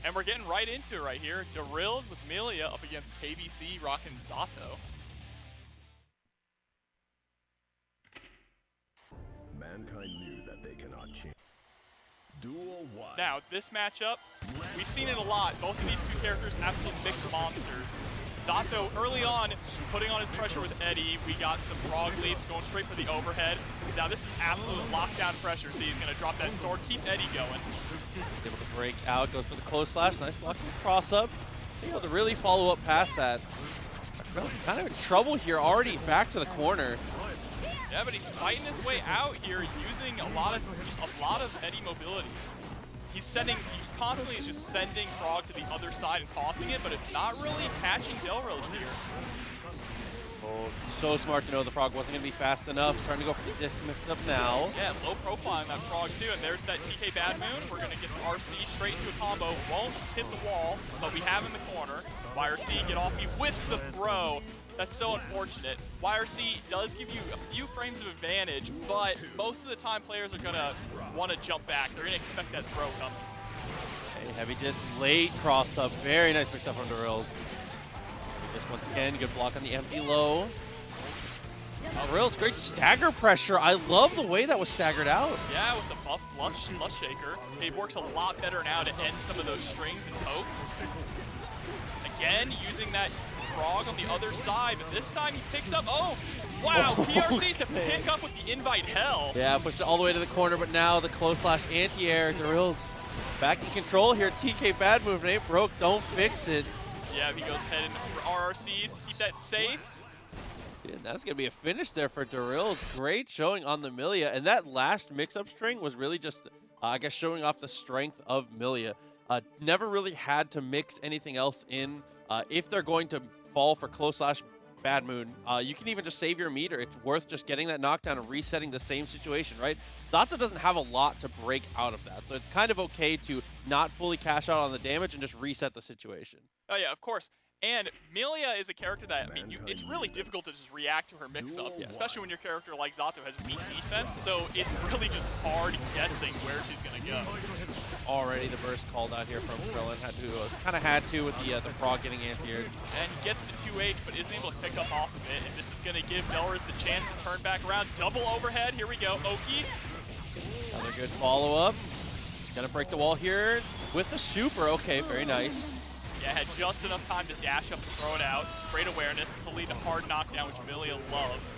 And we're getting right into it right here. Derilz with Millia up against KBC rocking Zato. Mankind knew that they cannot change. Duel 1. Now, this matchup, we've seen it a lot. Both of these two characters, absolute mixed monsters. Zato early on, putting on his pressure with Eddie. We got some frog leaps going straight for the overhead. Now this is absolute lockdown pressure. See, he's going to drop that sword, keep Eddie going. Able to break out, goes for the close slash. Nice block from the cross up. Able to really follow up past that. Kind of in trouble here, already back to the corner. Yeah, but he's fighting his way out here, using a lot of Eddie mobility. He constantly is just sending Frog to the other side and tossing it, but it's not really catching Derilz here. Oh, so smart to know the Frog wasn't going to be fast enough. Trying to go for the disc mix up now. Yeah, low profile in that Frog too, and there's that TK Bad Moon. We're going to get the RC straight into a combo. Won't hit the wall, but we have in the corner. YRC get off, he whiffs the throw. That's so unfortunate. YRC does give you a few frames of advantage, but most of the time players are going to want to jump back. They're going to expect that throw coming. Okay, heavy disc, late cross up. Very nice mix up from Derilz. Just once again, good block on the empty low. Derilz, great stagger pressure. I love the way that was staggered out. Yeah, with the buff Lust Shaker, it works a lot better now to end some of those strings and pokes. Again, using that Frog on the other side, but this time he picks up, oh, wow, PRCs to pick up with the invite hell. Yeah, pushed it all the way to the corner, but now the close slash anti-air. Derilz back in control here. TK Bad Move, it ain't broke, don't fix it. Yeah, he goes ahead and for RRCs to keep that safe. Yeah, that's going to be a finish there for Derilz. Great showing on the Millia, and that last mix-up string was really just, I guess, showing off the strength of Millia. Never really had to mix anything else in. If they're going to fall for close slash Bad Moon, you can even just save your meter. It's worth just getting that knockdown and resetting the same situation, right? Zato doesn't have a lot to break out of that, so it's kind of okay to not fully cash out on the damage and just reset the situation. Oh yeah, of course. And Millia is a character that, I mean, it's really difficult to just react to her mix-up, especially when your character like Zato has weak defense, so it's really just hard guessing where she's going to go. Already the burst called out here from Krillin. Had to with the Frog getting anti-aired. And he gets the 2H, but isn't able to pick up off of it, and this is going to give Derilz the chance to turn back around. Double overhead, here we go, Oki. Another good follow-up. Gonna break the wall here with the super. Okay, very nice. Yeah, had just enough time to dash up and throw it out. Great awareness. This will lead to hard knockdown, which Millia loves.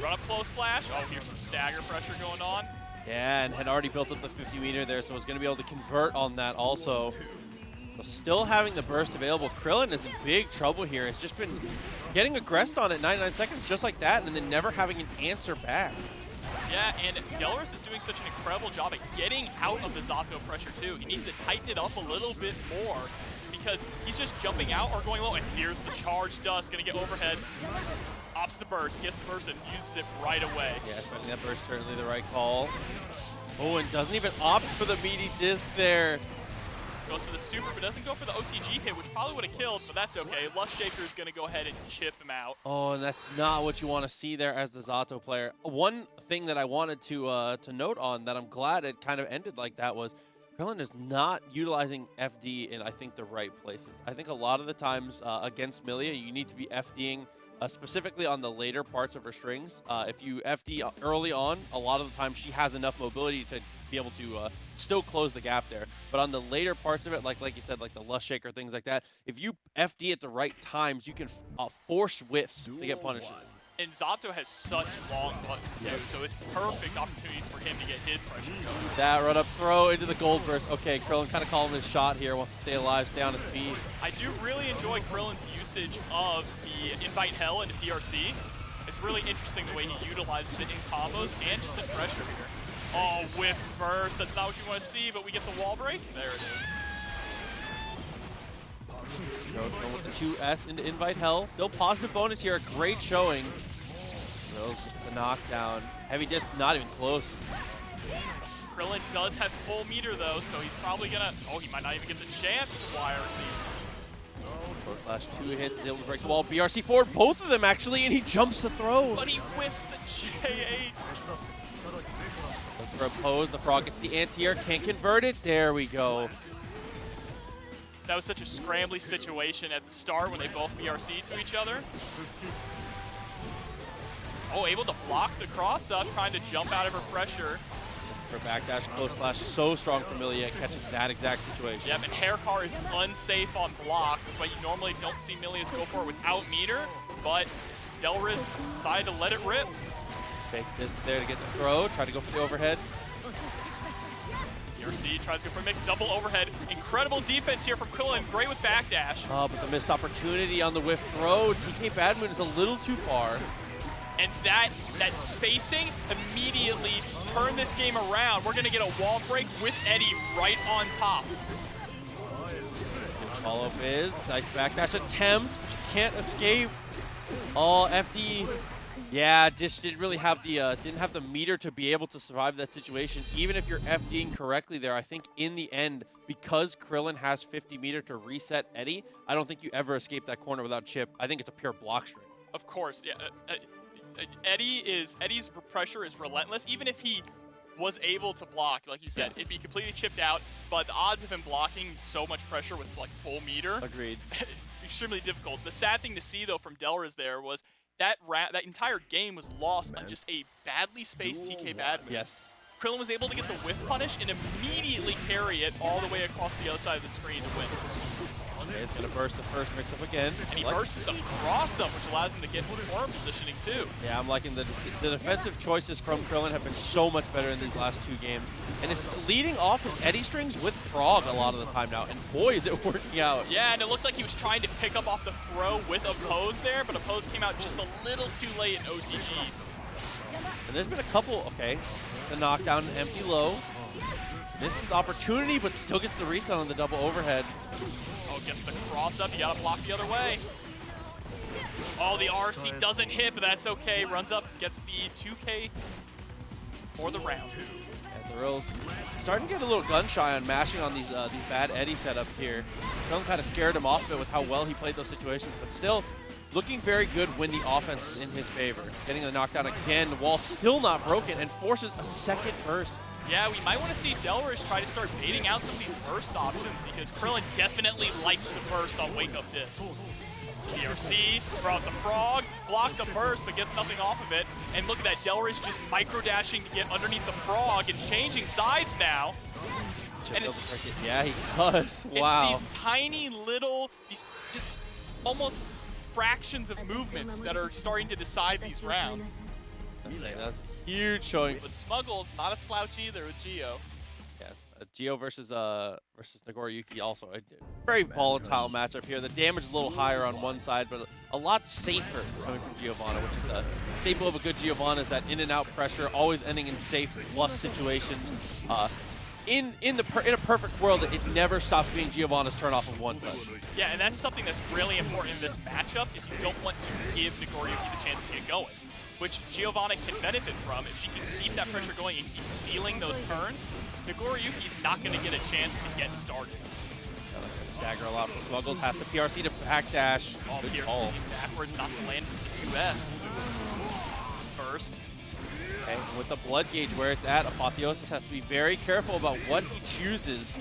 Run up close slash. Oh, here's some stagger pressure going on. Yeah, and had already built up the 50 meter there, so was going to be able to convert on that also. So still having the burst available. Krillin is in big trouble here. It's just been getting aggressed on it 99 seconds just like that, and then never having an answer back. Yeah, and Derilz is doing such an incredible job at getting out of the Zato pressure too. He needs to tighten it up a little bit more because he's just jumping out or going low, and here's the charge dust, gonna get overhead. Opts the burst, gets the burst and uses it right away. Yeah, spending that burst, certainly the right call. Oh, and doesn't even opt for the meaty disc there. Goes for the super, but doesn't go for the OTG hit, which probably would have killed, but that's okay. Lust Shaker is gonna go ahead and chip him out. Oh, and that's not what you want to see there as the Zato player. One thing that I wanted to note on that I'm glad it kind of ended like that was Krillin is not utilizing FD in, I think, the right places. I think a lot of the times against Millia, you need to be FDing specifically on the later parts of her strings. If you FD early on, a lot of the time she has enough mobility to be able to still close the gap there. But on the later parts of it, like you said, like the Lust Shaker, things like that, if you FD at the right times, you can force whiffs to get punishes. And Zato has such long buttons too, so it's perfect opportunities for him to get his pressure going. That run up throw into the gold burst. Okay, Krillin kind of calling his shot here, wants to stay alive, stay on his feet. I do really enjoy Krillin's usage of the invite hell into PRC. It's really interesting the way he utilizes it in combos and just in pressure here. Oh, whiff burst, that's not what you want to see, but we get the wall break. There it is. Going with the 2S into invite hell. Still positive bonus here, a great showing. Rose gets the knockdown. Heavy disc, not even close. Krillin does have full meter though, so he's probably gonna, oh, he might not even get the chance to YRC. Close slash 2 hits, is able to break the wall. BRC forward, both of them actually, and he jumps the throw. But he whiffs the J8. Looks for a pose, the Frog gets the anti-air, can't convert it. There we go. That was such a scrambly situation at the start when they both BRC to each other. Oh, able to block the cross-up, trying to jump out of her pressure. Her backdash close slash so strong for Millia, catching that exact situation. Yep, and HereticMAGICMAN is unsafe on block, but you normally don't see Millia's go for it without meter, but Derilz decided to let it rip. Fake this there to get the throw, try to go for the overhead. BRC tries to go for a mix, double overhead. Incredible defense here from Krillin, great with backdash. Oh, but the missed opportunity on the whiff throw. TK Badmoon is a little too far. And that spacing immediately turned this game around. We're gonna get a wall break with Eddie right on top. Follow-up is nice backdash attempt, but you can't escape. Oh, FD, yeah, just didn't really have the didn't have the meter to be able to survive that situation. Even if you're FDing correctly there, I think in the end, because Krillin has 50 meter to reset Eddie, I don't think you ever escape that corner without Chipp. I think it's a pure block string. Of course, yeah. Eddie's pressure is relentless. Even if he was able to block, like you said, it'd be completely chipped out. But the odds of him blocking so much pressure with like full meter, agreed, extremely difficult. The sad thing to see though from Derilz there was that entire game was lost on just a badly spaced TK Badmoon. Yes. Krillin was able to get the whiff punish and immediately carry it all the way across the other side of the screen to win. Okay, he's gonna burst the first mix-up again. And he bursts the cross-up, which allows him to get to corner positioning too. Yeah, I'm liking the defensive choices from Krillin have been so much better in these last two games. And it's leading off his Eddie strings with Frog a lot of the time now, and boy, is it working out. Yeah, and it looked like he was trying to pick up off the throw with Oppose there, but Oppose came out just a little too late in OTG. And there's been a couple, okay, the knockdown, empty low. Missed his opportunity, but still gets the reset on the double overhead. Oh, gets the cross up, you gotta block the other way. Oh, the RC doesn't hit, but that's okay. Runs up, gets the 2K for the round. And Derilz starting to get a little gun shy on mashing on these bad Eddie setups here. Krillin kind of scared him off of it with how well he played those situations, but still looking very good when the offense is in his favor. Getting the knockdown again, the wall still not broken, and forces a second burst. Yeah, we might want to see Derilz try to start baiting out some of these burst options because Krillin definitely likes to burst on Wake Up Disc. BRC, brought the Frog, blocked the burst but gets nothing off of it. And look at that, Derilz just micro-dashing to get underneath the Frog and changing sides now. And yeah, he does. Wow. It's these tiny little, these just almost fractions of movements that are starting to decide these rounds. That's huge showing. But Smuggles, not a slouch either with Geo. Yes, Geo versus Nagoriyuki also a very volatile matchup here. The damage is a little higher on one side, but a lot safer coming from Giovanna, which is a staple of a good Giovanna, is that in and out pressure, always ending in safe plus situations. In a perfect world, it never stops being Giovanna's turn off of one touch. Yeah, and that's something that's really important in this matchup, is you don't want to give Nagoriyuki the chance to get going, which Giovanna can benefit from. If she can keep that pressure going and keep stealing those turns, Nagoriyuki's not going to get a chance to get started. Stagger a lot from Smuggles, has the PRC to backdash. Oh, PRC backwards, not to land into the 2S. Burst. Okay, with the blood gauge where it's at, Apotheosis has to be very careful about what he chooses.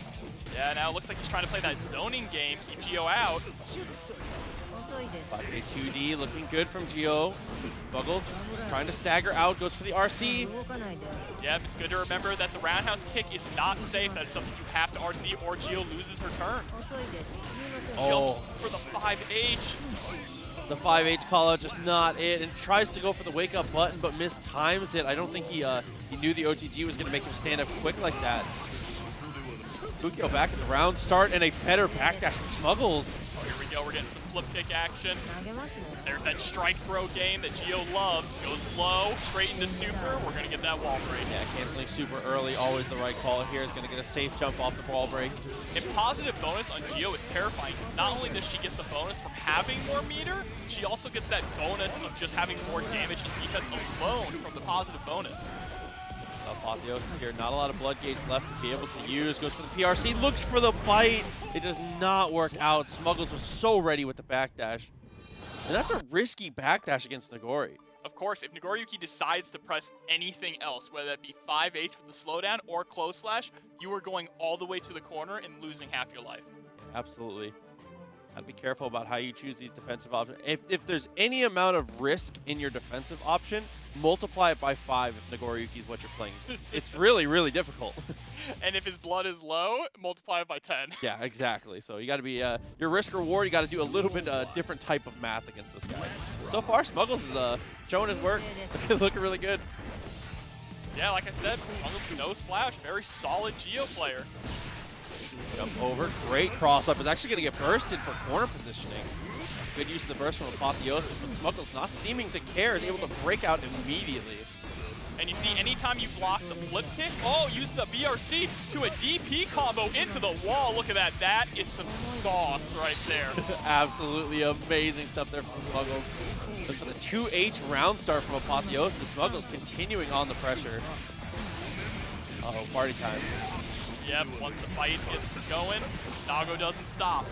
Yeah, now it looks like he's trying to play that zoning game, keep Geo out. 5K 2D looking good from Geo. Smuggles trying to stagger out, goes for the RC. Yeah, it's good to remember that the roundhouse kick is not safe. That is something you have to RC or Geo loses her turn. Jumps for the 5H. The 5H call out just not it, and tries to go for the wake up button but mistimes it. I don't think he knew the OTG was going to make him stand up quick like that. Fukio back at the round start and a better backdash from Smuggles. Oh, here we go. We're getting some flip kick action. There's that strike throw game that Geo loves. Goes low, straight into super. We're going to get that wall break. Yeah, canceling super early, always the right call here. Is going to get a safe jump off the wall break. And positive bonus on Geo is terrifying because not only does she get the bonus from having more meter, she also gets that bonus of just having more damage and defense alone from the positive bonus. Apotheosis here, not a lot of blood gauge left to be able to use. Goes for the PRC, looks for the bite. It does not work out. Smuggles was so ready with the backdash. And that's a risky backdash against Nagori. Of course, if Nagoriyuki decides to press anything else, whether that be 5H with the slowdown or close slash, you are going all the way to the corner and losing half your life. Absolutely. Gotta be careful about how you choose these defensive options. If there's any amount of risk in your defensive option, multiply it by 5 if Nagoriyuki is what you're playing. It's really, really difficult. And if his blood is low, multiply it by 10. Yeah, exactly. So you got to be your risk reward. You got to do a little bit different type of math against this guy. So far, Smuggles is showing his work, looking really good. Yeah, like I said, Smuggles no slash, very solid Geo player. Jump over, great cross up. Is actually going to get bursted for corner positioning. Good use of the burst from Apotheosis, but Smuggles not seeming to care, is able to break out immediately. And you see, anytime you block the flip kick, uses a BRC to a DP combo into the wall. Look at that. That is some sauce right there. Absolutely amazing stuff there from Smuggles. Look for the 2H round start from Apotheosis. Smuggles continuing on the pressure. Uh-oh, party time. Yep, once the fight gets going, Nago doesn't stop.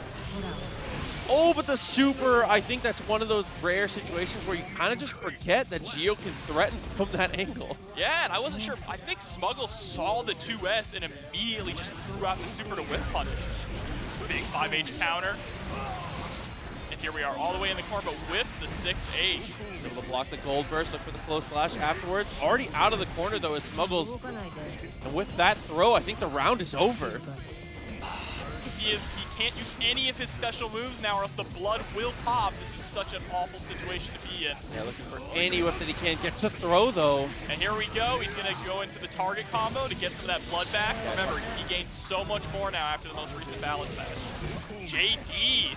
Oh, but the super, I think that's one of those rare situations where you kind of just forget that Geo can threaten from that angle. Yeah, and I wasn't sure. I think Smuggles saw the 2S and immediately just threw out the super to whiff punish. Big 5H counter. And here we are all the way in the corner, but whiffs the 6H. Able to block the gold burst, look for the close slash afterwards. Already out of the corner though is Smuggles. And with that throw, I think the round is over. He can't use any of his special moves now or else the blood will pop. This is such an awful situation to be in. Yeah, looking for any whiff that he can. Gets a throw though. And here we go. He's going to go into the target combo to get some of that blood back. Remember, he gained so much more now after the most recent balance match. JD.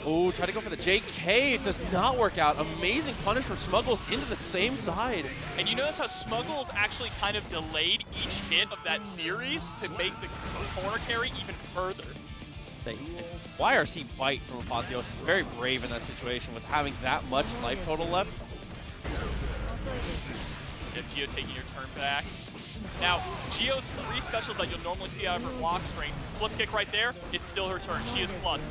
Oh, try to go for the JK. It does not work out. Amazing punish from Smuggles into the same side. And you notice how Smuggles actually kind of delayed each hit of that series to make the corner carry even further. The YRC bite from Apotheosis is very brave in that situation with having that much life total left. If Geo taking your turn back. Now, Geo's 3 specials that you'll normally see out of her block strings. Flip kick right there, it's still her turn. She is plus.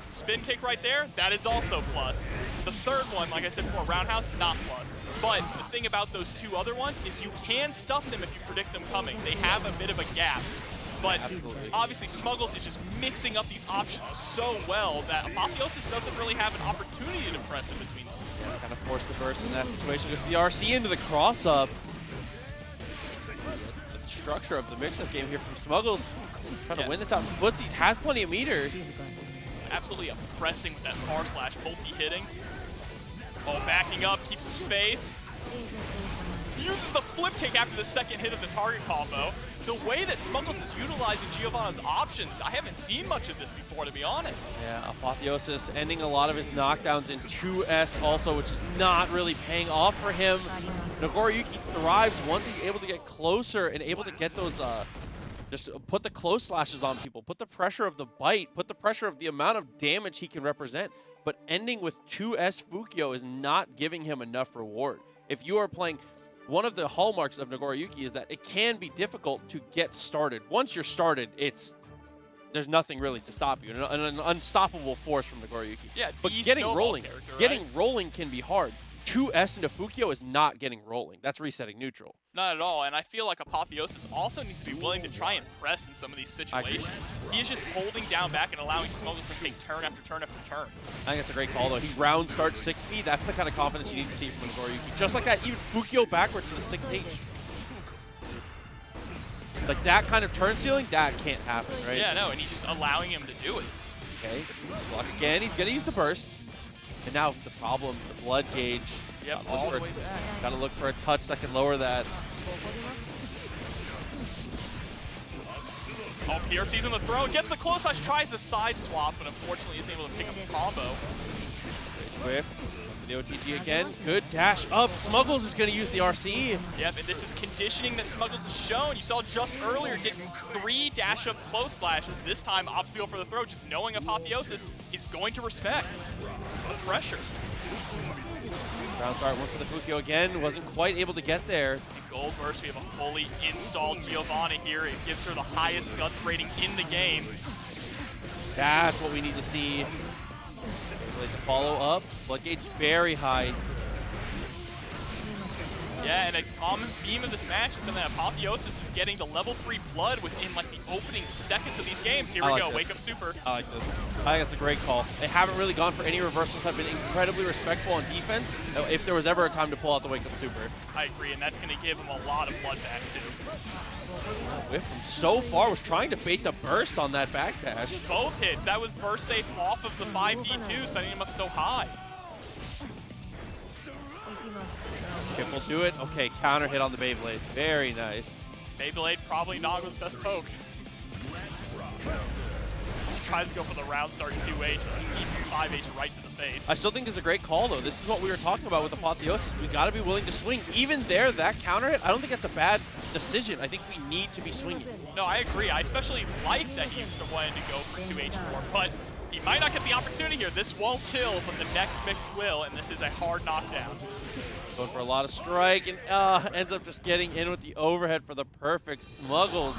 Spin kick right there, that is also plus. The third one, like I said before, roundhouse, not plus. But the thing about those 2 other ones is you can stuff them if you predict them coming. They have a bit of a gap. But obviously Smuggles is just mixing up these options so well that Apotheosis doesn't really have an opportunity to press in between them. Yeah, kind of forced the burst in that situation. Just the RC into the cross-up. The structure of the mix-up game here from Smuggles. Trying to win this out in footsies. Has plenty of meter. Absolutely oppressing with that far slash, multi-hitting. Oh, backing up, keeps some space. He uses the flip kick after the second hit of the target combo. The way that Smuggles is utilizing Giovanna's options, I haven't seen much of this before, to be honest. Yeah, Apotheosis ending a lot of his knockdowns in 2S also, which is not really paying off for him. Nagoriyuki thrives once he's able to get closer and able to get those just put the close slashes on people, put the pressure of the bite, put the pressure of the amount of damage he can represent. But ending with 2S Fukyo is not giving him enough reward. If you are playing, one of the hallmarks of Nagoriyuki is that it can be difficult to get started. Once you're started, there's nothing really to stop you. An unstoppable force from Nagoriyuki. Yeah, but getting rolling can be hard. 2S into Fukyo is not getting rolling. That's resetting neutral. Not at all, and I feel like Apotheosis also needs to be willing to try and press in some of these situations. He is just holding down back and allowing Smuggles to take turn after turn after turn. I think that's a great call, though. He round starts 6B. That's the kind of confidence you need to see from Nagoriyuki. Just like that, even Fukyo backwards to the 6H. Like that kind of turn stealing, that can't happen, right? Yeah, no, and he's just allowing him to do it. Okay, block again. He's going to use the burst. And now the problem, the blood gauge. Yep, all the way back. Gotta look for a touch that can lower that. Oh, PRC's on the throw. Gets the close slash, tries the side swap, but unfortunately isn't able to pick up the combo. Swift. The OTG again. Good dash up. Smuggles is going to use the RC. Yep, and this is conditioning that Smuggles has shown. You saw just earlier, did 3 dash up close slashes. This time, obstacle for the throw, just knowing Apotheosis is going to respect the pressure. Ground start went for the Fukyo again. Wasn't quite able to get there. In Gold Burst, we have a fully installed Giovanna here. It gives her the highest guts rating in the game. That's what we need to see. The follow up. Blood gauge very high. Yeah, and a common theme of this match has been that Apotheosis is getting the level 3 blood within like the opening seconds of these games. Here we go, wake up super. I like this. I think that's a great call. They haven't really gone for any reversals, have been incredibly respectful on defense. If there was ever a time to pull out the wake up super. I agree, and that's going to give them a lot of blood back too. Whiff from so far, was trying to bait the burst on that backdash. Both hits, that was burst safe off of the 5D2, setting him up so high. Chipp will do it. Okay, counter hit on the Beyblade. Very nice. Beyblade probably Nago's best poke. He tries to go for the round start 2H, but he eats 5H right to the face. I still think it's a great call, though. This is what we were talking about with Apotheosis. We got to be willing to swing. Even there, that counter hit, I don't think that's a bad decision. I think we need to be swinging. No, I agree. I especially like that he used to wanted to go for 2H more, but he might not get the opportunity here. This won't kill, but the next mix will, and this is a hard knockdown. Going for a lot of strike, and ends up just getting in with the overhead for the perfect. Smuggles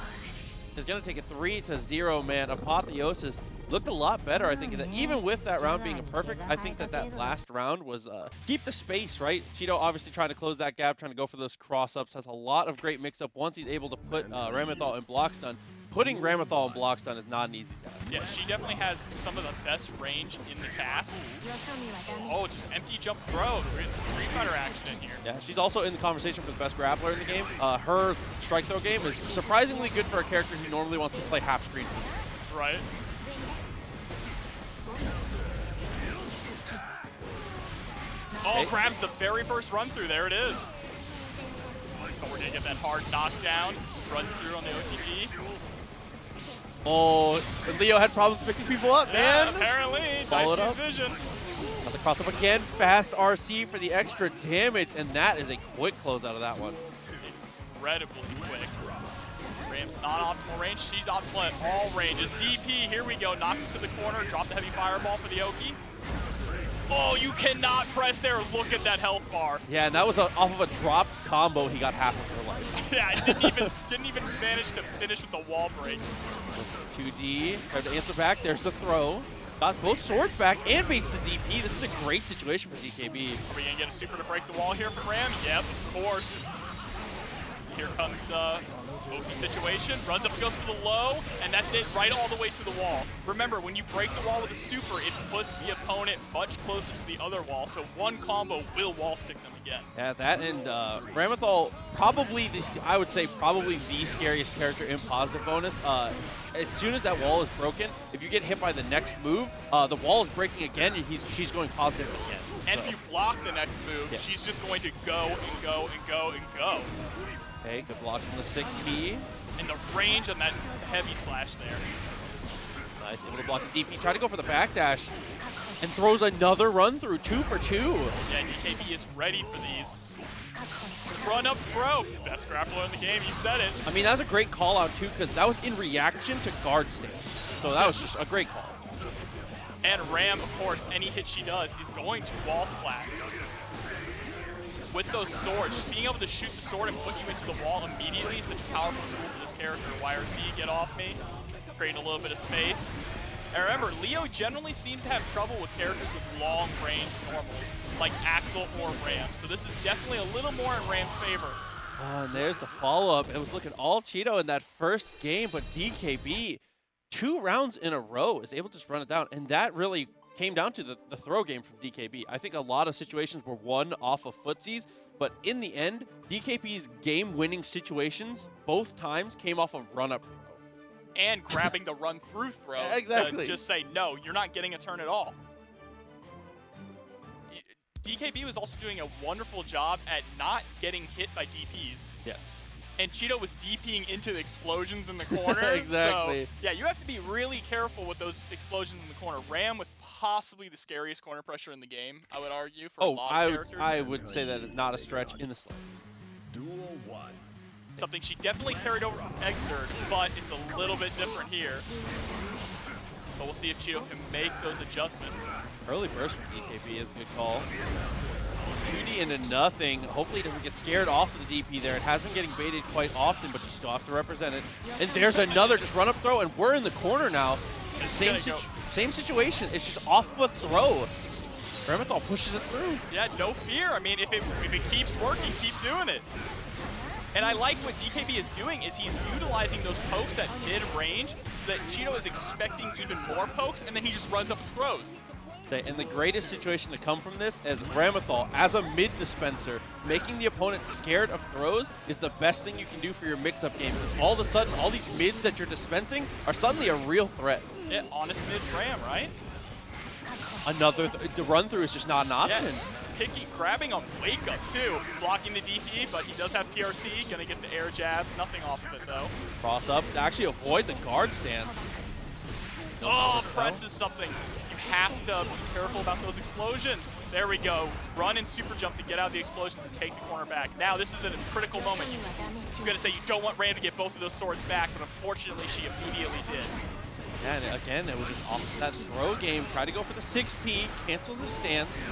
is going to take it 3-0, man. Apotheosis looked a lot better, I think. That even with that round being a perfect, I think that last round was keep the space, right? Chetoo obviously trying to close that gap, trying to go for those cross-ups. Has a lot of great mix-up once he's able to put Ramlethal in block stun. Putting Ramlethal in block stun is not an easy task. Yeah, she definitely has some of the best range in the cast. Oh, just empty jump throw. There's some Street Fighter action in here. Yeah, she's also in the conversation for the best grappler in the game. Her strike throw game is surprisingly good for a character who normally wants to play half screen. Right. Oh, grabs the very first run through. There it is. Oh, we're going to get that hard knockdown. Runs through on the OTG. Oh, Leo had problems picking people up, man. Yeah, apparently. Followed nice up. vision. Another cross up again. Fast RC for the extra damage, and that is a quick close out of that one. Incredibly quick. Ram's not optimal range. She's optimal at all ranges. DP, here we go. Knock him to the corner. Drop the heavy fireball for the Oki. Oh, you cannot press there. Look at that health bar. Yeah, and that was off of a dropped combo. He got half of her life. Yeah, it didn't even manage to finish with the wall break. 2D, tried to answer back. There's the throw. Got both swords back and beats the DP. This is a great situation for DKB. Are we going to get a super to break the wall here from Ram? Yep, of course. Here comes the Oki situation. Runs up and goes for the low, and that's it, right all the way to the wall. Remember, when you break the wall with a super, it puts the opponent much closer to the other wall, so one combo will wall stick them again. Yeah, that and Ramlethal, probably I would say probably the scariest character in positive bonus. As soon as that wall is broken, if you get hit by the next move, the wall is breaking again, and she's going positive again. And if you block the next move, yes, she's just going to go and go and go and go. Okay, good blocks on the 6P. And the range on that heavy slash there. Nice, able to block the DP. Try to go for the backdash and throws another run through, 2 for 2. Yeah, DKB is ready for these. Run up throw. Best grappler in the game, you said it. I mean, that was a great call out too, because that was in reaction to guard stance. So that was just a great call. And Ram, of course, any hit she does is going to wall splat. With those swords, just being able to shoot the sword and put you into the wall immediately is such a powerful tool for this character. YRC, get off me, creating a little bit of space. And remember, Leo generally seems to have trouble with characters with long range normals, like Axel or Ram. So this is definitely a little more in Ram's favor. Oh, and there's the follow-up. It was looking all Chetoo in that first game, but DKB, 2 rounds in a row, is able to just run it down. And that really came down to the throw game from DKB. I think a lot of situations were won off of footsies, but in the end, DKB's game-winning situations both times came off of run-up throw. And grabbing the run-through throw. Exactly. To just say, no, you're not getting a turn at all. DKB was also doing a wonderful job at not getting hit by DPs. Yes. And Chetoo was DPing into the explosions in the corner. Exactly. So, yeah, you have to be really careful with those explosions in the corner. Ram with possibly the scariest corner pressure in the game, I would argue, for a lot of characters. I would say that is not a stretch in the slightest. Duel 1. Something she definitely carried over from Exerd, but it's a little bit different here. But we'll see if Chetoo can make those adjustments. Early burst from DKB is a good call. 2D into nothing. Hopefully he doesn't get scared off of the DP there. It has been getting baited quite often, but you still have to represent it. And there's another just run up throw, and we're in the corner now. Same situation. It's just off of a throw. Ramlethal pushes it through. Yeah, no fear. I mean, if it keeps working, keep doing it. And I like what DKB is doing is he's utilizing those pokes at mid-range so that Chetoo is expecting even more pokes, and then he just runs up and throws. And the greatest situation to come from this is Ramlethal, as a mid-dispenser, making the opponent scared of throws is the best thing you can do for your mix-up game. Because all of a sudden, all these mids that you're dispensing are suddenly a real threat. Yeah, honest mid-ram, right? The run-through is just not an option. Yeah. Grabbing on wake up too, blocking the DP, but he does have PRC, gonna get the air jabs, nothing off of it though. Cross up to actually avoid the guard stance. Oh, press is something. You have to be careful about those explosions. There we go. Run and super jump to get out of the explosions and take the corner back. Now this is a critical moment. I was gonna say you don't want Ram to get both of those swords back, but unfortunately she immediately did. Yeah, and again, it was just off that throw game. Try to go for the 6P, cancels his stance.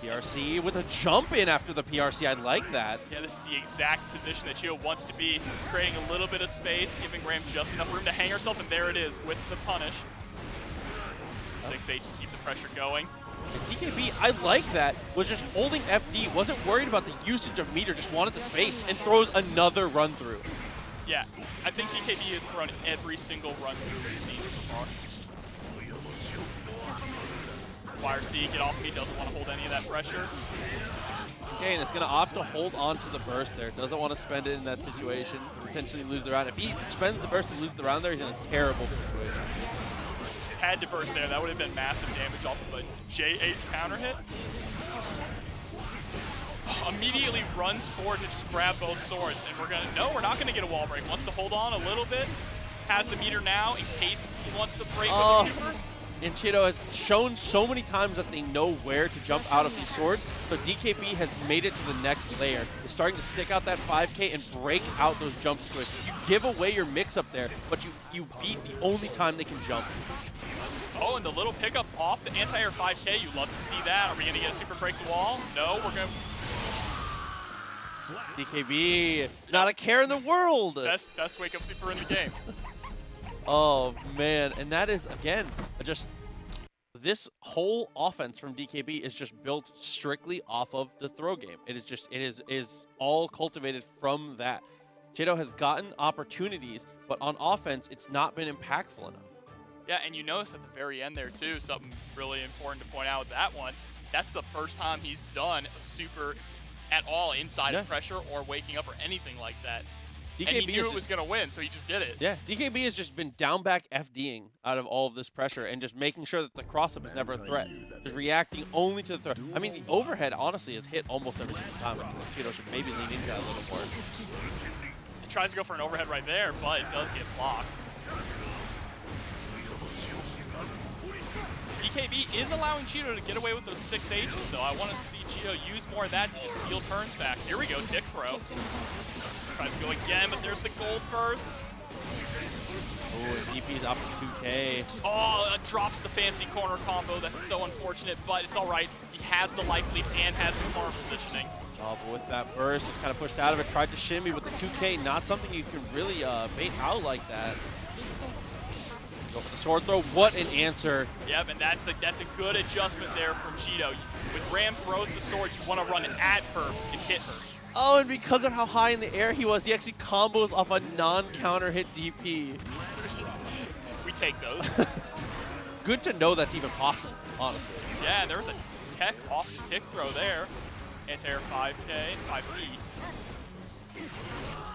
PRC with a jump in after the PRC. I like that. Yeah, this is the exact position that Chetoo wants to be, creating a little bit of space, giving Ram just enough room to hang herself, and there it is with the punish. 6H to keep the pressure going. And DKB, I like that, was just holding FD, wasn't worried about the usage of meter, just wanted the space, and throws another run through. Yeah, I think DKB has thrown every single run through we've seen so far. YRC, get off me, doesn't want to hold any of that pressure. Okay, and it's going to opt to hold on to the burst there. Doesn't want to spend it in that situation, potentially lose the round. If he spends the burst and loses the round there, he's in a terrible situation. Had to burst there, that would have been massive damage off of a J8 counter hit. Immediately runs forward to just grab both swords, and we're not gonna get a wall break. Wants to hold on a little bit, has the meter now in case he wants to break with a super. And Chetoo has shown so many times that they know where to jump out of these swords, so DKB has made it to the next layer. It's starting to stick out that 5K and break out those jump twists. You give away your mix-up there, but you beat the only time they can jump. Oh, and the little pickup off the anti-air 5K, you love to see that. Are we gonna get a super break the wall? No, we're gonna... DKB, not a care in the world. Best wake up super in the game. Oh man, and that is again just this whole offense from DKB is just built strictly off of the throw game. It is all cultivated from that. Chetoo has gotten opportunities, but on offense, it's not been impactful enough. Yeah, and you notice at the very end there too, something really important to point out with that one. That's the first time he's done a super at all inside of pressure or waking up or anything like that. DKB and he knew it was going to win, so he just did it. Yeah, DKB has just been down back FDing out of all of this pressure and just making sure that the cross-up is never a threat. Just reacting only to the threat. I mean, the overhead, honestly, is hit almost every single time. I think that Chetoo should maybe lean into that a little more. He tries to go for an overhead right there, but it does get blocked. DKB is allowing Chetoo to get away with those 6Hs, though. I want to see Chetoo use more of that to just steal turns back. Here we go, tick throw. Tries to go again, but there's the gold burst. Oh, DP's up to 2K. Oh, drops the fancy corner combo. That's so unfortunate, but it's all right. He has the life lead and has the corner positioning. Oh, but with that burst, just kind of pushed out of it. Tried to shimmy with the 2K. Not something you can really bait out like that. Go for the sword throw. What an answer. Yep, and that's a good adjustment there from Chetoo. When Ram throws the sword, you want to run at her and hit her. Oh, and because of how high in the air he was, he actually combos off a non-counter hit DP. We take those. Good to know that's even possible, honestly. Yeah, and there was a tech off the tick throw there. Anti-air 5K, 5E.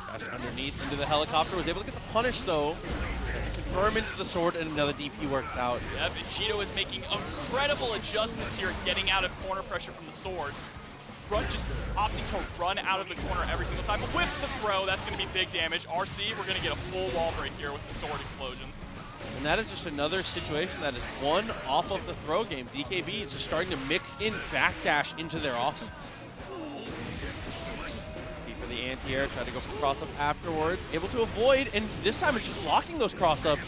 Dashed underneath into the helicopter. Was able to get the punish, though. Confirm into the sword, and another DP works out. Yep, and Chetoo is making incredible adjustments here, getting out of corner pressure from the swords. Just opting to run out of the corner every single time. Whiffs the throw, that's going to be big damage. RC, we're going to get a full wall break here with the sword explosions. And that is just another situation that is one off of the throw game. DKB is just starting to mix in backdash into their offense. For the anti-air, try to go for the cross-up afterwards. Able to avoid, and this time it's just blocking those cross-ups.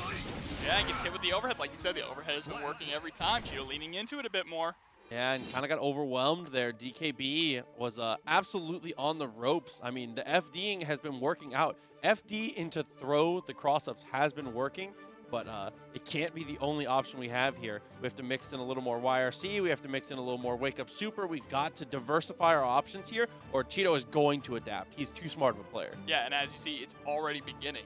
Yeah, and gets hit with the overhead. Like you said, the overhead has been working every time. Chetoo leaning into it a bit more. Yeah, and kind of got overwhelmed there. DKB was absolutely on the ropes. I mean, the FDing has been working out. FD into throw the cross-ups has been working. but it can't be the only option we have here. We have to mix in a little more YRC. We have to mix in a little more Wake Up Super. We've got to diversify our options here, or Chetoo is going to adapt. He's too smart of a player. Yeah, and as you see, it's already beginning.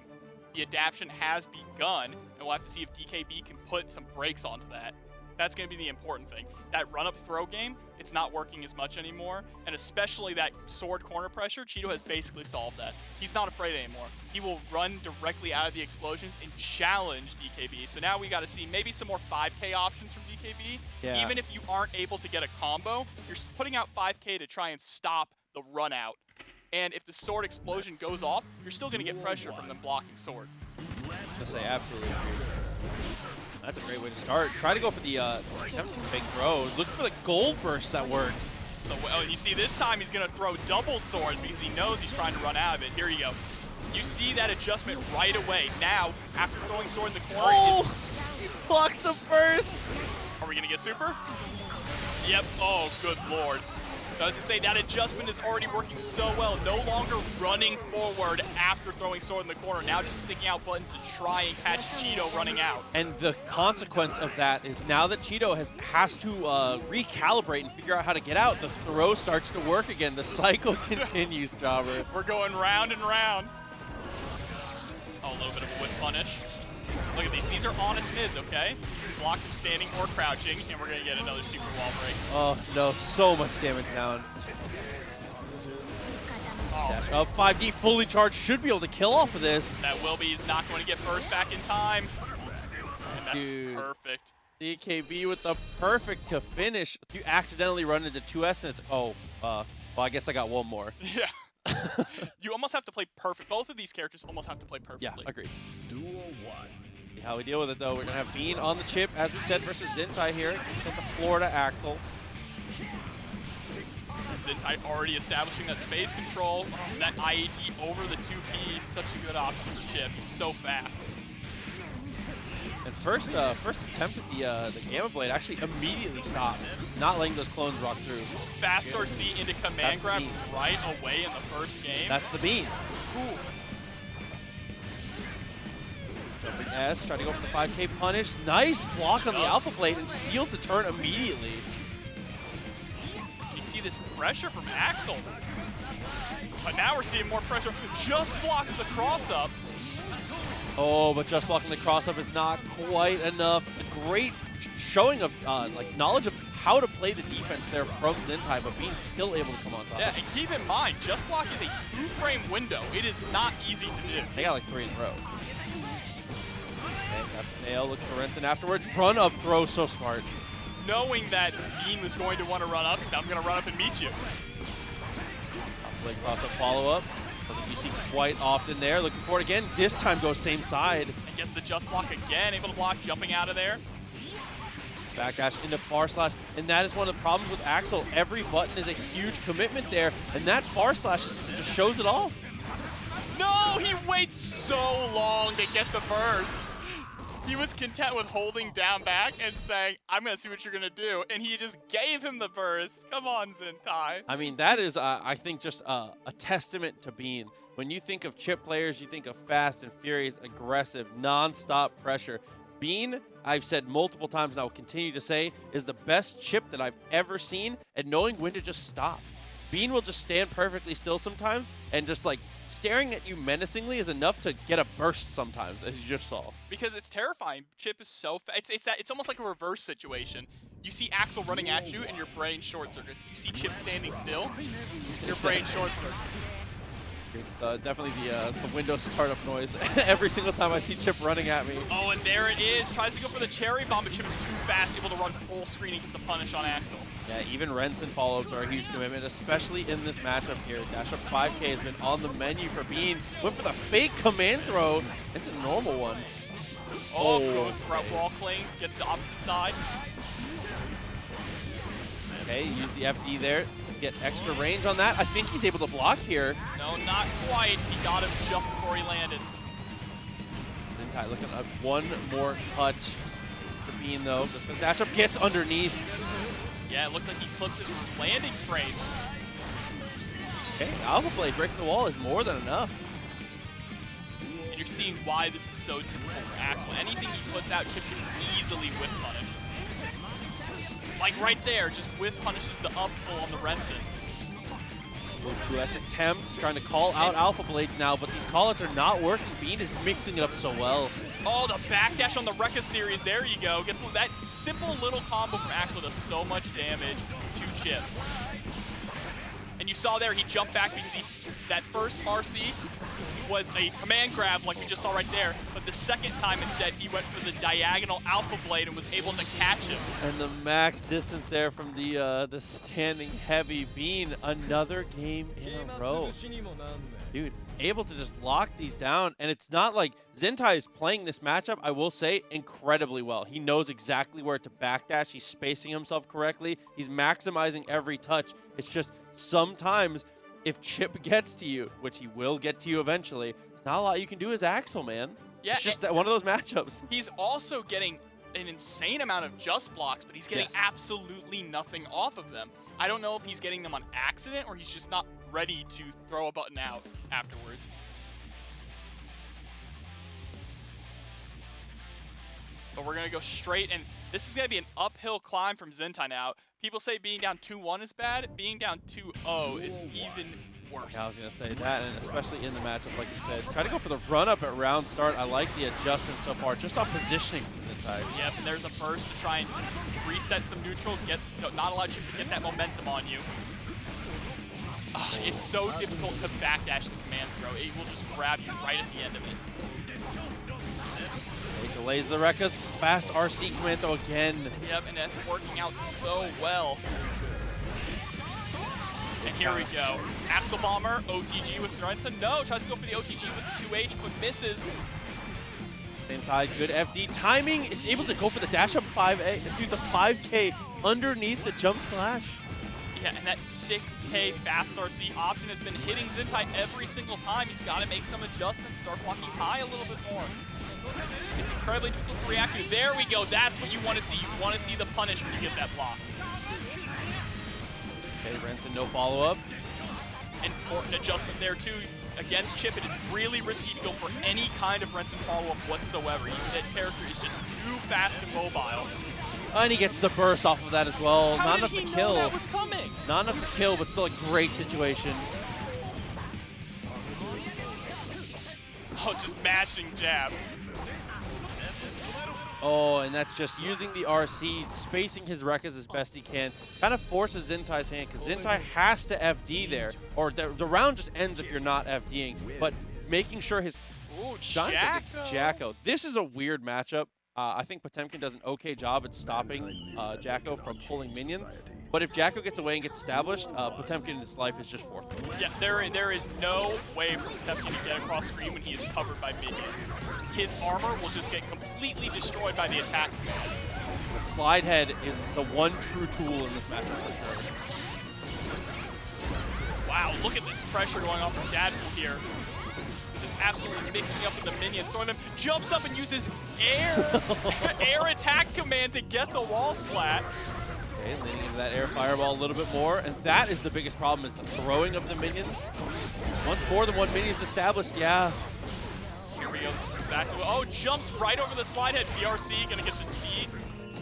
The adaptation has begun, and we'll have to see if DKB can put some brakes onto that. That's going to be the important thing. That run-up throw game, it's not working as much anymore, and especially that sword corner pressure, Chetoo has basically solved that. He's not afraid anymore. He will run directly out of the explosions and challenge DKB. So now we got to see maybe some more 5K options from DKB. Yeah. Even if you aren't able to get a combo, you're putting out 5K to try and stop the run out. And if the sword explosion goes off, you're still going to get pressure from them blocking sword. To say absolutely agree. That's a great way to start. Try to go for the attempt to fake throw. Look for the gold burst that works. So you see this time he's going to throw double swords because he knows he's trying to run out of it. Here you go. You see that adjustment right away. Now, after throwing sword in the corner, oh, he blocks the burst. Are we going to get super? Yep. Oh, good lord. So as you say, that adjustment is already working so well. No longer running forward after throwing sword in the corner. Now just sticking out buttons to try and catch Chetoo running out. And the consequence of that is now that Chetoo has to recalibrate and figure out how to get out, the throw starts to work again. The cycle continues, Jobber. We're going round and round. Oh, a little bit of a whip punish. Look at these. These are honest mids, okay? Block from standing or crouching, and we're going to get another super wall break. Oh, no. So much damage down. Oh. Dash up. 5D fully charged. Should be able to kill off of this. That will be. He's not going to get burst back in time. And that's Dude. perfect. DKB with the perfect to finish. You accidentally run into 2S, and it's, oh, well, I guess I got one more. Yeah. You almost have to play perfect. Both of these characters almost have to play perfectly. Yeah, agreed. Duel 1. See how we deal with it, though. We're going to have Bean on the Chipp, as we said, versus Zintai here. Get the floor to Axel. Zintai already establishing that space control. That IAT over the 2P is such a good option for Chipp. He's so fast. And first attempt at the Gamma Blade actually immediately stopped, not letting those clones rock through. Fast RC into command That's grab the Bean. right away in the first game. That's the Bean. Ooh. Jumping S, trying to go for the 5K punish. Nice block on the Alpha Blade and steals the turn immediately. You see this pressure from Axel. But now we're seeing more pressure. Just blocks the cross-up. Oh, but just blocking the cross-up is not quite enough. A great showing of like knowledge of how to play the defense there from Zintai, but being still able to come on top. Yeah, and keep in mind, just block is a 2-frame window. It is not easy to do. They got like 3 in a row. Okay, got Snail, looks for Renson afterwards. Run up throw, so smart. Knowing that Bean was going to want to run up, he said, I'm going to run up and meet you. Blade cross-up follow-up. You see quite often there. Looking for it again. This time goes same side. And gets the just block again, able to block, jumping out of there. Backdash into far slash, and that is one of the problems with Axel. Every button is a huge commitment there, and that far slash just shows it off. No, he waits so long to get the burst. He was content with holding down back and saying, I'm going to see what you're going to do, and he just gave him the burst. Come on, Zintai. I mean, that is, I think, just a testament to Bean. When you think of Chipp players, you think of fast and furious, aggressive, non-stop pressure. Bean, I've said multiple times and I will continue to say, is the best Chipp that I've ever seen at knowing when to just stop. Bean will just stand perfectly still sometimes, and just like staring at you menacingly is enough to get a burst sometimes, as you just saw. Because it's terrifying. Chipp is so fast. It's almost like a reverse situation. You see Axel running at you, and your brain short circuits. You see Chipp standing still, your brain short circuits. It's definitely the Windows startup noise every single time I see Chipp running at me. Oh, and there it is. Tries to go for the cherry bomb, but Chipp is too fast, able to run full screen and get the punish on Axel. Yeah, even Renson follow-ups are a huge commitment, especially in this matchup here. Dash up 5K has been on the menu for Bean. Went for the fake command throw. It's a normal one. Oh, goes wall cling, gets the opposite side. Okay, use the FD there. Get extra range on that. I think he's able to block here. No, not quite. He got him just before he landed. Zintai looking at one more touch for Bean, though. Just the dash up gets underneath. Yeah, it looked like he clipped his landing frame. Okay, Alpha Blade breaking the wall is more than enough. And you're seeing why this is so difficult for Axel. Anything he puts out, Chipp can easily whiff punish. Like right there, just whiff punishes the up pull on the Renson. 2S attempt, trying to call out Alpha Blades now, but these call-outs are not working. Bean is mixing it up so well. Oh, the backdash on the Rekka series, there you go. Gets that simple little combo from Axel does so much damage to Chipp. And you saw there, he jumped back because that first RC was a command grab like we just saw right there, but the second time instead he went for the diagonal Alpha Blade and was able to catch him. And the max distance there from the standing heavy Bean, another game in a row. Dude, able to just lock these down, and it's not like Zintai is playing this matchup, I will say, incredibly well. He knows exactly where to backdash, he's spacing himself correctly, he's maximizing every touch. It's just sometimes if Chipp gets to you, which he will get to you eventually, there's not a lot you can do as Axel, man. Yeah, it's just that one of those matchups. He's also getting an insane amount of just blocks, but he's getting absolutely nothing off of them. I don't know if he's getting them on accident or he's just not ready to throw a button out afterwards. But we're going to go straight, and this is going to be an uphill climb from Zintai now. People say being down 2-1 is bad. Being down 2-0 is even worse. Yeah, I was going to say that, and especially in the matchup, like you said. Try to go for the run-up at round start. I like the adjustment so far, just on positioning from Zintai. Yep, and there's a burst to try and reset some neutral, not allow you to get that momentum on you. It's so difficult to backdash the command throw. It will just grab you right at the end of it. He delays the Rekka's fast RC command though again. Yep, and that's working out so well. And here we go. Axel Bomber, OTG with Renson. No, tries to go for the OTG with the 2H, but misses. Same side, good FD. Timing is able to go for the dash up 5A, do the 5K underneath the jump slash. Yeah, and that 6K fast RC option has been hitting Zintai every single time. He's got to make some adjustments, start blocking high a little bit more. It's incredibly difficult to react to. There we go. That's what you want to see. You want to see the punish when you get that block. Okay, Renson, no follow-up. Important adjustment there, too. Against Chipp, it is really risky to go for any kind of Renson follow-up whatsoever. That character is just too fast and mobile. And he gets the burst off of that as well. How Not did enough he to know kill. That was coming? Not enough to kill, but still a great situation. Oh, just mashing jab. Oh, and that's just using the RC, spacing his Rekkas as best he can. Kind of forces Zintai's hand, because Zintai has to FD there. Or the round just ends if you're not FDing. But making sure his... Ooh, Jacko. This is a weird matchup. I think Potemkin does an okay job at stopping Jacko from pulling minions. But if Jacko gets away and gets established, Potemkin's life is just forfeit. Yeah, there is no way for Potemkin to get across screen when he is covered by minions. His armor will just get completely destroyed by the attack command. But Slide Head is the one true tool in this matchup for sure. Wow, look at this pressure going off from Dadpool here. Just absolutely mixing up with the minions, throwing them, jumps up and uses air attack command to get the wall splat. Okay, leaning into that air fireball a little bit more, and that is the biggest problem, is the throwing of the minions. Once more than one minion is established, yeah. Here we go, this is exactly what, oh, jumps right over the slide head, BRC, gonna get the D.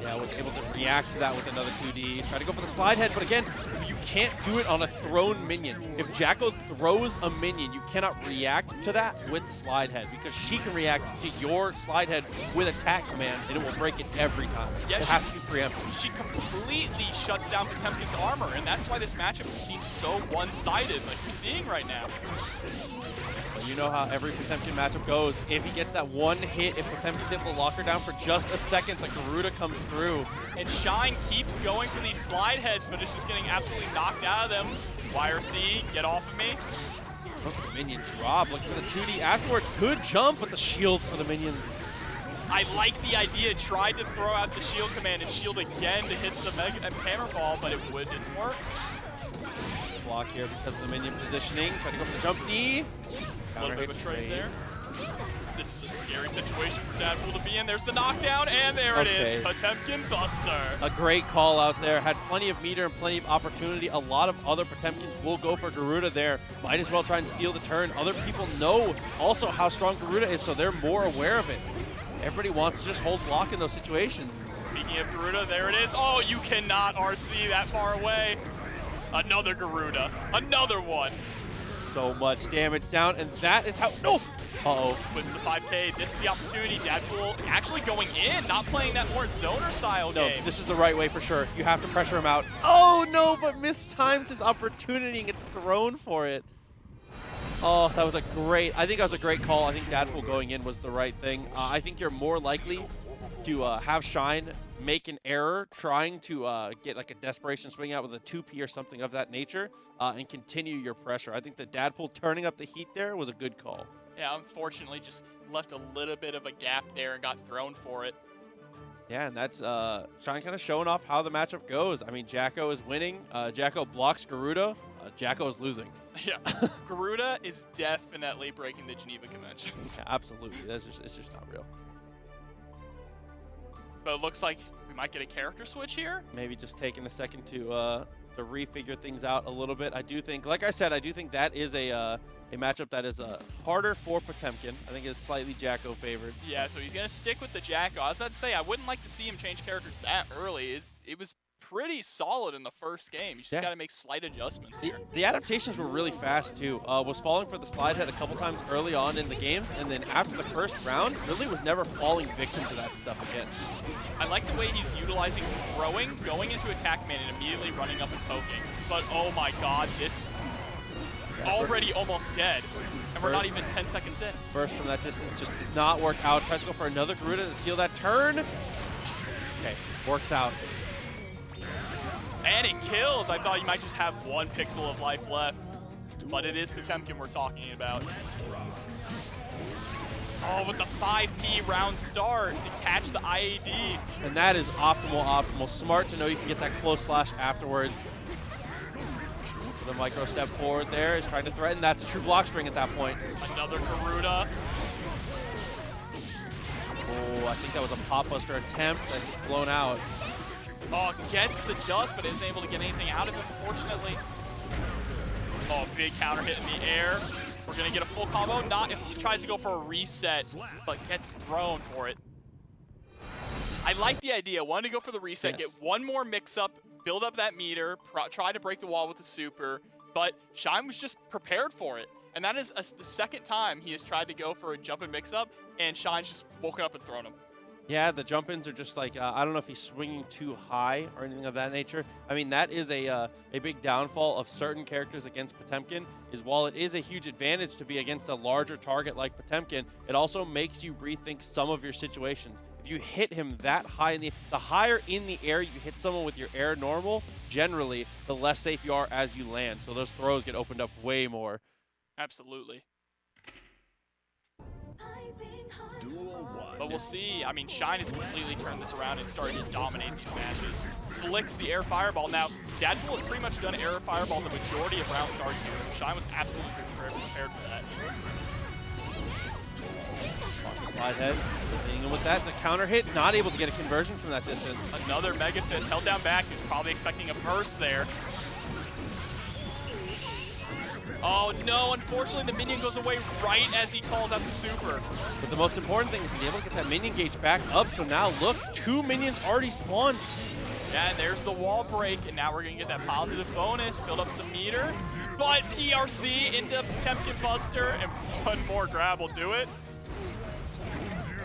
Yeah, was able to react to that with another 2D. Try to go for the slide head, but again, you can't do it on a thrown minion. If Jacko throws a minion, you cannot react to that with the slide head, because she can react to your slide head with attack command, and it will break it every time. Yeah, it has to be preemptive. She completely shuts down Potemkin's armor, and that's why this matchup seems so one-sided, like you're seeing right now. So you know how every Potemkin matchup goes. If he gets that one hit, if Potemkin's able to lock her down for just a second, the Garuda comes through. And Shine keeps going for these slide heads, but it's just getting absolutely knocked out of them. YRC, get off of me. Minion drop, looking for the 2D afterwards. Good jump, but the shield for the minions. I like the idea. Tried to throw out the shield command and shield again to hit the hammer ball, but it didn't work. Block here because of the minion positioning. Try to go for the jump D. A little bit of a trade there. This is a scary situation for Dadpool to be in. There's the knockdown, and there it is. Potemkin Buster. A great call out there. Had plenty of meter and plenty of opportunity. A lot of other Potemkins will go for Garuda there. Might as well try and steal the turn. Other people know also how strong Garuda is, so they're more aware of it. Everybody wants to just hold block in those situations. Speaking of Garuda, there it is. Oh, you cannot RC that far away. Another Garuda. Another one. So much damage down, and that is how... No! Uh-oh. Puts the 5K. This is the opportunity. Dadpool actually going in, not playing that more zoner style game. No, this is the right way for sure. You have to pressure him out. Oh, no, but mistimes his opportunity and gets thrown for it. Oh, that was a great... I think that was a great call. I think Dadpool going in was the right thing. I think you're more likely to have Shine make an error trying to get like a desperation swing out with a 2P or something of that nature and continue your pressure. I think that Dadpool turning up the heat there was a good call. Yeah, unfortunately just left a little bit of a gap there and got thrown for it. Yeah, and that's Shine kind of showing off how the matchup goes. I mean, Jacko is winning. Jacko blocks Garuda. Jacko is losing. Yeah, Garuda is definitely breaking the Geneva Conventions. Yeah, absolutely. It's just not real. But it looks like we might get a character switch here. Maybe just taking a second to refigure things out a little bit. I do think, like I said, I do think that is a matchup that is harder for Potemkin. I think it's slightly Jacko favored. Yeah, so he's going to stick with the Jacko. I was about to say, I wouldn't like to see him change characters that early. It was pretty solid in the first game. You just got to make slight adjustments here. The adaptations were really fast too. Was falling for the slide head a couple times early on in the games, and then after the first round, really was never falling victim to that stuff again. I like the way he's utilizing throwing, going into attack man, and immediately running up and poking. But oh my god, this already almost dead. And we're not even 10 seconds in. Burst from that distance just does not work out. Tries to go for another Garuda to steal that turn. Okay, works out. And it kills. I thought you might just have one pixel of life left. But it is Potemkin we're talking about. Oh, with the 5P round start to catch the IAD. And that is optimal. Smart to know you can get that close slash afterwards. The micro step forward there is trying to threaten. That's a true block string at that point. Another Garuda. Oh, I think that was a pop buster attempt that gets blown out. Oh, gets the dust, but isn't able to get anything out of it, unfortunately. Oh, big counter hit in the air. We're going to get a full combo. Not if he tries to go for a reset, but gets thrown for it. I like the idea. Wanted to go for the reset, get one more mix-up, build up that meter, try to break the wall with the super, but Shine was just prepared for it. And that is the second time he has tried to go for a jump and mix-up, and Shine's just woken up and thrown him. Yeah, the jump-ins are just like, I don't know if he's swinging too high or anything of that nature. I mean, that is a big downfall of certain characters against Potemkin, is while it is a huge advantage to be against a larger target like Potemkin, it also makes you rethink some of your situations. If you hit him that high in the higher in the air you hit someone with your air normal, generally, the less safe you are as you land. So those throws get opened up way more. Absolutely. Duel 1. But we'll see. I mean, Shine has completely turned this around and started to dominate these matches. Flicks the air fireball. Now, Dadpool has pretty much done air fireball the majority of round starts here, so Shine was absolutely prepared for that. Slide head, hitting him with that. The counter hit, not able to get a conversion from that distance. Another Mega Fist held down back. He was probably expecting a burst there. Oh no, unfortunately the minion goes away right as he calls out the super. But the most important thing is he's able to get that minion gauge back up, so now look, 2 minions already spawned. Yeah, and there's the wall break, and now we're gonna get that positive bonus, build up some meter. But PRC into Potemkin Buster, and one more grab will do it.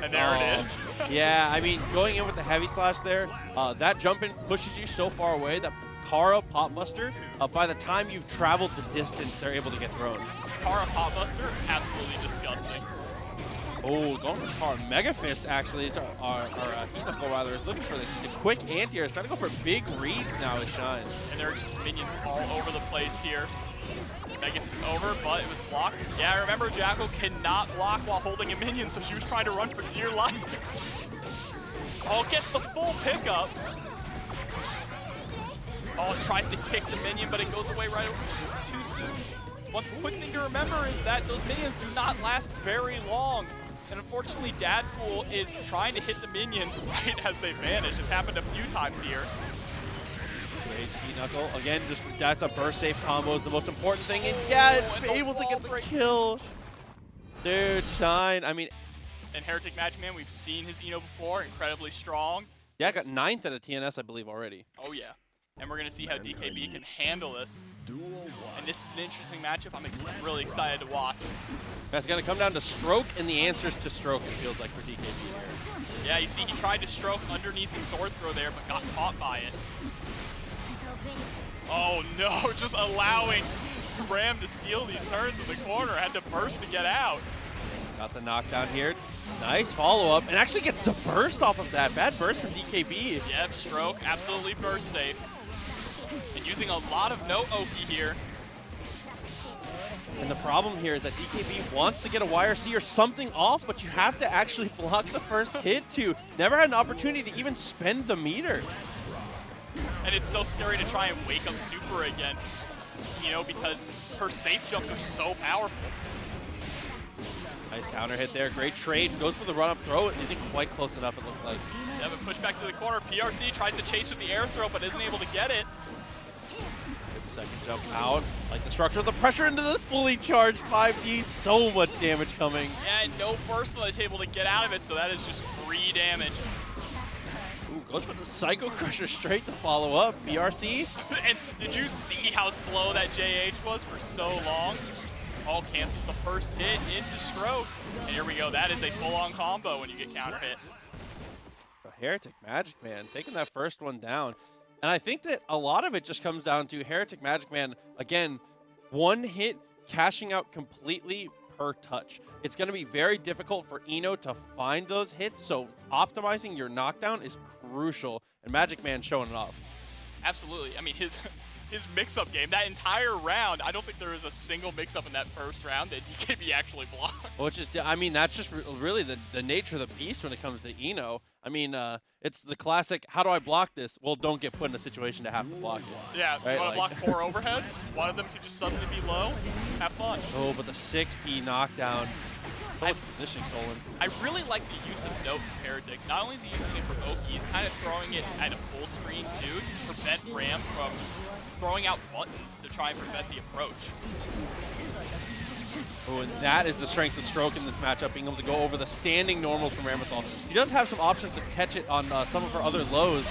And there it is. Yeah, I mean, going in with the heavy slash there, that jump in pushes you so far away that Kara Pop Buster, by the time you've traveled the distance, they're able to get thrown. Kara Pop Buster, absolutely disgusting. Oh, going for Kara Mega Fist, actually. Our Hito rather is looking for the quick anti-air. He's trying to go for big reads now with Shine. And there are just minions all over the place here. Mega Fist over, but it was blocked. Yeah, remember Jacko cannot block while holding a minion, so she was trying to run for dear life. Oh, gets the full pickup. Oh, it tries to kick the minion, but it goes away right too soon. One quick thing to remember is that those minions do not last very long. And unfortunately, Dadpool is trying to hit the minions right as they vanish. It's happened a few times here. Great speed knuckle. Again, just that's a burst safe combo is the most important thing. And yeah, and able to get the kill. Dude, shine. I mean, and HereticMAGICMAN, we've seen his Eno before, incredibly strong. yeah, got 9th at a TNS, I believe, already. Oh yeah. And we're gonna see how DKB can handle this. And this is an interesting matchup. I'm really excited to watch. That's gonna come down to stroke and the answers to stroke, it feels like, for DKB here. Yeah, you see he tried to stroke underneath the sword throw there, but got caught by it. Oh no, just allowing Ram to steal these turns in the corner. Had to burst to get out. Got the knockdown here. Nice follow-up, and actually gets the burst off of that. Bad burst from DKB. Yep, stroke, absolutely burst safe. And using a lot of no Oki here. And the problem here is that DKB wants to get a YRC or something off, but you have to actually block the first hit to. Never had an opportunity to even spend the meter. And it's so scary to try and wake up Super against, you know, because her safe jumps are so powerful. Nice counter hit there. Great trade. Goes for the run-up throw. It isn't quite close enough, it looked like. Yeah, but push back to the corner. PRC tries to chase with the air throw, but isn't able to get it. Good second jump out. Like the structure of the pressure into the fully charged 5D. So much damage coming. Yeah, and no burst on the table to get out of it, so that is just free damage. Ooh, goes for the Psycho Crusher straight to follow up. BRC. And did you see how slow that JH was for so long? All cancels the first hit into stroke. And here we go. That is a full-on combo when you get counter hit. HereticMAGICMAN taking that first one down. And I think that a lot of it just comes down to HereticMAGICMAN, again, one hit cashing out completely per touch. It's going to be very difficult for Eno to find those hits, so optimizing your knockdown is crucial. And MAGICMAN showing it off. Absolutely. I mean, his mix-up game, that entire round, I don't think there was a single mix-up in that first round that DKB actually blocked. Which is, I mean, that's just really the nature of the beast when it comes to Eno. I mean, it's the classic, how do I block this? Well, don't get put in a situation to have to block it. Yeah, right? You want to block 4 overheads? One of them could just suddenly be low? Have fun. Oh, but the 6P knockdown. So much positioning stolen. I really like the use of Note from Heretic. Not only is he using it for Oki, he's kind of throwing it at a full screen too to prevent Ram from throwing out buttons to try and prevent the approach. Oh, and that is the strength of stroke in this matchup, being able to go over the standing normals from Ramlethal. He does have some options to catch it on some of her other lows.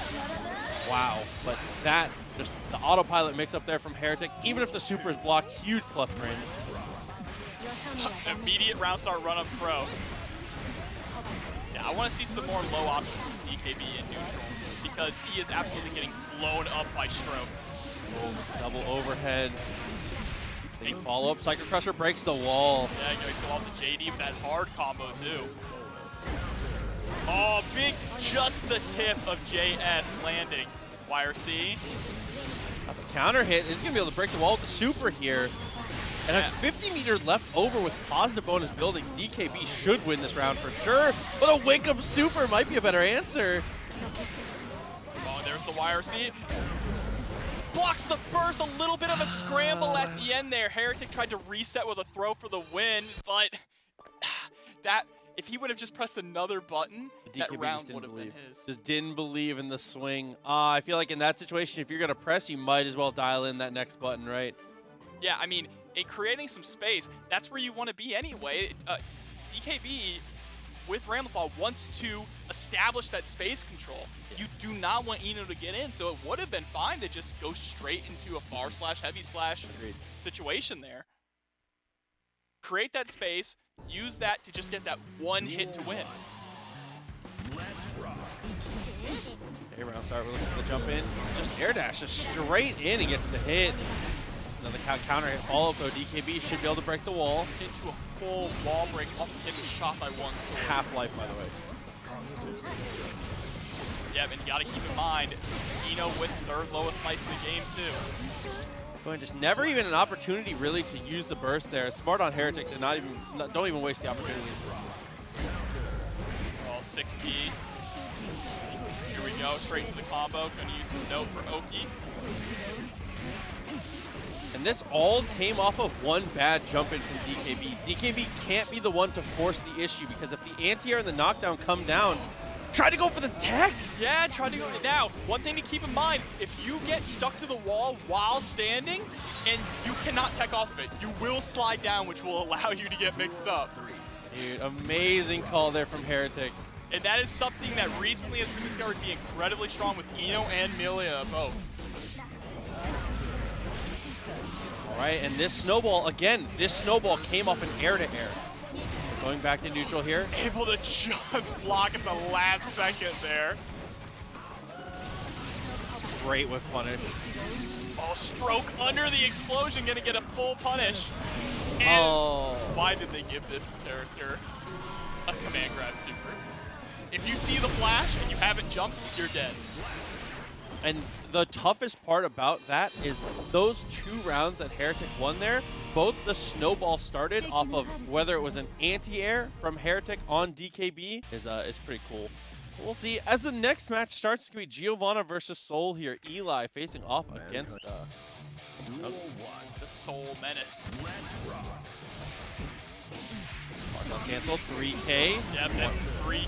Wow, but that, just the autopilot mix up there from Heretic, even if the super is blocked, huge plus frames. Immediate round start run up throw. Yeah, I want to see some more low options from DKB in neutral because he is absolutely getting blown up by stroke. Oh, double overhead. Big follow-up. Psycho Crusher breaks the wall. Yeah, he goes off the JD with that hard combo too. Oh, big, just the tip of JS landing. YRC. Got the counter hit. He's going to be able to break the wall with the super here. And has 50 meters left over with positive bonus building. DKB should win this round for sure, but a wake-up super might be a better answer. Oh, there's the YRC. Blocks the burst, a little bit of a scramble at the end there. Heretic tried to reset with a throw for the win, but that, if he would have just pressed another button, that round would have been his. Just didn't believe in the swing. I feel like in that situation, if you're going to press, you might as well dial in that next button, right? Yeah, I mean, in creating some space, that's where you want to be anyway. DKB with Ramlethal wants to establish that space control. You do not want Eno to get in, so it would have been fine to just go straight into a far slash heavy slash situation there. Create that space, use that to just get that one hit to win. Okay, round start, we're looking for the jump in. Just air dashes straight in and gets the hit. Another counter hit follow-up though. DKB should be able to break the wall. Into a full wall break off the hit shot by one sword. Half-life, by the way. Yeah, and you gotta keep in mind, Eno with third lowest life in the game too. Going just never even an opportunity really to use the burst there. Smart on Heretic to don't even waste the opportunity. Well, 6P. Here we go, straight to the combo. Gonna use some note for Oki. And this all came off of one bad jump in from DKB. DKB can't be the one to force the issue, because if the anti-air and the knockdown come down, try to go for the tech. Yeah, try to go. Now, one thing to keep in mind, if you get stuck to the wall while standing and you cannot tech off of it, you will slide down, which will allow you to get mixed up. Dude, amazing call there from Heretic. And that is something that recently has been discovered to be incredibly strong with Eno and Millia both. All right, and this snowball, again, this snowball came off an air-to-air. Going back to neutral here. Able to just block at the last second there. Great with punish. Oh, stroke under the explosion, gonna get a full punish. And why did they give this character a command grab super? If you see the flash and you haven't jumped, you're dead. And the toughest part about that is those 2 rounds that Heretic won there, both the snowball started off of whether it was an anti-air from Heretic on DKB is pretty cool. We'll see. As the next match starts, it's going to be Giovanna versus Soul here. Eli facing off against the Soul Menace. Marshall's canceled. 3K. Yep, that's three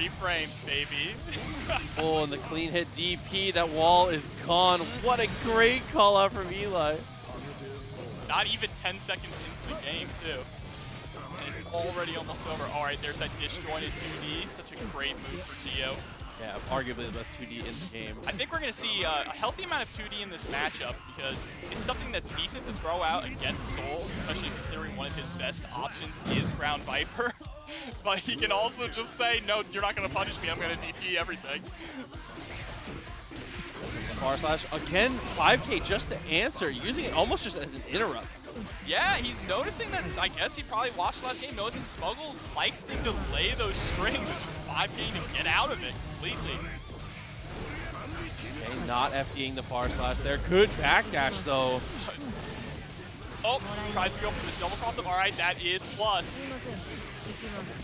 frames, baby. Oh, and the clean hit DP. That wall is gone. What a great call out from Eli. Not even 10 seconds into the game, too. And it's already almost over. All right, there's that disjointed 2D. Such a great move for Gio. Yeah, arguably the best 2D in the game. I think we're going to see a healthy amount of 2D in this matchup, because it's something that's decent to throw out against Soul, especially considering one of his best options is Ground Viper. But he can also just say, no, you're not going to punish me, I'm going to DP everything. Far slash, again, 5K just to answer, using it almost just as an interrupt. Yeah, he's noticing that, I guess he probably watched last game, noticing Smuggles likes to delay those strings and just 5K to get out of it completely. Okay, not FDing the far slash there. Good backdash though. Oh, tries to go for the double cross up. All right, that is plus.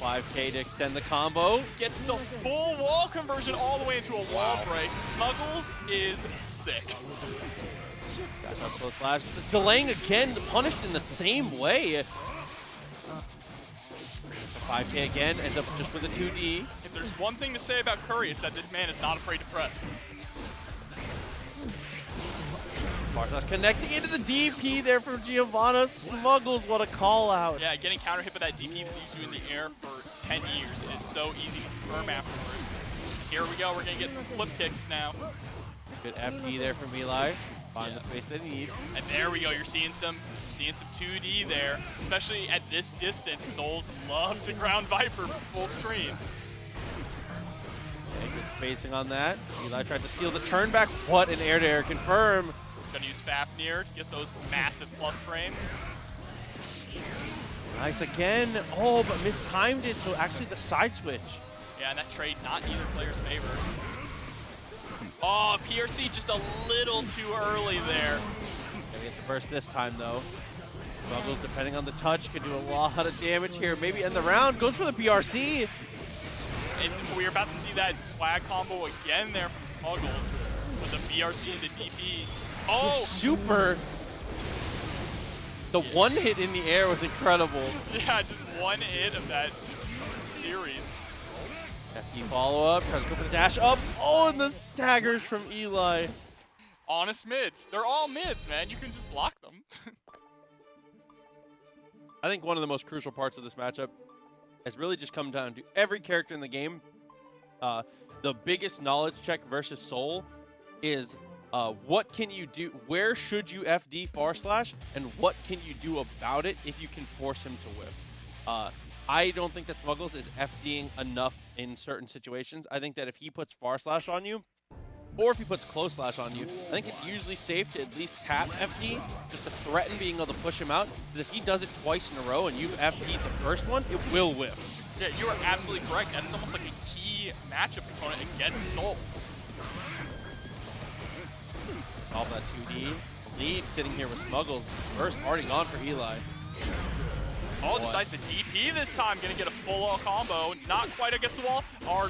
5K to extend the combo. Gets the full wall conversion all the way into a wall break. Smuggles is sick. Dash out close flash. Delaying again, punished in the same way. 5K again, ends up just with a 2D. If there's one thing to say about Curry, it's that this man is not afraid to press. Farsash connecting into the DP there from Giovanna. Smuggles, what a call out. Yeah, getting counter hit by that DP leaves you in the air for 10 years. It is so easy to confirm afterwards. Here we go, we're gonna get some flip kicks now. Good FD there from Eli. Find the space that he needs. And there we go, you're seeing some 2D there. Especially at this distance, Souls love to ground Viper full screen. Okay, good spacing on that. Eli tried to steal the turn back. What an air-to-air confirm. Gonna use Fafnir to get those massive plus frames. Nice again. Oh, but mistimed it, so actually the side switch. Yeah, and that trade not in either player's favor. Oh, PRC just a little too early there. Gonna get the burst this time though. Smuggles, depending on the touch, can do a lot of damage here. Maybe end the round. Goes for the PRC. And we're about to see that swag combo again there from Smuggles with the PRC into DP. Oh! Super. The one hit in the air was incredible. Yeah, just one hit of that series. FD follow-up, tries to go for the dash up. Oh, and the staggers from Eli. Honest mids. They're all mids, man. You can just block them. I think one of the most crucial parts of this matchup has really just come down to every character in the game. The biggest knowledge check versus Soul is what can you do, where should you FD far slash, and what can you do about it if you can force him to whiff. I don't think that Smuggles is FDing enough in certain situations. I think that if he puts far slash on you, or if he puts close slash on you, I think it's usually safe to at least tap FD just to threaten being able to push him out. Because if he does it twice in a row and you've FD'd the first one, it will whiff. Yeah, you are absolutely correct. That is almost like a key matchup component against Soul. Solve that 2D. Lead sitting here with Smuggles. First already gone for Eli. Oh, decides the DP this time. Gonna get a full wall combo. Not quite against the wall. Or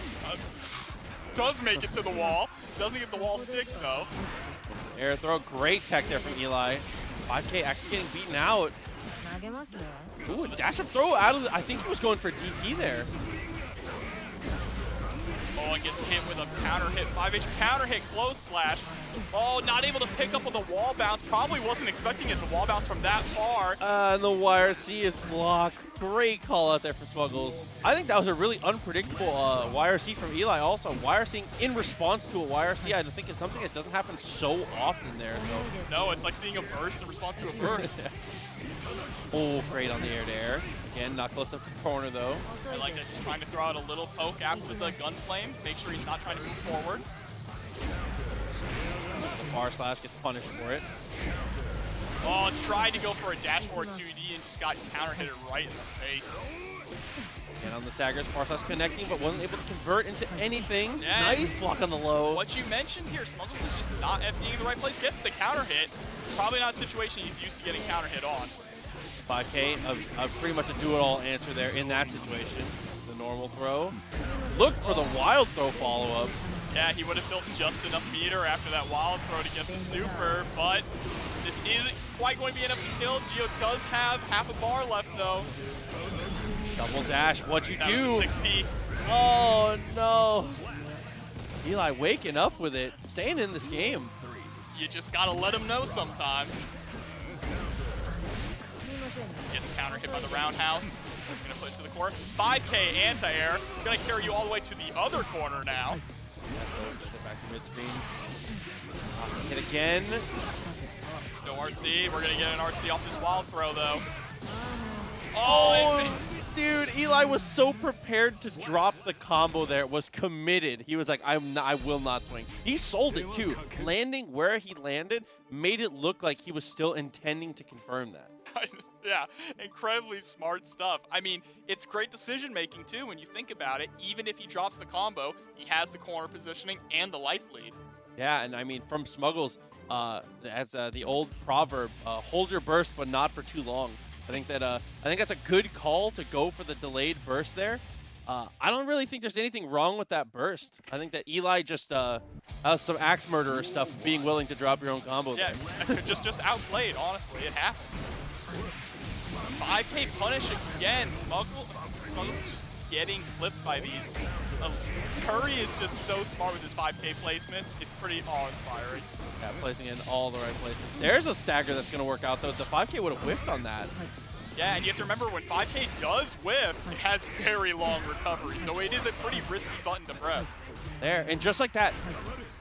does make it to the wall. Doesn't get the wall stick though. Air throw. Great tech there from Eli. 5K actually getting beaten out. Ooh, dash up throw out of I think he was going for DP there. Oh, and gets hit with a counter hit. 5H counter hit, close slash. Oh, not able to pick up on the wall bounce. Probably wasn't expecting it to wall bounce from that far. And the YRC is blocked. Great call out there for Smuggles. I think that was a really unpredictable YRC from Eli also. YRCing in response to a YRC, I think is something that doesn't happen so often there. So. No, it's like seeing a burst in response to a burst. Oh, great on the air to air. Again, not close enough to the corner though. I like that, just trying to throw out a little poke after the gun flame. Make sure he's not trying to move forward. The bar slash gets punished for it. Oh, tried to go for a dash forward 2D and just got counter hit it right in the face. And on the Saggers, bar slash connecting, but wasn't able to convert into anything. Yeah. Nice block on the low. What you mentioned here, Smuggles is just not FDing in the right place. Gets the counter hit. Probably not a situation he's used to getting counter hit on. 5K, pretty much a do-it-all answer there in that situation. The normal throw. Look for the wild throw follow-up. Yeah, he would have built just enough meter after that wild throw to get the super, but this isn't quite going to be enough to kill. Gio does have half a bar left, though. Double dash, what'd you That do? was a 6P. Oh, no. Eli waking up with it, staying in this game. You just got to let him know sometimes. Gets counter hit by the roundhouse. He's going to put it to the core. 5K anti-air. Going to carry you all the way to the other corner now. Yeah, so get back to mid-screen. Hit again. No RC. We're going to get an RC off this wild throw, though. Oh, dude, Eli was so prepared to drop the combo there, was committed. He was like, I will not swing. He sold it, too. Landing where he landed made it look like he was still intending to confirm that. Yeah, incredibly smart stuff. I mean, it's great decision making too when you think about it. Even if he drops the combo, he has the corner positioning and the life lead. Yeah, and I mean, from Smuggles, as the old proverb, hold your burst but not for too long. I think that's a good call to go for the delayed burst there. I don't really think there's anything wrong with that burst. I think that Eli just has some axe murderer stuff, being willing to drop your own combo. Yeah, just outplayed, honestly. It happens. 5K punish again. Smuggles is just getting clipped by these. Curry is just so smart with his 5K placements. It's pretty awe-inspiring. Yeah, placing it in all the right places. There's a stagger that's going to work out, though. The 5K would have whiffed on that. Yeah, and you have to remember, when 5K does whiff, it has very long recovery, so it is a pretty risky button to press. There, and just like that,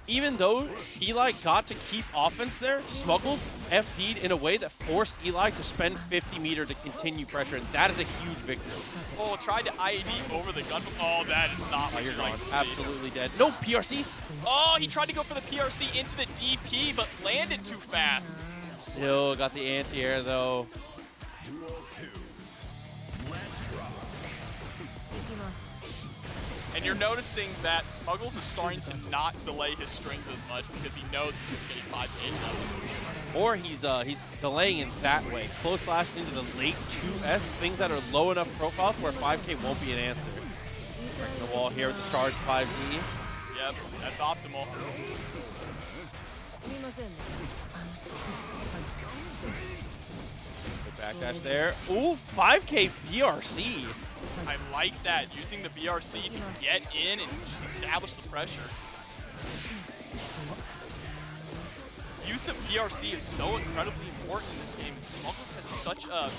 even though Eli got to keep offense there, Smuggles FD'd in a way that forced Eli to spend 50 meter to continue pressure, and that is a huge victory. Oh, tried to IED over the gun. Oh, that is not what you're you like gone. to see. Absolutely dead. No, PRC. Oh, he tried to go for the PRC into the DP, but landed too fast. Still got the anti-air, though. Duel 2. Let's rock. And you're noticing that Smuggles is starting to not delay his strings as much because he knows he's just getting 5K. Or he's delaying in that way. Close slash into the late 2S, things that are low enough profiles where 5K won't be an answer. Breaking the wall here with the charge 5D. Yep, that's optimal. Backdash there. Ooh, 5K BRC. I like that, using the BRC to get in and just establish the pressure. Use of BRC is so incredibly important in this game, and Smuggles has such a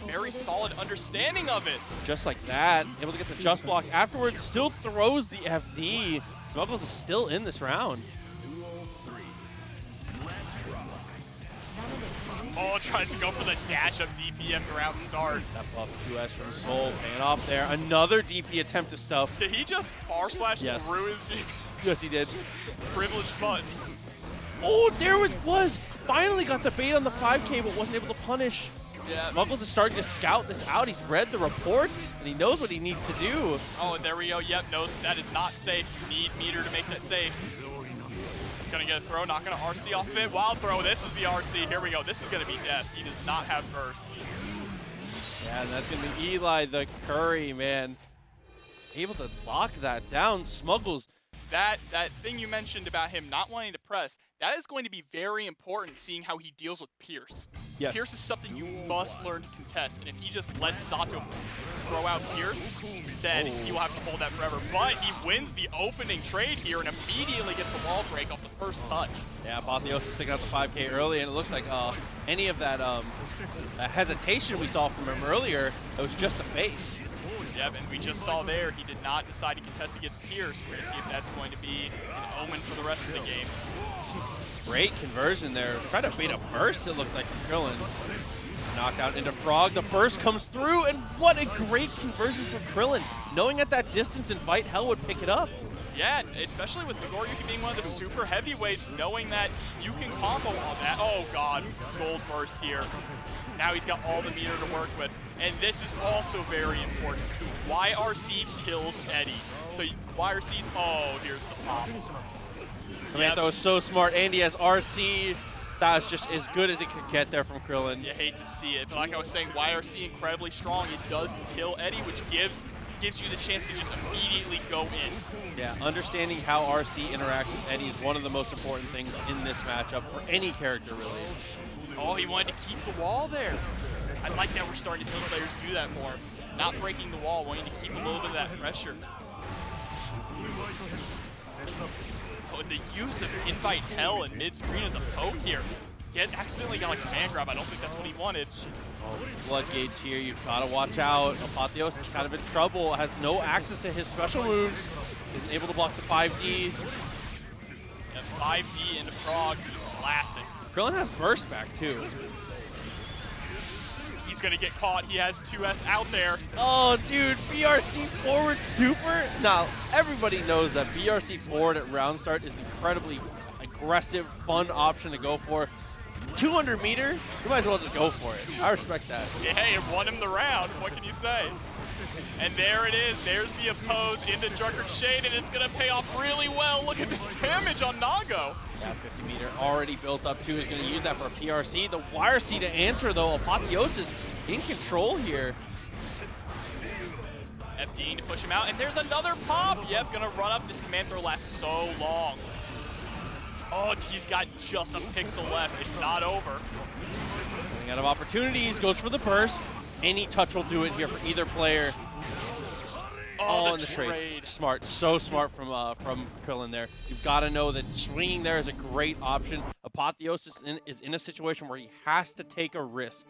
very solid understanding of it. Just like that, able to get the just block afterwards, still throws the FD. Smuggles is still in this round. Duel 3. Let's rock. Oh, tries to go for the dash up DP after round start. That buff 2S from Soul paying off there. Another DP attempt to stuff. Did he just far slash Yes. through his DP? Yes, he did. Privileged buttons. Oh, there it was. Finally got the bait on the 5K, but wasn't able to punish. Yeah. Smuggles is starting to scout this out. He's read the reports, and he knows what he needs to do. Oh, and there we go. Yep, knows that is not safe. You need meter to make that safe. Gonna get a throw, not gonna RC off of it. Wild throw, this is the RC. Here we go. This is gonna be death. He does not have burst. Yeah, and that's gonna be EliTheCurry, man. Able to lock that down. Smuggles that thing you mentioned about him not wanting to press, that is going to be very important seeing how he deals with Pierce. Yes. Pierce is something you must learn to contest, and if he just lets Zato throw out Pierce, then he will have to hold that forever. But he wins the opening trade here and immediately gets the wall break off the first touch. Yeah, Apotheosis sticking out the 5K early, and it looks like any of that hesitation we saw from him earlier, it was just a phase. Yep, and we just saw there, he did not decide to contest against Pierce. We're going to see if that's going to be an omen for the rest of the game. Great conversion there. Tried to bait a burst, it looked like, from Krillin. Knockout into Frog. The burst comes through, and what a great conversion from Krillin. Knowing at that distance Invite Hell would pick it up. Yeah, especially with Nagoriyuki being one of the super heavyweights, knowing that you can combo on that. Oh god, gold burst here. Now he's got all the meter to work with. And this is also very important. YRC kills Eddie. So YRC's, oh, here's the pop. Ramlethal was so smart, and he has RC. That was just as good as it could get there from Krillin. You hate to see it, but like I was saying, YRC incredibly strong. It does kill Eddie, which gives you the chance to just immediately go in. Yeah, understanding how RC interacts with Eddie is one of the most important things in this matchup for any character, really. Oh, he wanted to keep the wall there. I like that we're starting to see players do that more. Not breaking the wall, wanting to keep a little bit of that pressure. Oh, and the use of Invite Hell in mid-screen as a poke here. He accidentally got a command grab. I don't think that's what he wanted. Floodgates here, you've got to watch out. Apotheosis is kind of in trouble, has no access to his special moves, isn't able to block the 5D. And 5D into Frog, classic. Krillin has burst back too. He's gonna get caught, he has 2S out there. Oh dude, BRC forward super? Now, everybody knows that BRC forward at round start is an incredibly aggressive, fun option to go for. 200 meter, you might as well just go for it. I respect that. Yeah, hey, it won him the round. What can you say? And there it is. There's the oppose into Drunkard Shade, and it's going to pay off really well. Look at this damage on Nago. Yeah, 50 meter already built up too. Is going to use that for a PRC. The YRC to answer, though. Apotheosis in control here. FD to push him out, and there's another pop. Yep, going to run up. This command throw lasts so long. Oh, he's got just a pixel left. It's not over. Running out of opportunities, goes for the burst. Any touch will do it here for either player. Oh, the trade. Smart, so smart from Krillin there. You've got to know that swinging there is a great option. Apotheosis is in a situation where he has to take a risk.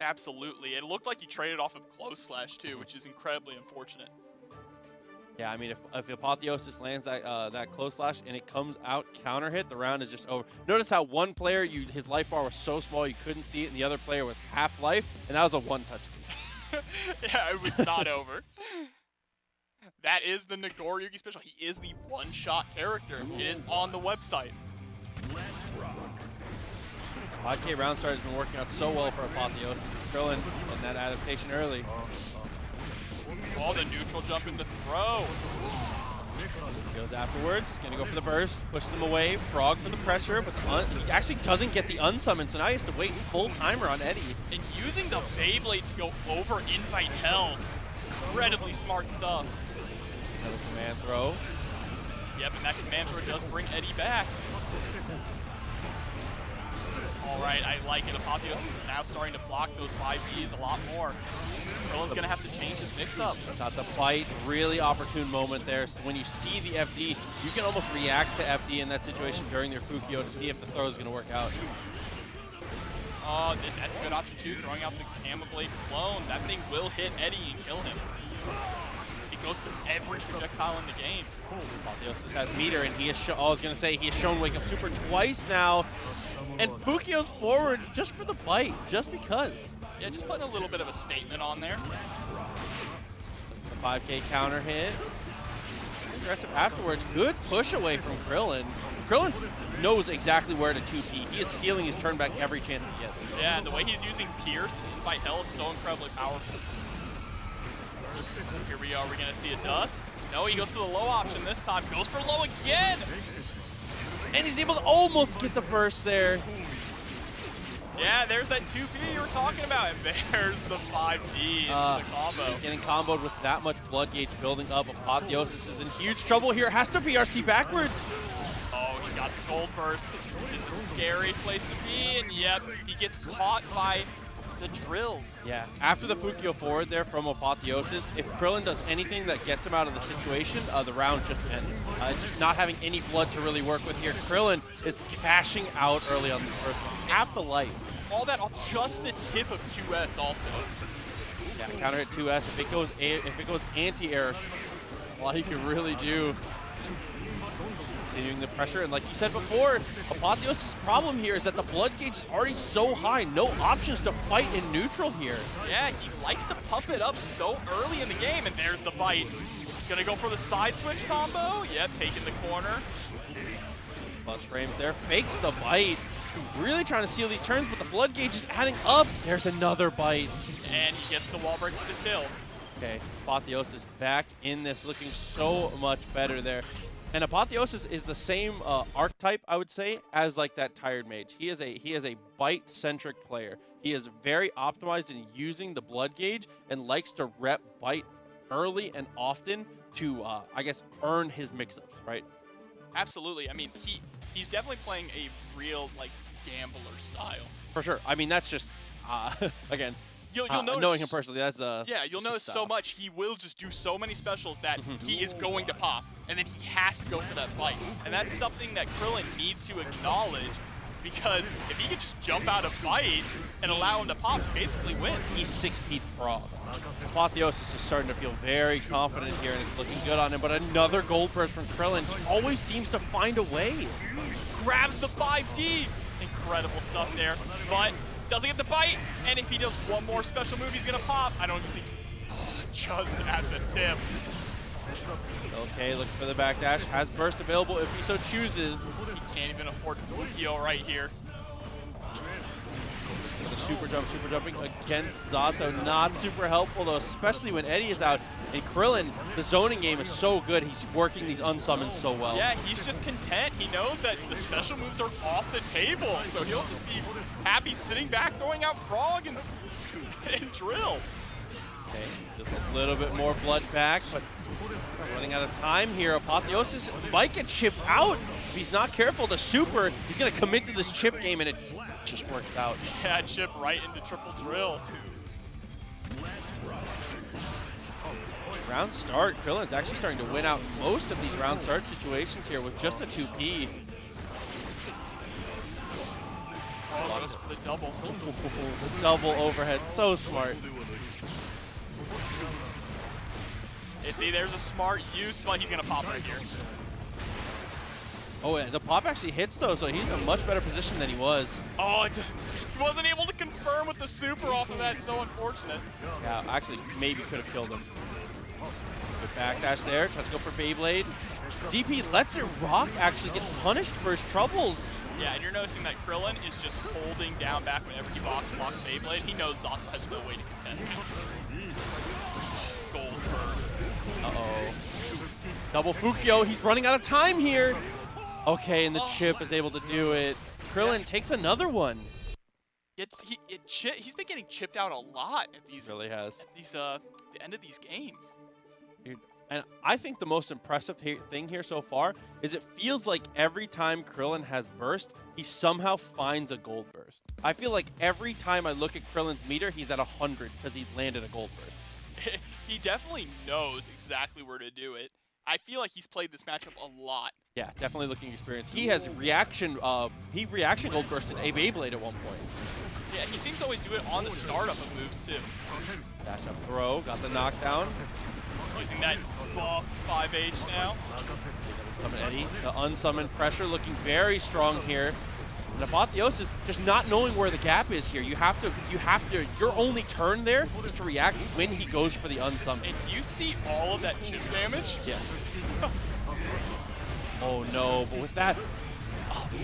Absolutely. It looked like he traded off of close slash too, which is incredibly unfortunate. Yeah, I mean, if Apotheosis lands that close slash and it comes out counter hit, the round is just over. Notice how one player, his life bar was so small you couldn't see it, and the other player was half life, and that was a one-touch. Yeah, it was not over. That is the Nagoriyuki special. He is the one-shot character. It is on the website. 5K round start has been working out so well for Apotheosis. Krillin and that adaptation early. Oh, the neutral jump in the throw. Goes afterwards. He's going to go for the burst. Pushes him away. Frog for the pressure, but he actually doesn't get the unsummon, so now he has to wait full timer on Eddie. And using the Beyblade to go over Invite Hell. Incredibly smart stuff. Another command throw. Yep, and that command throw does bring Eddie back. All right, I like it. Apotheosis is now starting to block those 5Ds a lot more. Krillin's going to have to change his mix-up. Got the bite, really opportune moment there. So when you see the FD, you can almost react to FD in that situation during their Fukio to see if the throw is going to work out. Oh, that's a good option too, throwing out the Gamma Blade clone. That thing will hit Eddie and kill him. It goes through every projectile in the game. Apotheosis has meter, and he has shown Wake Up Super twice now. And Fukio's forward just for the bite, just because. Yeah, just putting a little bit of a statement on there. The 5K counter hit. Aggressive afterwards. Good push away from Krillin. Krillin knows exactly where to 2P. He is stealing his turn back every chance he gets. Yeah, and the way he's using Pierce and Invite Hell is so incredibly powerful. Here we are. We're going to see a dust. No, he goes for the low option this time. Goes for low again. And he's able to almost get the burst there. Yeah, there's that 2P you were talking about, and there's the 5D into the combo. Getting comboed with that much blood gauge building up. Apotheosis is in huge trouble here. Has to BRC backwards. Oh, he got the gold burst. This is a scary place to be, and yep, he gets caught by the Derilz. Yeah, after the Fukio forward there from Apotheosis, if Krillin does anything that gets him out of the situation, the round just ends. Just not having any blood to really work with here. Krillin is cashing out early on this first one. Half the life. All that off just the tip of 2S also. Yeah, counter hit 2S. If it goes anti-air, all he can really do. Continuing the pressure, and like you said before, Apotheosis' problem here is that the blood gauge is already so high. No options to fight in neutral here. Yeah, he likes to pump it up so early in the game, and there's the bite. Gonna go for the side switch combo. Yep, taking the corner. Plus frames there, fakes the bite. Really trying to steal these turns, but the blood gauge is adding up. There's another bite. And he gets the wall break to the kill. Okay, Apotheosis back in this, looking so much better there. And Apotheosis is the same archetype, I would say, as like that tired mage. He is a bite-centric player. He is very optimized in using the blood gauge and likes to rep bite early and often to, I guess, earn his mix-ups, right? Absolutely. I mean, he's definitely playing a real like gambler style. For sure. I mean, that's just again. You'll notice, knowing him personally, that's yeah. You'll notice so much. He will just do so many specials that he is going to pop, and then he has to go for that bite. And that's something that Krillin needs to acknowledge, because if he could just jump out of fight and allow him to pop, he basically wins. He's 6-speed frog. Apotheosis is starting to feel very confident here, and it's looking good on him. But another gold burst from Krillin. He always seems to find a way. Grabs the 5D. Incredible stuff there, but doesn't get the bite, and if he does one more special move, he's gonna pop. I don't think just at the tip. Okay, looking for the backdash. Has burst available if he so chooses. He can't even afford Fukio right here. The super jumping against Zato. Not super helpful though, especially when Eddie is out. And Krillin, the zoning game is so good. He's working these unsummons so well. Yeah, he's just content. He knows that the special moves are off the table, so he'll just be happy sitting back, throwing out Frog and Drill. Okay, just a little bit more blood back, but running out of time here. Apotheosis might get chipped out. If he's not careful, the super, he's going to commit to this chip game, and it just works out. Yeah, chip right into triple drill. Round start, Krillin's actually starting to win out most of these round start situations here with just a 2P. Oh, just for the double. The double overhead, so smart. You see, there's a smart use, but he's going to pop right here. Oh, yeah, the pop actually hits though, so he's in a much better position than he was. Oh, it just wasn't able to confirm with the super off of that. So unfortunate. Yeah, actually, maybe could have killed him. Good backdash there, tries to go for Beyblade. DP lets it rock, actually gets punished for his troubles. Yeah, and you're noticing that Krillin is just holding down back whenever he blocks Beyblade. He knows Zato has no way to contest him. Gold burst. Uh-oh. Double Fukio, he's running out of time here. Okay, and the chip is able to do it. Krillin takes another one. He's been getting chipped out a lot at these. Really has. At these the end of these games. Dude, and I think the most impressive thing here so far is it feels like every time Krillin has burst, he somehow finds a gold burst. I feel like every time I look at Krillin's meter, he's at 100 because he landed a gold burst. He definitely knows exactly where to do it. I feel like he's played this matchup a lot. Yeah, definitely looking experienced. He has reaction gold bursted a Beyblade at one point. Yeah, he seems to always do it on the startup of moves too. Dash up throw, got the knockdown. Using that buff 5H now. Summon Eddie. The unsummoned pressure looking very strong here. And Apotheosis just not knowing where the gap is here. You have to, your only turn there is to react when he goes for the unsummoned. And do you see all of that chip damage? Yes. Oh no, but with that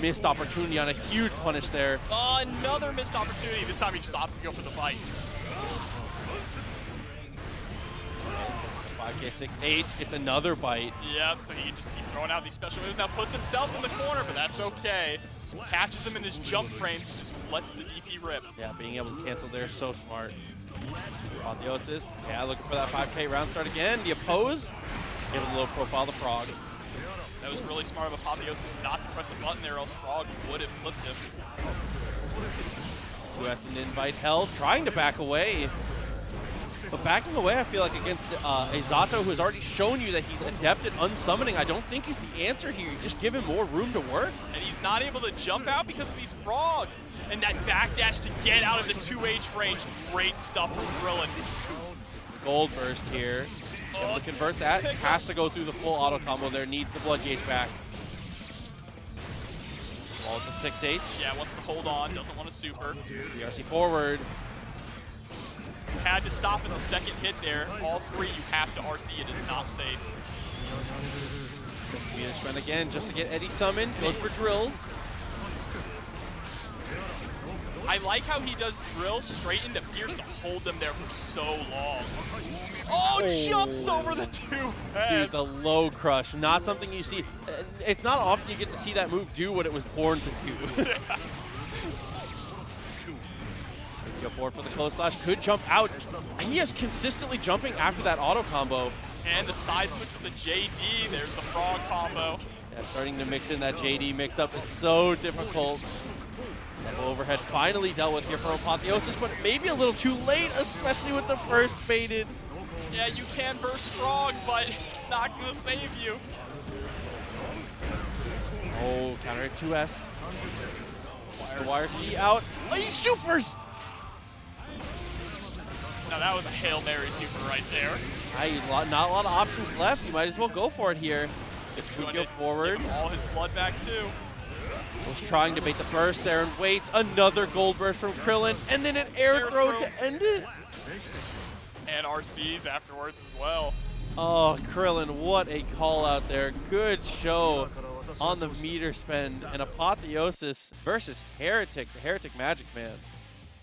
missed opportunity on a huge punish there. Another missed opportunity. This time he just opts to go for the fight. 5K 6H gets another bite. Yep, so he can just keep throwing out these special moves. Now puts himself in the corner, but that's okay. Catches him in his jump frame, just lets the DP rip. Yeah, being able to cancel there, so smart. Apotheosis, yeah, looking for that 5K round start again. The oppose, give it a low profile the Frog. That was really smart of Apotheosis not to press a button there, else Frog would have clipped him. 2S and invite hell, trying to back away. But backing away, I feel like against a Zato who has already shown you that he's adept at unsummoning, I don't think he's the answer here. You just give him more room to work. And he's not able to jump out because of these frogs. And that backdash to get out of the 2H range, great stuff from Krillin. Gold burst here. Able to convert that, has to go through the full auto combo there, needs the blood gauge back. Ball at the 6H. Yeah, wants to hold on, doesn't want to super. DRC forward. Had to stop in the second hit there. All three, you have to RC, it is not safe. Meterspend again just to get Eddie summoned, goes for drills. I like how he does drills straight into Pierce to hold them there for so long. Oh, jumps over the two heads. Dude, the low crush, not something you see. It's not often you get to see that move do what it was born to do. Go forward for the close slash, could jump out. He is consistently jumping after that auto combo. And the side switch with the JD, there's the frog combo. Yeah, starting to mix in that JD mix-up is so difficult. Double overhead finally dealt with here for Apotheosis, but maybe a little too late, especially with the first baited. Yeah, you can burst frog, but it's not going to save you. Oh, counter hit 2S. The wire C out. Oh, he supers! Now that was a Hail Mary super right there. Not a lot of options left. You might as well go for it here. Chetoo go forward. Give him all his blood back too. Was trying to bait the burst there and waits. Another gold burst from Krillin, and then an air throw to end it. And RCs afterwards as well. Oh, Krillin, what a call out there. Good show on the meter spend. And Apotheosis versus Heretic, the HereticMAGICMAN.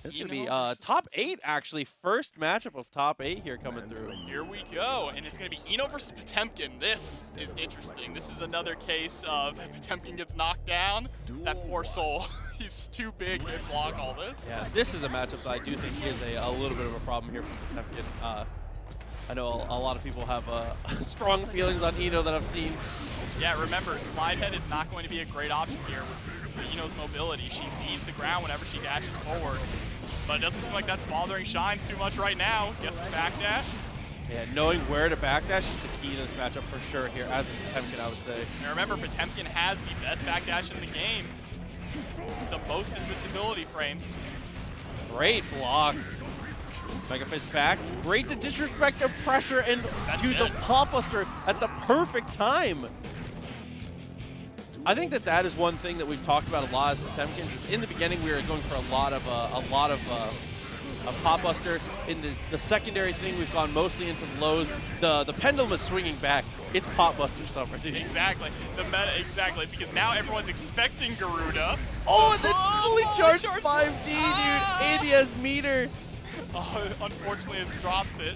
This is going to be top 8, actually. First matchup of top 8 here coming through. Here we go. And it's going to be Eno versus Potemkin. This is interesting. This is another case of Potemkin gets knocked down. That poor soul. He's too big to block all this. Yeah, this is a matchup that I do think is a little bit of a problem here for Potemkin. I know a lot of people have strong feelings on Eno that I've seen. Yeah, remember, Slidehead is not going to be a great option here with Eno's mobility. She leaves the ground whenever she dashes forward. But it doesn't seem like that's bothering Shines too much right now. Gets the backdash. Yeah, knowing where to backdash is the key to this matchup for sure here, as Potemkin, I would say. And remember, Potemkin has the best backdash in the game. The most invincibility frames. Great blocks. Mega Fist back. Great to disrespect the pressure and do the Pop Buster at the perfect time. I think that is one thing that we've talked about a lot as Potemkins. Is in the beginning we were going for a lot of Pop Buster. In the secondary thing, we've gone mostly into the lows. The pendulum is swinging back. It's Pop Buster summer. Exactly. The meta, exactly, because now everyone's expecting Garuda. Oh, and then fully charged 5D, dude. ADS meter. Oh, unfortunately, it drops it.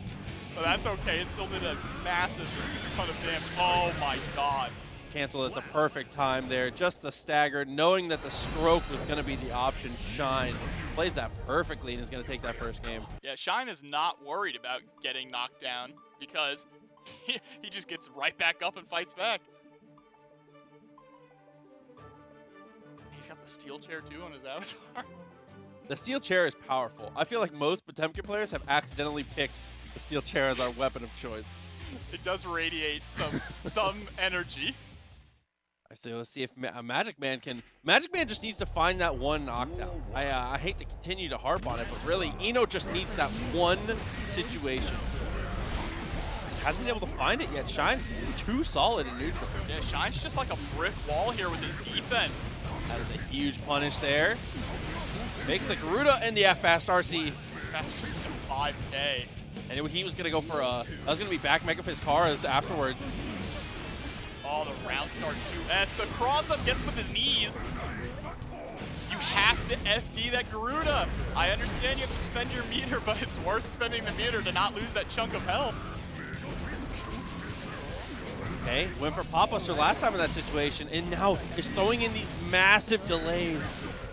But that's okay. It still did a massive ton of damage. Oh my god. Cancel at the perfect time there. Just the stagger, knowing that the stroke was going to be the option. Shine plays that perfectly and is going to take that first game. Yeah, Shine is not worried about getting knocked down because he just gets right back up and fights back. He's got the steel chair too on his avatar. The steel chair is powerful. I feel like most Potemkin players have accidentally picked the steel chair as our weapon of choice. It does radiate some energy. So let's see if MAGICMAN can. MAGICMAN just needs to find that one knockdown. I hate to continue to harp on it, but really, Eno just needs that one situation. Just hasn't been able to find it yet. Shine's too solid in neutral. Yeah, Shine's just like a brick wall here with his defense. That is a huge punish there. Makes the Garuda and the F-Fast RC. That's 5K. And he was going to go for that was going to be back Mega Fist Karas afterwards. Oh, the round start 2S. The cross-up gets with his knees. You have to FD that Garuda. I understand you have to spend your meter, but it's worth spending the meter to not lose that chunk of health. Okay, went for Pop Buster last time in that situation, and now is throwing in these massive delays.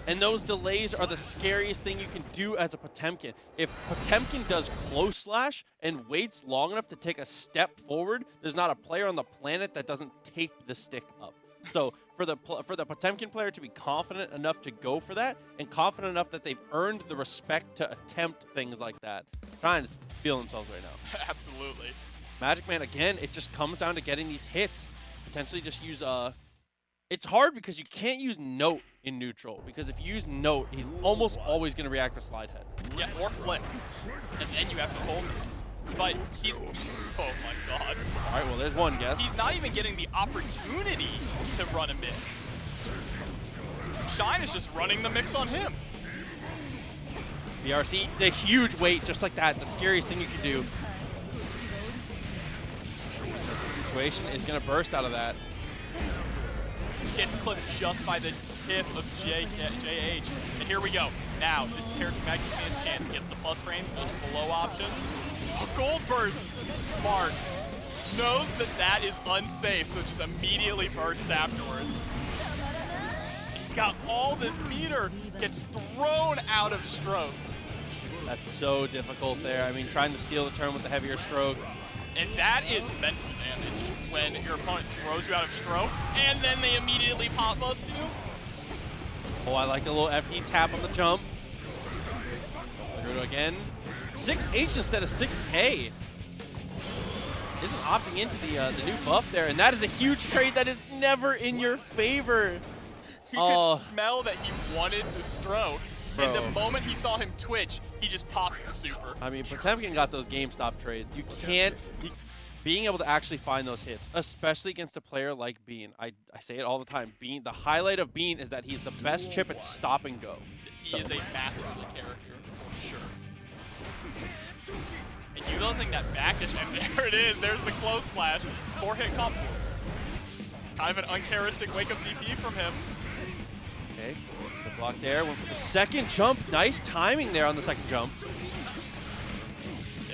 And those delays are the scariest thing you can do as a Potemkin. If Potemkin does close slash and waits long enough to take a step forward, there's not a player on the planet that doesn't tape the stick up. So for the Potemkin player to be confident enough to go for that, and confident enough that they've earned the respect to attempt things like that, trying to feel themselves right now. Absolutely. MAGICMAN, again, it just comes down to getting these hits. Potentially just use it's hard because you can't use Note in neutral, because if you use Note, he's almost always going to react to slide head. Yeah, or flip. And then you have to hold it. But he's... Oh my god. All right, well, there's one guess. He's not even getting the opportunity to run a mix. Shine is just running the mix on him. BRC, the huge weight, just like that, the scariest thing you can do. The situation is going to burst out of that. Gets clipped just by the tip of JH. And here we go. Now, this is HereticMAGICMAN's chance. Gets the plus frames, goes below option. Oh, gold burst. Smart. Knows that that is unsafe, so just immediately bursts afterwards. He's got all this meter. Gets thrown out of stroke. That's so difficult there. I mean, trying to steal the turn with the heavier stroke. And that is mental damage when your opponent throws you out of stroke, and then they immediately pop bust you. Oh, I like a little FD tap on the jump. Through again. 6H instead of 6K. Isn't opting into the new buff there, and that is a huge trade that is never in your favor. He could smell that he wanted the stroke. Bro. And the moment he saw him twitch, he just popped the super. I mean, Potemkin got those GameStop trades. You can't... Being able to actually find those hits, especially against a player like Bean. I say it all the time. Bean, the highlight of Bean is that he's the best chip at stop and go. He is a master of the character, for sure. And utilizing that back dish, and there it is. There's the close slash. 4-hit combo. Kind of an uncharacteristic wake-up DP from him. Okay, the block there. Went for the second jump. Nice timing there on the second jump.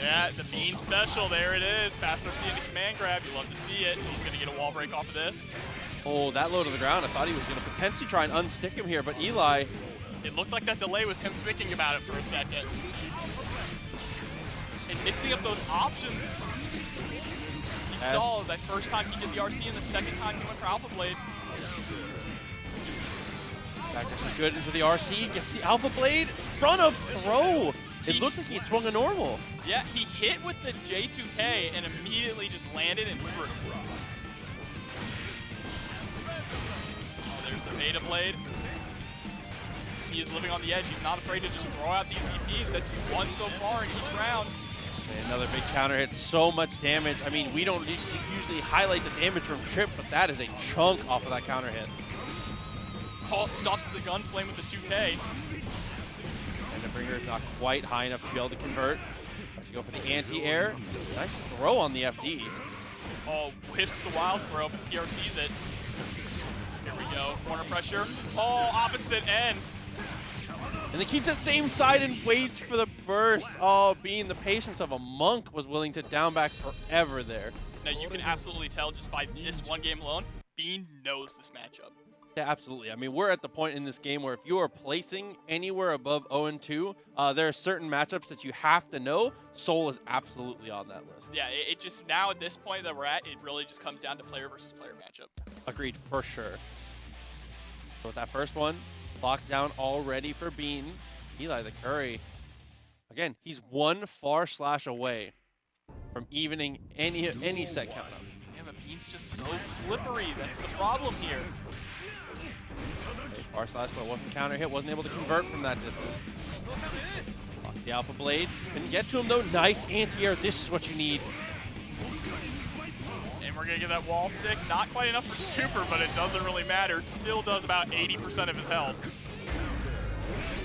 Yeah, the Bean special, there it is. Fast RC into command grab, you love to see it. He's gonna get a wall break off of this. Oh, that low to the ground. I thought he was gonna potentially try and unstick him here, but Eli... It looked like that delay was him thinking about it for a second. And mixing up those options. You saw that first time he did the RC and the second time he went for Alpha Blade. Backers is good into the RC, gets the Alpha Blade, run up throw! It looked like he had swung a normal. Yeah, he hit with the J2K and immediately just landed and threw. Oh, there's the Beta Blade. He is living on the edge. He's not afraid to just throw out these DPs that he's won so far in each round. And another big counter hit, so much damage. I mean, we don't usually highlight the damage from Chipp, but that is a chunk off of that counter hit. Paul stuffs the gun flame with the 2K. And the bringer is not quite high enough to be able to convert. Has to go for the anti-air. Nice throw on the FD. Oh, whiffs the wild throw, but PRCs it. Here we go, corner pressure. Oh, opposite end. And they keep the same side and waits for the burst. Oh, being the patience of a monk was willing to down back forever there. Now you can absolutely tell just by this one game alone, Bean knows this matchup. Yeah, absolutely. I mean, we're at the point in this game where if you are placing anywhere above 0-2, there are certain matchups that you have to know. Soul is absolutely on that list. Yeah, it just, now at this point that we're at, it really just comes down to player versus player matchup. Agreed, for sure. So with that first one, locked down already for Bean. EliTheCurry. Again, he's one far slash away from evening any set count up. Yeah, but Bean's just so slippery. That's the problem here. Far slash, but wasn't counter hit, wasn't able to convert from that distance. Locks the Alpha Blade. Couldn't get to him though. Nice anti-air. This is what you need. And we're gonna get that wall stick. Not quite enough for super, but it doesn't really matter. Still does about 80% of his health.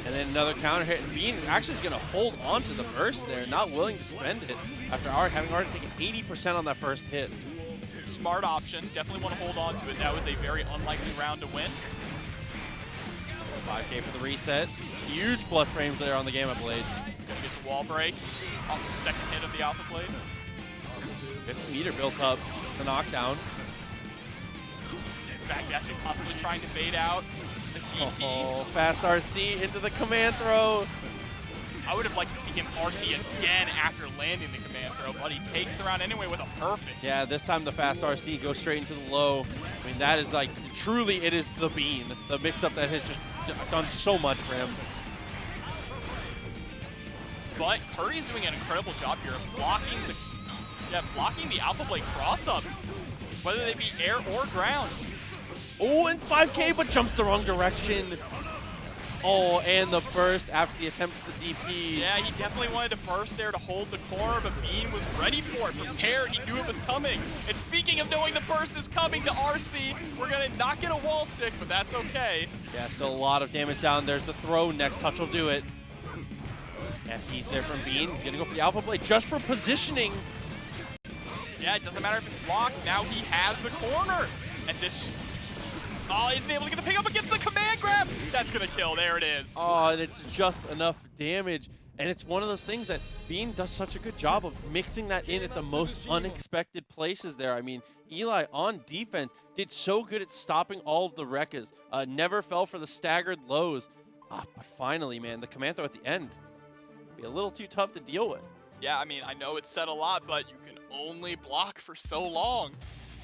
And then another counter hit. And Bean actually is gonna hold on to the burst there, not willing to spend it after having already taken 80% on that first hit. Smart option. Definitely want to hold on to it. That was a very unlikely round to win. 5K for the reset. Huge plus frames there on the Gamma Blade. Gonna get the wall break off the second hit of the Alpha Blade. 50 meter built up. The knockdown. Backdashing, possibly trying to bait out the DP. Oh, fast RC into the command throw. I would have liked to see him RC again after landing the command throw, but he takes the round anyway with a perfect. Yeah, this time the fast RC goes straight into the low. I mean, that is like, truly it is the bean. The mix-up that has just done so much for him. But Curry is doing an incredible job here of blocking the Alpha Blade cross-ups, whether they be air or ground. Oh, and 5K, but jumps the wrong direction. Oh, and the burst after the attempt at the DP. Yeah, he definitely wanted to burst there to hold the corner, but Bean was ready for it, prepared, he knew it was coming. And speaking of knowing the burst is coming to RC, we're gonna not get a wall stick, but that's okay. Yeah, still a lot of damage down. There's the throw, next touch will do it. FD's there from Bean, he's gonna go for the Alpha Blade just for positioning. Yeah, it doesn't matter if it's blocked, now he has the corner. And this, oh, isn't able to get the pick up against the command grab. That's gonna kill, there it is. Oh, and it's just enough damage. And it's one of those things that Bean does such a good job of mixing that in at the most unexpected places there. I mean, Eli on defense did so good at stopping all of the Rekkas. Never fell for the staggered lows. But finally, man, the command throw at the end be a little too tough to deal with. Yeah, I mean, I know it's said a lot, but you can only block for so long,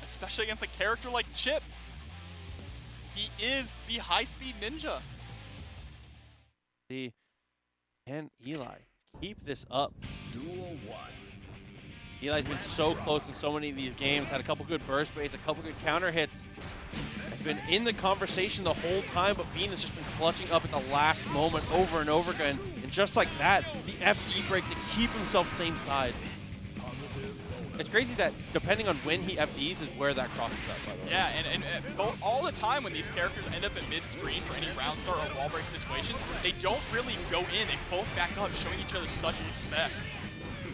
especially against a character like Chipp. He is the high-speed ninja. Can Eli keep this up? Duel 1. Eli's been so close in so many of these games, had a couple good burst baits, a couple good counter hits. Has been in the conversation the whole time, but Bean has just been clutching up at the last moment over and over again. And just like that, the FD break to keep himself same side. It's crazy that depending on when he FDs is where that crosses up, by the way. Yeah, and all the time when these characters end up at mid-screen for any round start or wall break situation, they don't really go in. They both back up, showing each other such respect.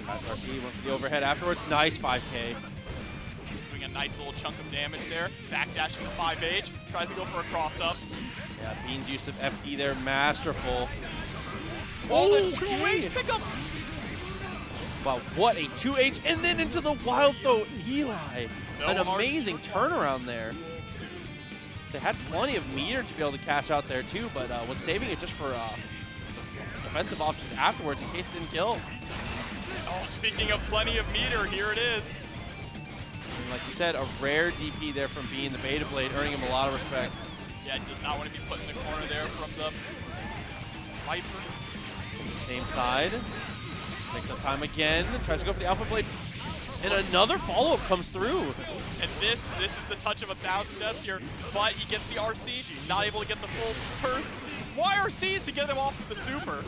Fast RC went for the overhead afterwards. Nice 5K. Doing a nice little chunk of damage there. Backdashing the 5H. Tries to go for a cross-up. Yeah, Bean's use of FD there, masterful. Oh, the 2H pickup! Wow, what a 2H, and then into the wild throw, Eli. No An RC. amazing turnaround there. They had plenty of meter to be able to cash out there too, but was saving it just for defensive options afterwards in case it didn't kill. Oh, speaking of plenty of meter, here it is. And like you said, a rare DP there from Bean, the Beta Blade, earning him a lot of respect. Yeah, does not want to be put in the corner there from the Viper. Same side. Takes up time again, tries to go for the Alpha Blade. And another follow-up comes through. And this is the touch of 1,000 deaths here, but he gets the RC, not able to get the full burst. Why RCs to get him off with the super?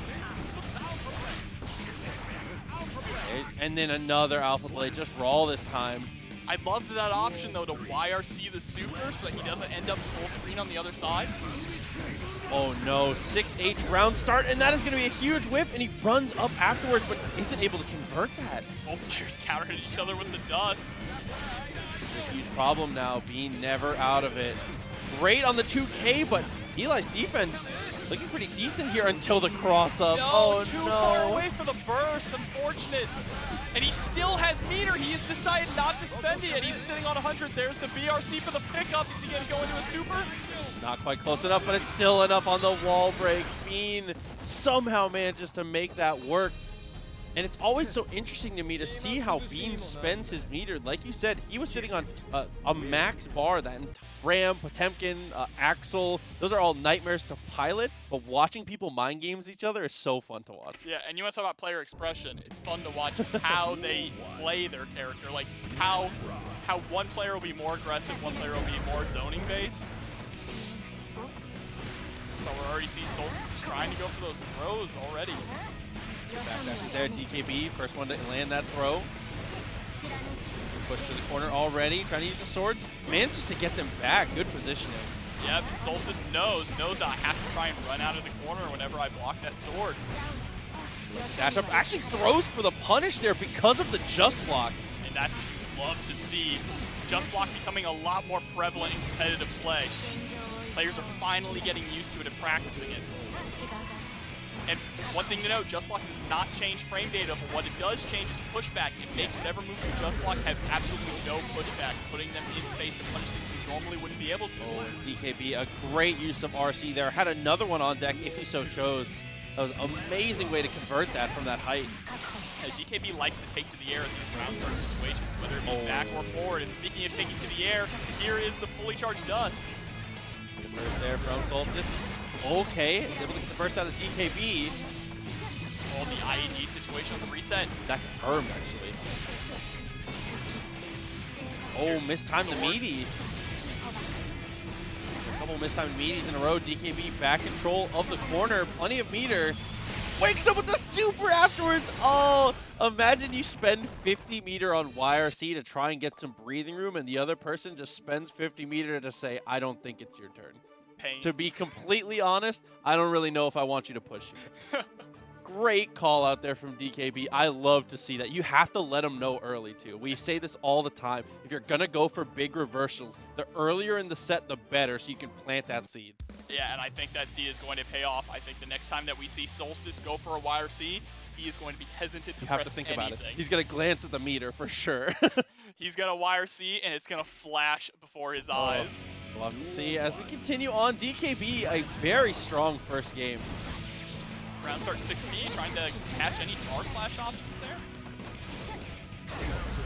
And then another Alpha Blade, just raw this time. I loved that option though, to YRC the super so that he doesn't end up full screen on the other side. Oh no, 6H round start, and that is going to be a huge whiff, and he runs up afterwards, but isn't able to convert that. Both players countering each other with the dust. This is a huge problem now, being never out of it. Great on the 2K, but Eli's defense looking pretty decent here until the cross-up. No, Oh too no. far away for the burst, unfortunate. And he still has meter, he has decided not to spend it, and he's sitting on 100. There's the BRC for the pickup. Is he going to go into a super? Not quite close enough, but it's still enough on the wall break. Bean somehow manages to make that work. And it's always so interesting to me to see how Bean spends his meter. Like you said, he was sitting on a max bar. That Ram, Potemkin, Axel, those are all nightmares to pilot. But watching people mind games each other is so fun to watch. Yeah, and you want to talk about player expression. It's fun to watch how they play their character. Like how one player will be more aggressive, one player will be more zoning based. So we're already seeing Solstice is trying to go for those throws already. Backdash there, DKB, first one to land that throw. Push to the corner already, trying to use the swords. Manages to get them back, good positioning. Yep, Solstice knows that I have to try and run out of the corner whenever I block that sword. Dash up, actually throws for the punish there because of the just block. And that's what you love to see. Just block becoming a lot more prevalent in competitive play. Players are finally getting used to it and practicing it. And one thing to note, Just Block does not change frame data, but what it does change is pushback. It makes whatever move from Just Block have absolutely no pushback, putting them in space to punish things you normally wouldn't be able to. Oh, DKB, a great use of RC there. Had another one on deck if he so chose. That was an amazing way to convert that from that height. DKB likes to take to the air in these round start situations, whether it be back or forward. And speaking of taking to the air, here is the fully charged dust. The first there from Solstice. Okay, able to get the burst out of DKB. Oh, the IED situation on the reset. That confirmed, actually. Oh, mistimed the meaty. A couple mistimed meaties in a row. DKB back control of the corner. Plenty of meter. Wakes up with the super afterwards. Oh, imagine you spend 50 meter on YRC to try and get some breathing room, and the other person just spends 50 meter to say, I don't think it's your turn. Pain. To be completely honest, I don't really know if I want you to push you. Great call out there from DKB. I love to see that. You have to let them know early, too. We say this all the time. If you're going to go for big reversals, the earlier in the set, the better, so you can plant that seed. Yeah, and I think that seed is going to pay off. I think the next time that we see Solstice go for a YRC, he is going to be hesitant to You have press to think anything. about it. He's going to glance at the meter for sure. He's going to YRC, and it's going to flash before his eyes. We'll have to see as we continue on. DKB, a very strong first game. Round start 6B, trying to catch any bar slash options there.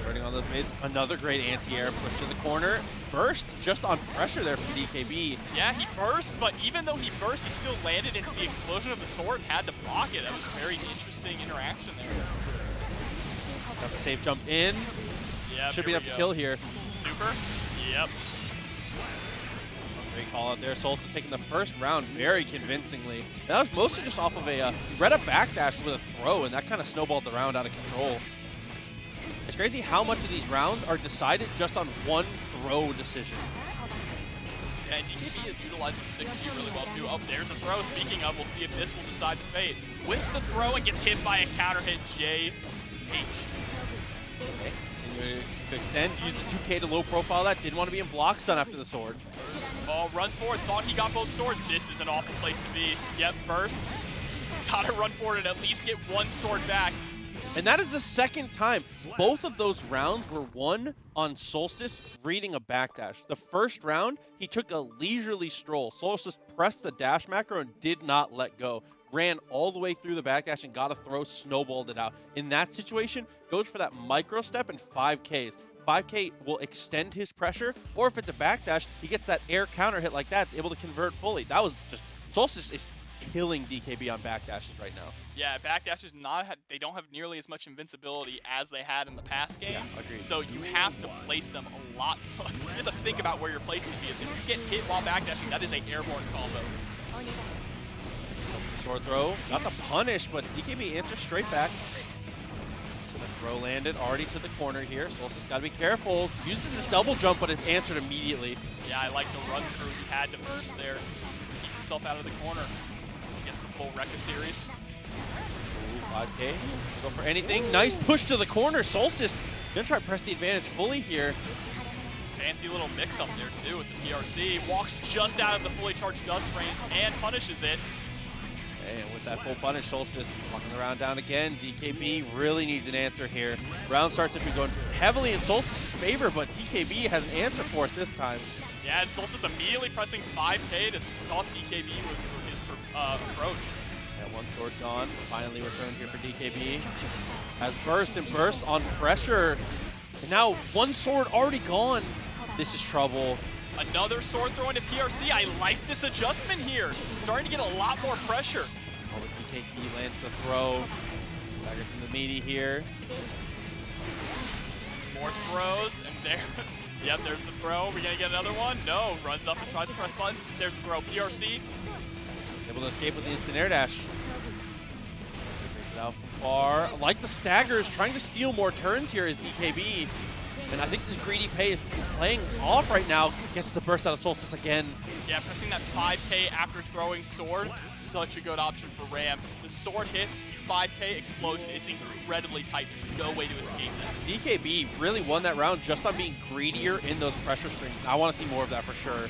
Starting on those mids, another great anti-air push to the corner. Burst just on pressure there from DKB. Yeah, he burst, but even though he burst, he still landed into the explosion of the sword and had to block it. That was a very interesting interaction there. Got the safe jump in. Yep, Should be enough to kill here. Super? Yep. Great call out there. Solstice taking the first round very convincingly. That was mostly just off of a Retta backdash with a throw, and that kind of snowballed the round out of control. It's crazy how much of these rounds are decided just on one throw decision. Yeah, and DKB is utilizing 6P really well too. Oh, there's a throw. Speaking of, we'll see if this will decide the fate. Whiffs the throw and gets hit by a counter hit JH. Okay, continue to extend. Use the 2K to low profile that. Didn't want to be in block stun after the sword. Oh, runs forward. Thought he got both swords. This is an awful place to be. Yep, burst. Gotta run forward and at least get one sword back. And that is the second time. Both of those rounds were won on Solstice reading a backdash. The first round, he took a leisurely stroll. Solstice pressed the dash macro and did not let go. Ran all the way through the backdash and got a throw, snowballed it out. In that situation, goes for that micro step and 5Ks. 5K will extend his pressure, or if it's a backdash, he gets that air counter hit like that. It's able to convert fully. That was just, Solstice is killing DKB on backdashes right now. Yeah, backdashes they don't have nearly as much invincibility as they had in the past games. Yeah, agreed. So you have to place them a lot. You have to think about where you're placing them, because if you get hit while backdashing, that is an airborne combo. Sword throw, not the punish, but DKB answers straight back. The throw landed already to the corner here. Solstice got to be careful. Uses the double jump, but it's answered immediately. Yeah, I like the run through he had to burst there. Keep himself out of the corner. Gets the full Rekka series. Ooh, 5K. Go for anything. Nice push to the corner. Solstice gonna try to press the advantage fully here. Fancy little mix up there too with the PRC. Walks just out of the fully charged dust range and punishes it. And with that full punish, Solstice walking the round down again. DKB really needs an answer here. Round starts to be going heavily in Solstice's favor, but DKB has an answer for it this time. Yeah, and Solstice immediately pressing 5K to stuff DKB with his approach. And one sword gone. Finally returned here for DKB. Has burst and burst on pressure. And now one sword already gone. This is trouble. Another sword throw into PRC. I like this adjustment here. Starting to get a lot more pressure. Oh, but DKB lands the throw. Daggers from the meaty here. More throws, and there. Yep, there's the throw. We're gonna get another one. No, runs up and tries to press buttons. There's the throw. PRC. Able to escape with the instant air dash. Takes it out from far. I like the staggers, trying to steal more turns here as DKB. And I think this greedy pay is playing off right now. Gets the burst out of Solstice again. Yeah, pressing that 5K after throwing sword, such a good option for Ram. The sword hits, 5K explosion. It's incredibly tight. There's no way to escape that. DKB really won that round just on being greedier in those pressure strings. I want to see more of that for sure.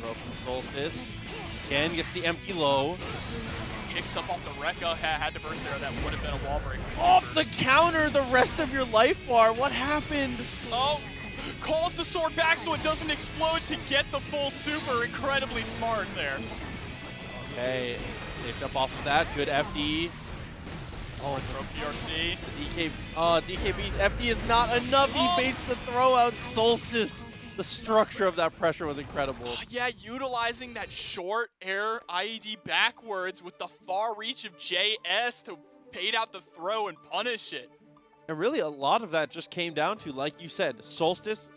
Throw from Solstice. Again, gets the empty low. picks up off the Rekka. Had to burst there. That would have been a wall break. Off the counter, the rest of your life bar. What happened? Oh, calls the sword back so it doesn't explode to get the full super. Incredibly smart there. Okay, saved up off of that. Good FD. Oh, throw PRC. DKB's FD is not enough. He baits the throw out. Solstice. The structure of that pressure was incredible. Yeah, utilizing that short air IED backwards with the far reach of JS to bait out the throw and punish it. And really, a lot of that just came down to, like you said, Solstice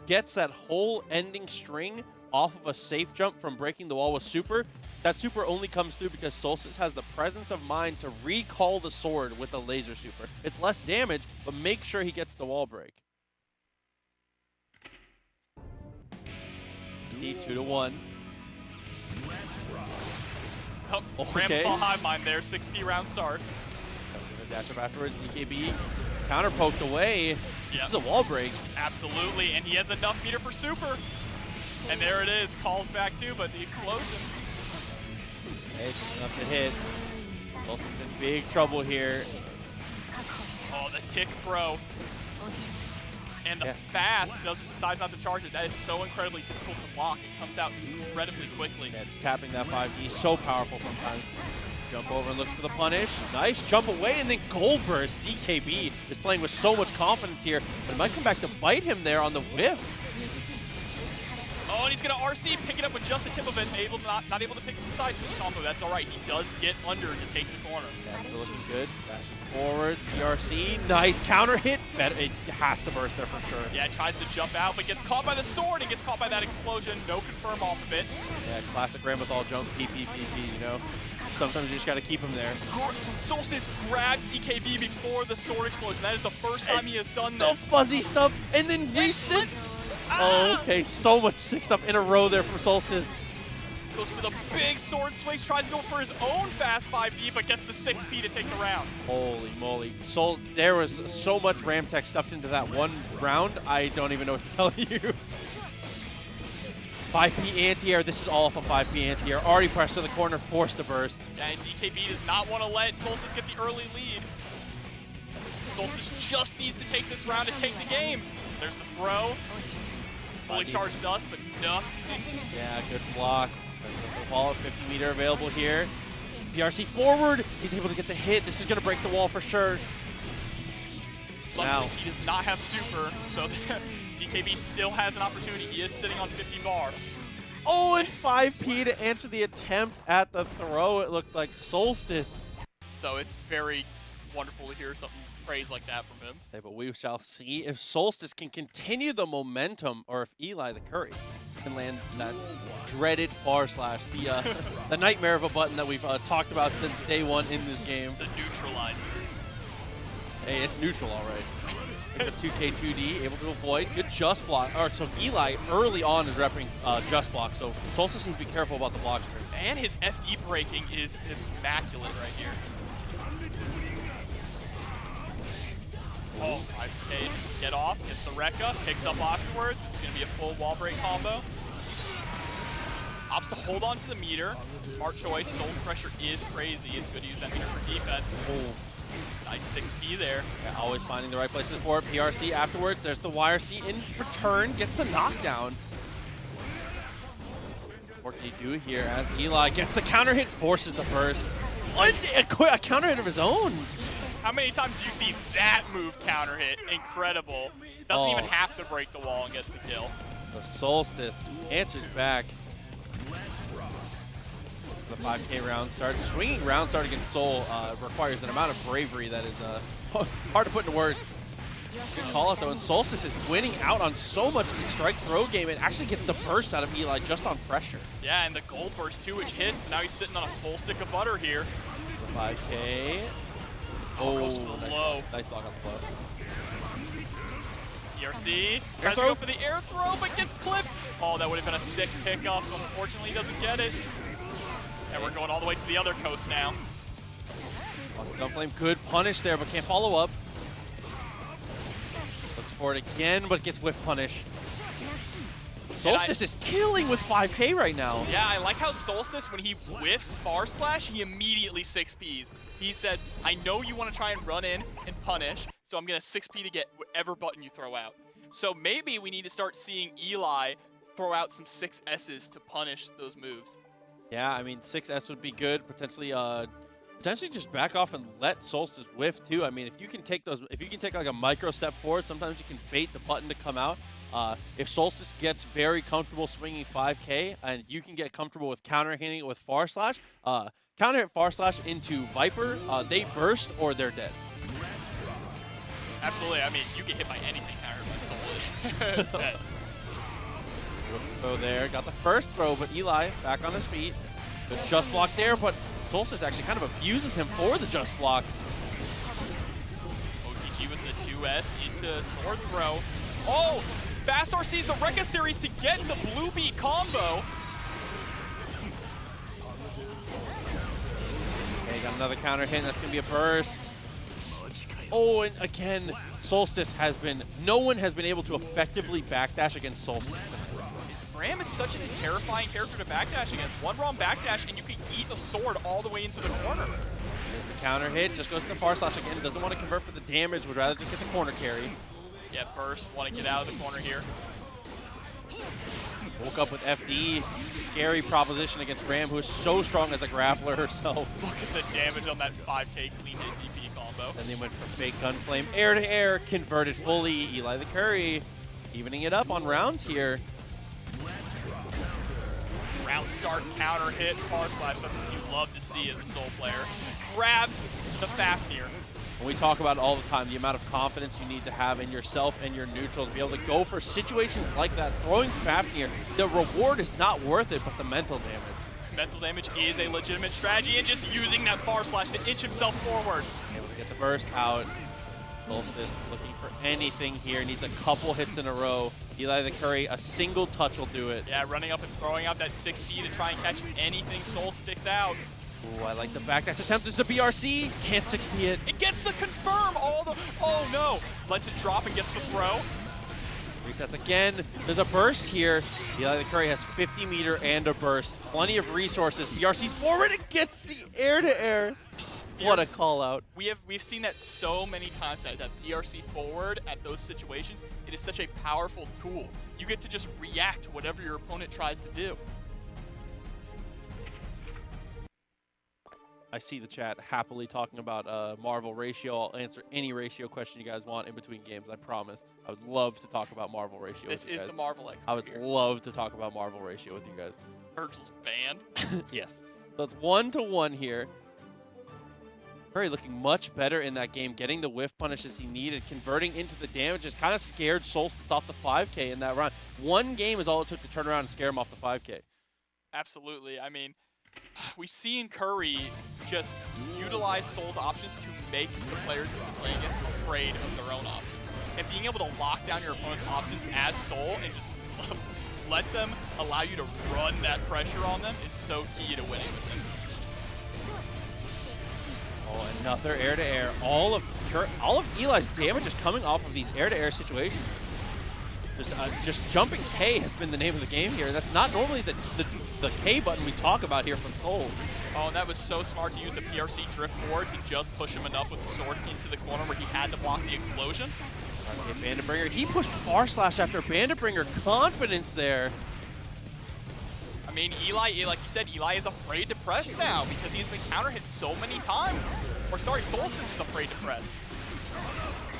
gets that whole ending string off of a safe jump from breaking the wall with super. That super only comes through because Solstice has the presence of mind to recall the sword with the laser super. It's less damage, but make sure he gets the wall break. 2-1. Oh, okay. Ramlethal hive mind there, 6P round start. Dash up afterwards, DKB counter poked away. This is a wall break. Absolutely, and he has enough meter for super. And there it is, calls back too, but the explosion. Hey, it's enough to hit. Solstice in big trouble here. Oh, the tick throw. And the fast decides not to charge it. That is so incredibly difficult to block. It comes out incredibly quickly. Yeah, it's tapping that 5D, so powerful sometimes. Jump over and looks for the punish. Nice jump away, and then gold burst. DKB is playing with so much confidence here, but it might come back to bite him there on the whiff. Oh, and he's going to RC, pick it up with just the tip of it, not able to pick the side switch combo. That's all right. He does get under to take the corner. Yeah, still looking good. Dashes forward, PRC, nice counter hit. It has to burst there for sure. Yeah, tries to jump out, but gets caught by the sword and gets caught by that explosion. No confirm off of it. Yeah, classic Ramlethal jump, PP, you know. Sometimes you just got to keep him there. Solstice grabbed DKB before the sword explosion. That is the first time he has done this. The fuzzy stuff, and then resits. Oh, okay, so much sick stuff in a row there from Solstice. Goes for the big sword swings, tries to go for his own fast 5D, but gets the 6P to take the round. Holy moly. There was so much Ram Tech stuffed into that one round, I don't even know what to tell you. 5P anti-air, this is all off of 5P anti-air. Already pressed to the corner, forced to burst. Yeah, and DKB does not want to let Solstice get the early lead. Solstice just needs to take this round to take the game. There's the throw. Fully charged dust, but nothing. Yeah, good block. The wall at 50 meter available here. PRC forward. He's able to get the hit. This is going to break the wall for sure. Luckily, he does not have super, so DKB still has an opportunity. He is sitting on 50 bar. Oh, and 5P to answer the attempt at the throw. It looked like Solstice. So it's very wonderful to hear something praise like that from him. Okay, but we shall see if Solstice can continue the momentum or if EliTheCurry can land that dreaded far slash, the nightmare of a button that we've talked about since day one in this game. The neutralizer. Hey, it's neutral all right. It's a 2K2D, able to avoid. Good just block. All right, so Eli early on is repping just block, so Solstice needs to be careful about the block string. And his FD breaking is immaculate right here. Oh, 5K just get off, gets the Rekka, picks up afterwards. This is going to be a full wall break combo. Opts to hold on to the meter. Smart choice. Soul pressure is crazy. It's good to use that meter for defense. Oh. Nice 6P there. Yeah, always finding the right places for it. PRC afterwards. There's the YRC in return. Gets the knockdown. What can he do here as Eli gets the counter hit, forces the burst. A counter hit of his own. How many times do you see that move counter hit? Incredible. Doesn't even have to break the wall and gets the kill. The Solstice answers back. The 5K round start. Swinging round start against Soul requires an amount of bravery that is hard to put into words. Good call out though, and Solstice is winning out on so much of the strike throw game. It actually gets the burst out of Eli just on pressure. Yeah, and the gold burst too, which hits. So now he's sitting on a full stick of butter here. The 5K. Oh, goes for the low. Nice block on the flow. ERC tries to go for the air throw, but gets clipped. Oh, that would have been a sick pickup. Unfortunately, he doesn't get it. And we're going all the way to the other coast now. Gunflame could punish there, but can't follow up. Looks for it again, but gets whiff punish. Solstice is killing with 5K right now. Yeah, I like how Solstice, when he whiffs Far Slash, he immediately 6Ps. He says, I know you want to try and run in and punish, so I'm going to 6P to get whatever button you throw out. So maybe we need to start seeing Eli throw out some 6Ss to punish those moves. Yeah, I mean, 6S would be good. Potentially just back off and let Solstice whiff too. I mean, if you can take like a micro step forward, sometimes you can bait the button to come out. If Solstice gets very comfortable swinging 5K and you can get comfortable with counter hitting it with Far Slash, counter hit Far Slash into Viper, they burst or they're dead. Absolutely. I mean, you get hit by anything countered by Solstice. Throw there, got the first throw, but Eli back on his feet. Good just block there, but Solstice actually kind of abuses him for the just block. OTG with the 2S into sword throw. Oh! Fast RC's the Rekka series to get the blue beat combo. Okay, got another counter hit, and that's going to be a burst. Oh, and again, Solstice no one has been able to effectively backdash against Solstice. Ram is such a terrifying character to backdash against. One wrong backdash and you can eat a sword all the way into the corner. There's the counter hit, just goes to the Far Slash again. Doesn't want to convert for the damage, would rather just get the corner carry. Yeah, burst, want to get out of the corner here. Woke up with FD. Scary proposition against Ram, who is so strong as a grappler herself. Look at the damage on that 5K clean hit DP combo. Then they went for fake gunflame. Air to air, converted fully. EliTheCurry evening it up on rounds here. Round start, counter hit, Far Slash, that's what you love to see as a Soul player. Grabs the Fafnir. We talk about it all the time, the amount of confidence you need to have in yourself and your neutral to be able to go for situations like that. Throwing Fafnir, the reward is not worth it, but the mental damage. Mental damage is a legitimate strategy, and just using that Far Slash to inch himself forward. Able to get the burst out. Solstice looking for anything here, needs a couple hits in a row. EliTheCurry, a single touch will do it. Yeah, running up and throwing out that 6B to try and catch anything Soul sticks out. Ooh, I like the backdash attempt. There's the BRC. Can't 6P it. It gets the confirm. Oh no. Lets it drop and gets the throw. Resets again. There's a burst here. EliTheCurry has 50 meter and a burst. Plenty of resources. BRC's forward. It gets the air to air. What a call out. We've seen that so many times, that BRC forward at those situations. It is such a powerful tool. You get to just react to whatever your opponent tries to do. I see the chat happily talking about Marvel ratio. I'll answer any ratio question you guys want in between games, I promise. I would love to talk about Marvel ratio with you guys. This is the Marvel expert. I would love to talk about Marvel ratio with you guys. Virgil's banned. Yes. So it's 1-1 here. Curry looking much better in that game, getting the whiff punishes he needed, converting into the damage, just kind of scared Solstice off the 5K in that round. One game is all it took to turn around and scare him off the 5K. Absolutely. I mean, we've seen Curry just utilize Soul's options to make the players he's been playing against afraid of their own options. And being able to lock down your opponent's options as Soul and just let them allow you to run that pressure on them is so key to winning with them. Oh, another air-to-air. All of Eli's damage is coming off of these air-to-air situations. Just jumping K has been the name of the game here. That's not normally the K button we talk about here from Soul. Oh, and that was so smart to use the PRC drift forward to just push him enough with the sword into the corner where he had to block the explosion. Okay, Banditbringer. He pushed Far Slash after Banditbringer. Confidence there. I mean, Eli, like you said, Eli is afraid to press now because he's been counter-hit so many times. Or sorry, Solstice is afraid to press.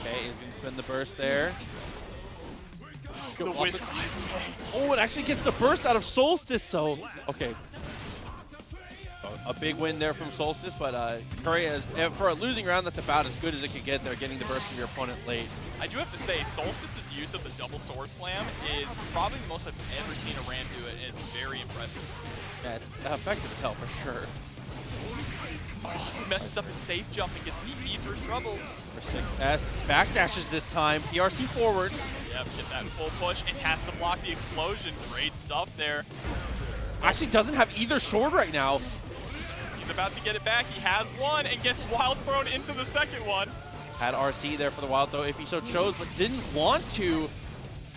Okay, he's going to spend the burst there. Oh, it actually gets the burst out of Solstice, so... Okay. A big win there from Solstice, but Curry, for a losing round, that's about as good as it could get there, getting the burst from your opponent late. I do have to say, Solstice's use of the double sword slam is probably the most I've ever seen a Ram do it, and it's very impressive. Yeah, it's effective as hell, for sure. Oh, he messes up his safe jump and gets DP through his troubles. For 6S, backdashes this time, PRC forward. Yep, get that full push, and has to block the explosion. Great stuff there. Actually doesn't have either sword right now. He's about to get it back. He has one and gets wild thrown into the second one. Had RC there for the wild throw if he so chose, but didn't want to.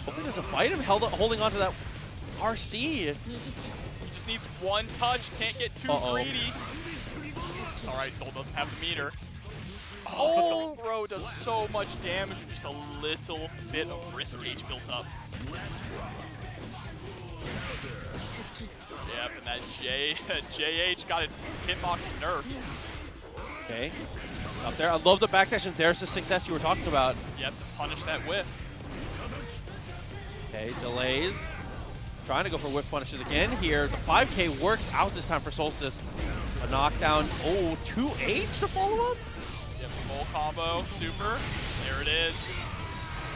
Hopefully doesn't bite him, holding on to that RC. He just needs one touch, can't get too greedy. Alright, Soul doesn't have the meter. Oh, but the throw does so much damage with just a little bit of risk gauge built up. Yep, and that JH got its hitbox nerfed. Okay, up there. I love the backdash, and there's the success you were talking about. Yep, to punish that whiff. Okay, delays. Trying to go for whiff punishes again here. The 5K works out this time for Solstice. A knockdown. Oh, 2H to follow up? Yep, full combo, super. There it is.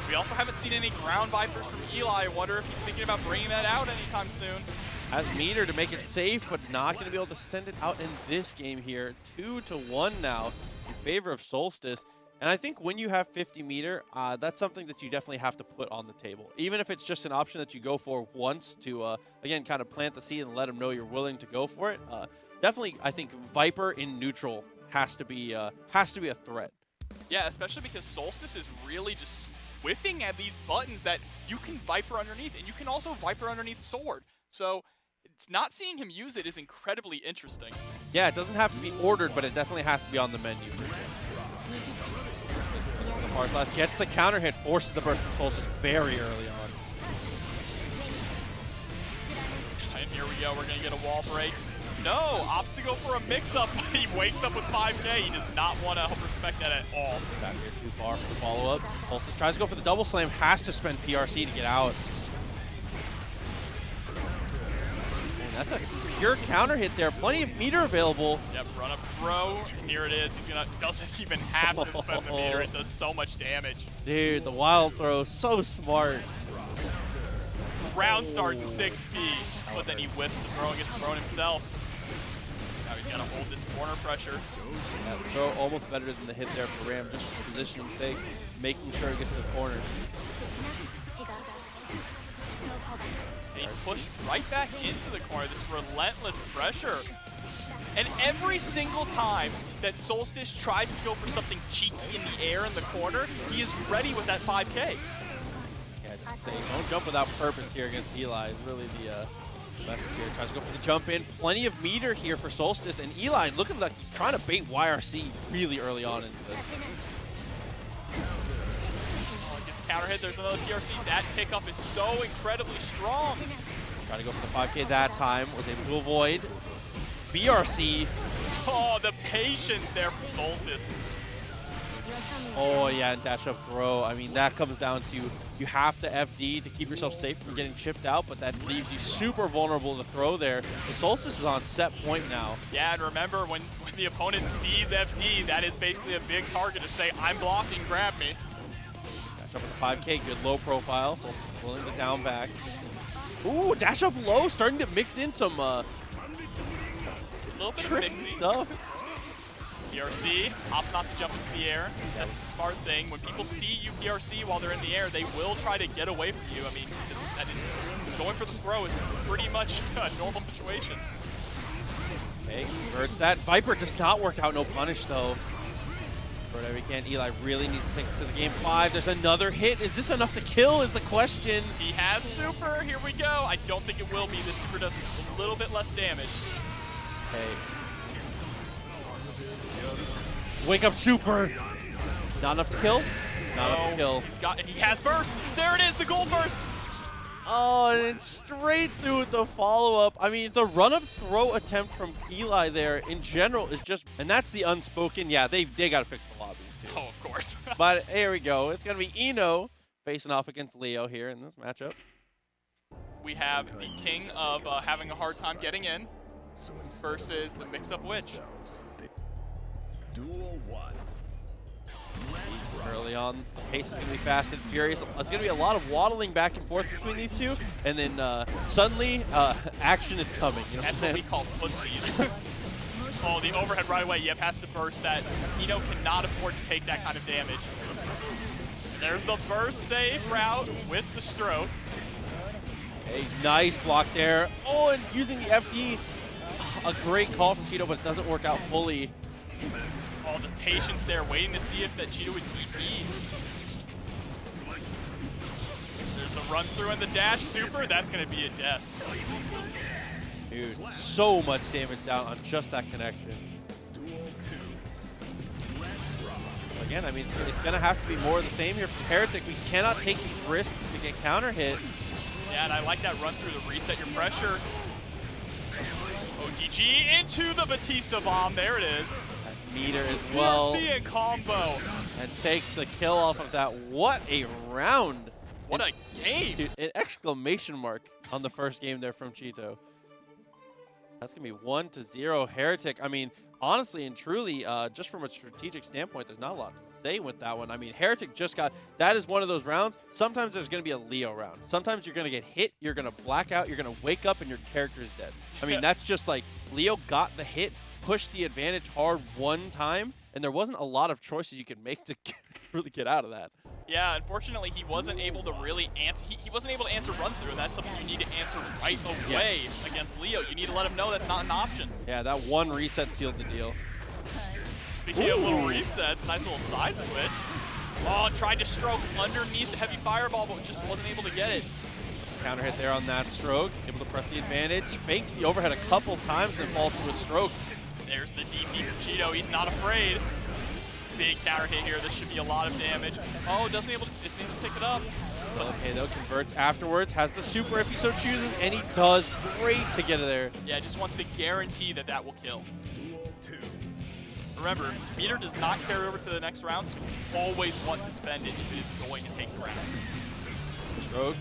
We also haven't seen any ground Vipers from Eli. I wonder if he's thinking about bringing that out anytime soon. Has meter to make it safe, but not going to be able to send it out in this game here. 2-1 now in favor of Solstice. And I think when you have 50 meter, that's something that you definitely have to put on the table. Even if it's just an option that you go for once to, again, kind of plant the seed and let them know you're willing to go for it. Definitely, I think Viper in neutral has to be a threat. Yeah, especially because Solstice is really just whiffing at these buttons that you can Viper underneath, and you can also Viper underneath Sword. So it's not seeing him use it is incredibly interesting. Yeah, it doesn't have to be ordered, but it definitely has to be on the menu. Far slash gets the counter hit, forces the burst from Solstice very early on. And here we go, we're gonna get a wall break. No, opts to go for a mix-up, but he wakes up with 5K. He does not want to respect that at all. Back here too far for the follow-up. Solstice tries to go for the double slam, has to spend PRC to get out. And that's a pure counter hit there. Plenty of meter available. Yep, run up throw. And here it is. He's gonna doesn't even have to spend the meter. It does so much damage. Dude, the wild throw, so smart. Round starts 6B, but then he whiffs the throw and gets thrown himself. Now he's gotta hold this corner pressure. Yeah, the throw almost better than the hit there for Ram, just for positioning's sake, making sure it gets to the corner. And he's pushed right back into the corner, this relentless pressure. And every single time that Solstice tries to go for something cheeky in the air in the corner, he is ready with that 5K. Yeah, don't jump without purpose here against Eli is really the message here. Tries to go for the jump in. Plenty of meter here for Solstice, and Eli looking like he's trying to bait YRC really early on into this. Gets counter hit, there's another PRC. That pickup is so incredibly strong. Trying to go for the 5K that time, was able to avoid. BRC. Oh, the patience there from Solstice. Oh yeah, and dash up throw. I mean, that comes down to you have to FD to keep yourself safe from getting chipped out, but that leaves you super vulnerable to throw there. The Solstice is on set point now. Yeah, and remember, when the opponent sees FD, that is basically a big target to say, I'm blocking, grab me. Dash up with the 5K, good low profile. Solstice is willing to down back. Ooh, dash up low, starting to mix in some tricky stuff. PRC, opts not to jump into the air. That's a smart thing. When people see you PRC while they're in the air, they will try to get away from you. I mean, going for the throw is pretty much a normal situation. Okay, converts that. Viper does not work out, no punish though. For whatever he can, Eli really needs to take this to the game 5. There's another hit. Is this enough to kill is the question. He has super, here we go. I don't think it will be. This super does a little bit less damage. Okay. Wake up super. Not enough to kill? Not enough to kill. And he has burst. There it is, the gold burst. Oh, and it's straight through with the follow-up. I mean, the run-up throw attempt from Eli there in general is just, and that's the unspoken. Yeah, they got to fix the lobbies too. Oh, of course. But here we go. It's going to be Eno facing off against Leo here in this matchup. We have the king of having a hard time getting in versus the mix-up witch. Duel 1. Early on, the pace is going to be fast and furious. It's going to be a lot of waddling back and forth between these two, and then suddenly action is coming. You know That's what we call footsies. Oh, the overhead right away. Yep, has to burst that. Eno cannot afford to take that kind of damage. And there's the burst save route with the stroke. A nice block there. Oh, and using the FD. A great call from Chetoo, but it doesn't work out fully. All the patience there, waiting to see if that Chetoo would DP. There's the run through and the dash super, that's going to be a death. Dude, so much damage down on just that connection. Again, I mean, it's going to have to be more of the same here from Heretic. We cannot take these risks to get counter hit. Yeah, and I like that run through to reset your pressure. OTG into the Batista bomb. There it is. That meter as well. and combo. And takes the kill off of that. What a round. What a game. Dude, an exclamation mark on the first game there from Chetoo. That's going to be 1-0 Heretic. I mean, honestly and truly, just from a strategic standpoint, there's not a lot to say with that one. I mean, Heretic just got, that is one of those rounds. Sometimes there's going to be a Leo round. Sometimes you're going to get hit, you're going to black out, you're going to wake up, and your character is dead. I mean, that's just like, Leo got the hit, pushed the advantage hard one time, and there wasn't a lot of choices you could make to really get out of that. Yeah, unfortunately, he wasn't able to really answer. He wasn't able to answer run through, and that's something you need to answer right away against Leo. You need to let him know that's not an option. Yeah, that one reset sealed the deal. Speaking of little resets, nice little side switch. Oh, tried to stroke underneath the heavy fireball, but just wasn't able to get it. Counter hit there on that stroke. Able to press the advantage. Fakes the overhead a couple times, then falls to a stroke. There's the DP from Chetoo. He's not afraid. Big counter hit here. This should be a lot of damage. Oh, isn't able to pick it up. Okay, though, converts afterwards. Has the super if he so chooses, and he does. Great to get it there. Yeah, just wants to guarantee that that will kill. Remember, meter does not carry over to the next round, so you always want to spend it if it is going to take the round. Stroke.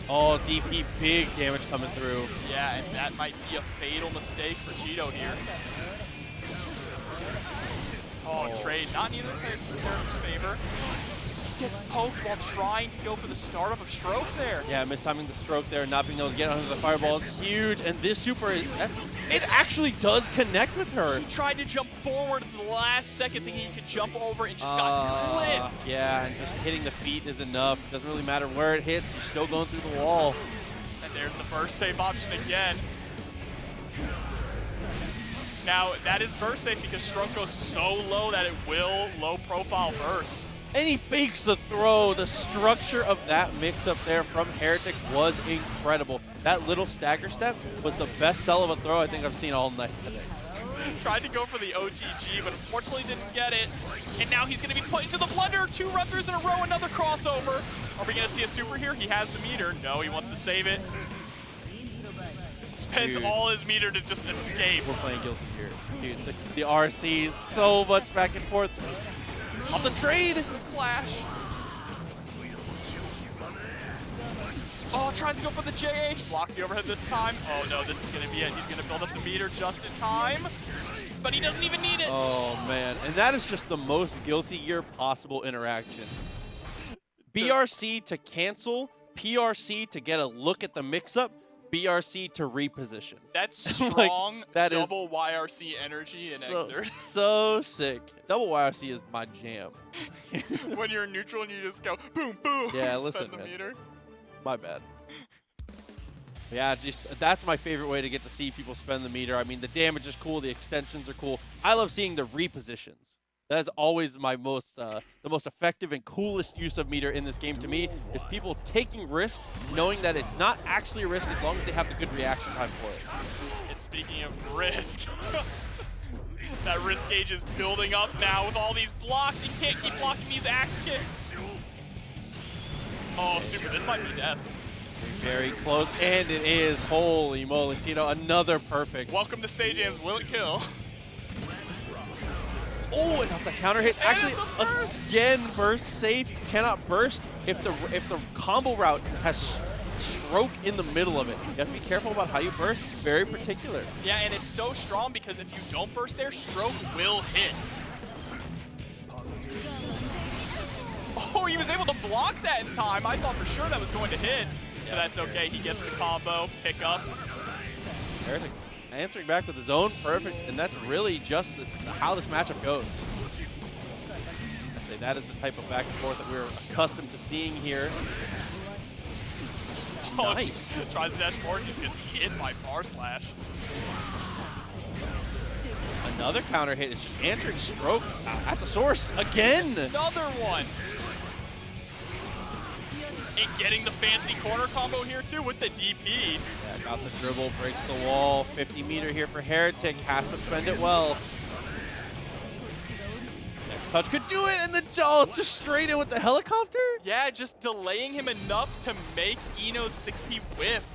Oh, DP, big damage coming through. Yeah, and that might be a fatal mistake for Chetoo here. Oh, trade, not in either character's favor. Gets poked while trying to go for the startup of stroke there. Yeah, mistiming the stroke there, not being able to get under the fireball is huge, and this super, it actually does connect with her. He tried to jump forward at the last second, thinking he could jump over and just got clipped. Yeah, and just hitting the feet is enough. Doesn't really matter where it hits, he's still going through the wall. And there's the burst save option again. Now, that is burst safe because stroke goes so low that it will low profile burst. And he fakes the throw. The structure of that mix-up there from Heretic was incredible. That little stagger step was the best sell of a throw I think I've seen all night today. Tried to go for the OTG, but unfortunately didn't get it. And now he's going to be put into the blunder. 2 run-throughs in a row, another crossover. Are we going to see a super here? He has the meter. No, he wants to save it. Spends all his meter to just escape. We're playing guilty here. Dude, the RC is so much back and forth. Off the trade! Clash. Oh, tries to go for the JH. Blocks the overhead this time. Oh no, this is going to be it. He's going to build up the meter just in time. But he doesn't even need it. Oh, man. And that is just the most guilty gear possible interaction. BRC to cancel, PRC to get a look at the mix-up, BRC to reposition. That's strong like, that double is YRC energy and exert. So sick. Double YRC is my jam. When you're neutral and you just go boom, boom. Yeah, listen, the man. meter. My bad. Yeah, just that's my favorite way to get to see people spend the meter. I mean, the damage is cool, the extensions are cool. I love seeing the repositions. That is always my most, the most effective and coolest use of meter in this game to me, is people taking risks, knowing that it's not actually a risk as long as they have the good reaction time for it. And speaking of risk, that risk gauge is building up now with all these blocks. He can't keep blocking these axe kicks. Oh, super, this might be death. Very close, and it is. Holy moly, Tito, another perfect. Welcome to Sajam's Will It Kill. Oh, and off the counter hit. Actually, again, burst safe. You cannot burst if the combo route has stroke in the middle of it. You have to be careful about how you burst. It's very particular. Yeah, and it's so strong because if you don't burst there, stroke will hit. Oh, he was able to block that in time. I thought for sure that was going to hit. But that's okay. He gets the combo, pick up. There's answering back with his own perfect, and that's really just how this matchup goes. I say that is the type of back and forth that we're accustomed to seeing here. Oh, nice. Tries to dash forward, just gets hit by Far Slash. Another counter hit. It's just answering stroke at the source again. Another one. And getting the fancy corner combo here too with the DP. Yeah, got the dribble, breaks the wall. 50 meter here for Heretic, has to spend it well. Next touch could do it, and then just straight in with the helicopter? Yeah, just delaying him enough to make Eno's 6P whiff.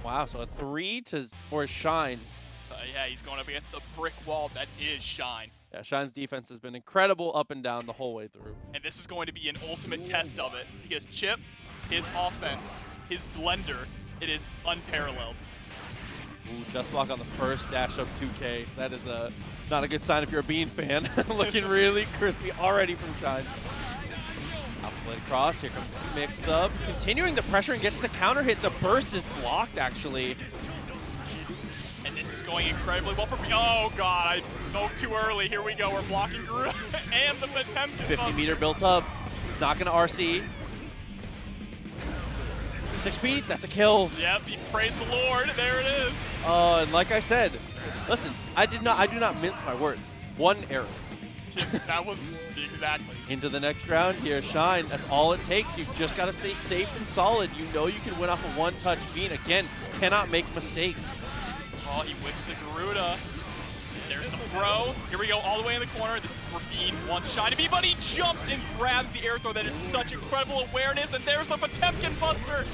Wow, so a 3 for Shine. Yeah, he's going up against the brick wall that is Shine. Yeah, Shine's defense has been incredible up and down the whole way through. And this is going to be an ultimate test of it because Chipp, his offense, his blender, it is unparalleled. Ooh, just block on the first dash up 2K. That is not a good sign if you're a Bean fan. Looking really crispy already from Shine. Outplayed across, here comes the mix up. Continuing the pressure and gets the counter hit. The burst is blocked actually. And this is going incredibly well for me. Oh god, I spoke too early. Here we go, we're blocking Garuda and the Potemkin. 50 meter built up, not gonna RC. 6P, that's a kill. Yep, praise the Lord, there it is. And like I said, listen, I do not mince my words. One error. That was exactly. Into the next round here, Shine. That's all it takes. You've just got to stay safe and solid. You know you can win off a one-touch Bean. Again, cannot make mistakes. Oh, he whiffs the Garuda. There's the throw. Here we go, all the way in the corner. This is where Bean wants Shine to be, but he jumps and grabs the air throw. That is such incredible awareness, and there's the Potemkin Buster.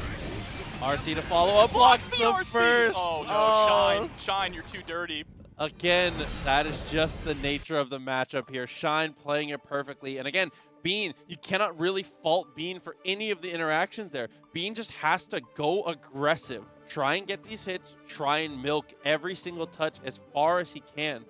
RC to follow up, blocks the RC. first. Oh no, Shine, you're too dirty. Again, that is just the nature of the matchup here. Shine playing it perfectly. And again, Bean, you cannot really fault Bean for any of the interactions there. Bean just has to go aggressive. Try and get these hits. Try and milk every single touch as far as he can.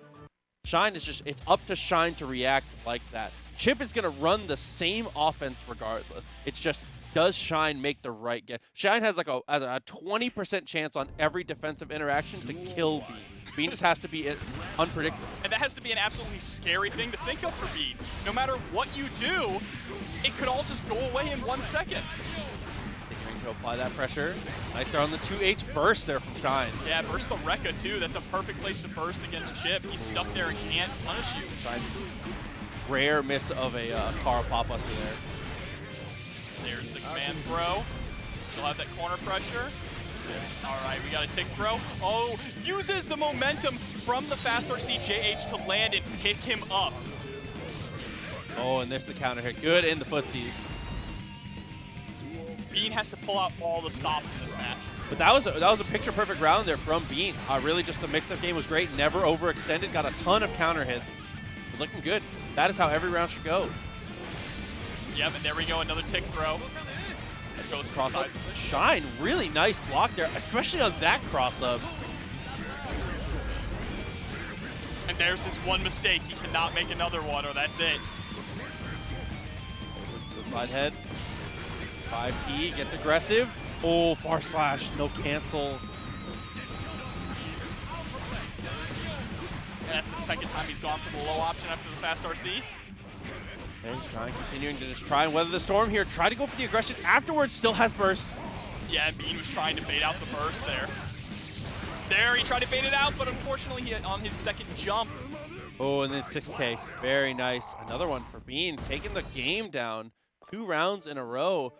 Shine is just, it's up to Shine to react like that. Chipp is going to run the same offense regardless. It's just, does Shine make the right get? Shine has like a 20% chance on every defensive interaction to kill Bean. Bean just has to be unpredictable. And that has to be an absolutely scary thing to think of for Bean. No matter what you do, it could all just go away in 1 second. Continuing to apply that pressure. Nice there on the 2H burst there from Shine. Yeah, burst the Rekka too. That's a perfect place to burst against Chipp. He's stuck there and can't punish you. Shine. Rare miss of a car pop buster there. There's the command throw. Still have that corner pressure. All right, we got a tick throw. Oh, uses the momentum from the fast RC JH to land and pick him up. Oh, and there's the counter hit. Good in the footsies. Bean has to pull out all the stops in this match. But that was a picture-perfect round there from Bean. Really just the mix-up game was great. Never overextended. Got a ton of counter hits. It was looking good. That is how every round should go. Yep, and there we go. Another tick throw. That goes cross up. sides. Shine, really nice block there, especially on that cross-up. And there's this one mistake. He cannot make another one, or that's it. The slide head. 5P gets aggressive. Oh, far slash, no cancel. And that's the second time he's gone for the low option after the fast RC. And Shine continuing to just try and weather the storm here. Try to go for the aggression. Afterwards, still has burst. Yeah, Bean was trying to bait out the burst there. There, he tried to bait it out, but unfortunately he hit on his second jump. Oh, and then 6K. Very nice. Another one for Bean, taking the game down 2 rounds in a row.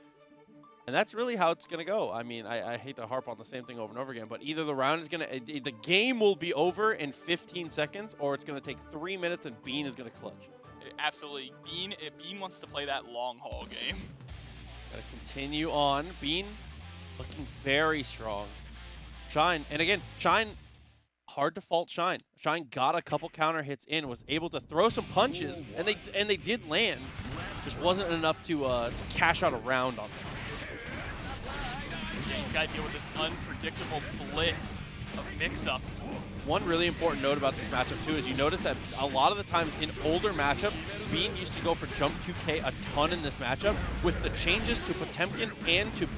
And that's really how it's going to go. I mean, I hate to harp on the same thing over and over again, but either the round is going to, the game will be over in 15 seconds, or it's going to take 3 minutes and Bean is going to clutch. Absolutely. Bean wants to play that long haul game. Got to continue on. Bean looking very strong. Shine, and again, Shine, hard to fault Shine. Shine got a couple counter hits in, was able to throw some punches, and they did land. Just wasn't enough to cash out a round on them. Yeah, he's got to deal with this unpredictable blitz of mix-ups. One really important note about this matchup too is you notice that a lot of the times in older matchups, Bean used to go for jump 2K a ton in this matchup. With the changes to Potemkin and to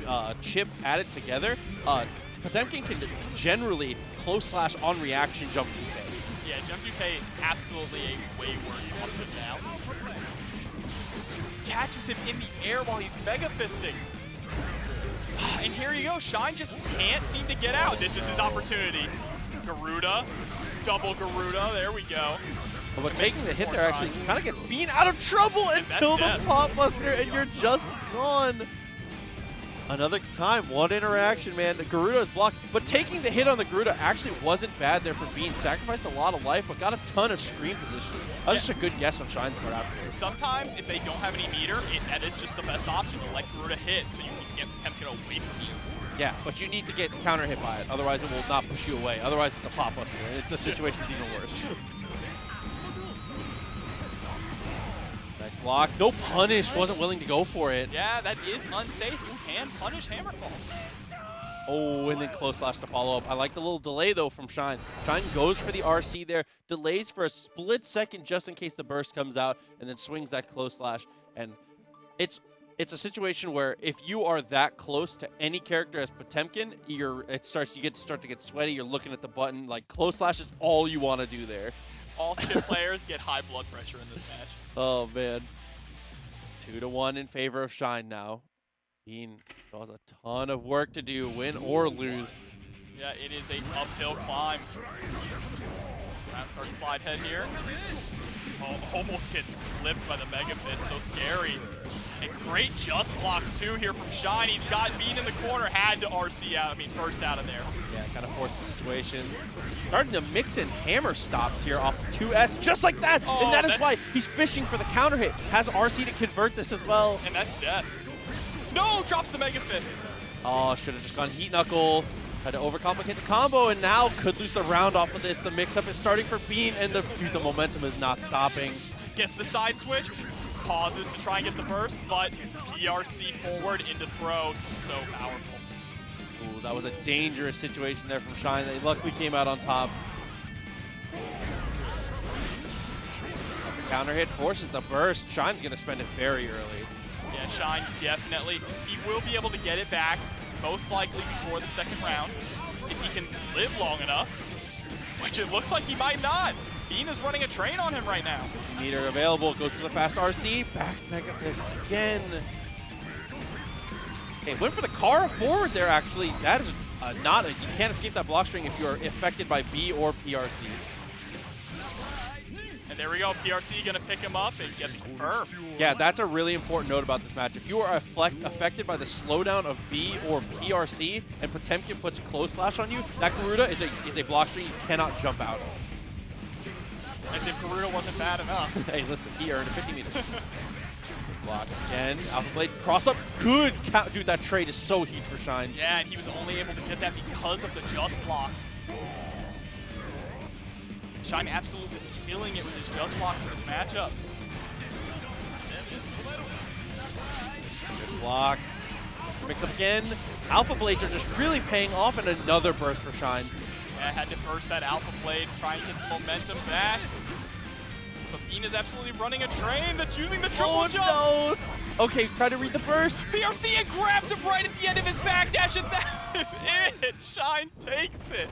Chipp added together, Potemkin can generally close slash on reaction jump 2K. Yeah, jump 2K absolutely a way worse option now. Catches him in the air while he's mega fisting. And here you go, Shine just can't seem to get out. This is his opportunity. Garuda, double Garuda, there we go. But making the hit there actually kind of gets Bean out of trouble until the pop buster, and you're just gone. Another time, one interaction, man. The Garuda is blocked, but taking the hit on the Garuda actually wasn't bad there for Bean. Sacrificed a lot of life, but got a ton of screen position. That was just a good guess on Shine's part after. Sometimes, if they don't have any meter, that is just the best option to let Garuda hit so you can get Potemkin away from you. Yeah, but you need to get counter hit by it. Otherwise, it will not push you away. Otherwise, it's a pop us here. The situation's even worse. Nice block. No punish. Wasn't willing to go for it. Yeah, that is unsafe. You can punish Hammerfall. Oh, and then close slash to follow up. I like the little delay, though, from Shine. Shine goes for the RC there, delays for a split second just in case the burst comes out, and then swings that close slash. And it's a situation where if you are that close to any character as Potemkin, you start to get sweaty. You're looking at the button. Like, close slash is all you want to do there. All Chipp players get high blood pressure in this match. Oh, man. 2-1 in favor of Shine now. Bean still has a ton of work to do, win or lose. Yeah, it is an uphill climb. Round starts slide head here. Oh, almost gets clipped by the Mega Fist, so scary. And great just blocks too here from Shine. He's got Bean in the corner, had to RC out, burst out of there. Yeah, kind of forced the situation. Starting to mix in hammer stops here off of 2S, just like that. Oh, and that is why he's fishing for the counter hit. Has RC to convert this as well. And that's death. No, drops the Mega Fist. Oh, should have just gone Heat Knuckle. Tried to overcomplicate the combo, and now could lose the round off of this. The mix-up is starting for Bean, and the momentum is not stopping. Gets the side switch, pauses to try and get the burst, but PRC forward into throw, so powerful. Ooh, that was a dangerous situation there from Shine. They luckily came out on top. The counter hit forces the burst. Shine's going to spend it very early. Yeah, Shine definitely. He will be able to get it back, most likely before the second round, if he can live long enough, which it looks like he might not. Bean is running a train on him right now. Meter available, goes for the fast RC, back Mega Fist again. Okay, went for the car forward there actually. That is you can't escape that block string if you are affected by B or PRC. And there we go, PRC gonna pick him up and get the confirm. Yeah, that's a really important note about this match. If you are affected by the slowdown of B or PRC and Potemkin puts close slash on you, that Garuda is a block string you cannot jump out of. As if Garuda wasn't bad enough. Hey, listen, he earned 50 meters. Blocks again. Alpha Blade cross up. Good count. Dude, that trade is so huge for Shine. Yeah, and he was only able to get that because of the just block. Shine absolutely killing it with his just blocks in this matchup. Good block. Mix up again. Alpha Blades are just really paying off, and another burst for Shine. Yeah, had to burst that Alpha Blade, try and get some momentum back. But Bean is absolutely running a train that's using the triple jump. No. Okay, try to read the burst. PRC and grabs him right at the end of his backdash, and that is it. Shine takes it.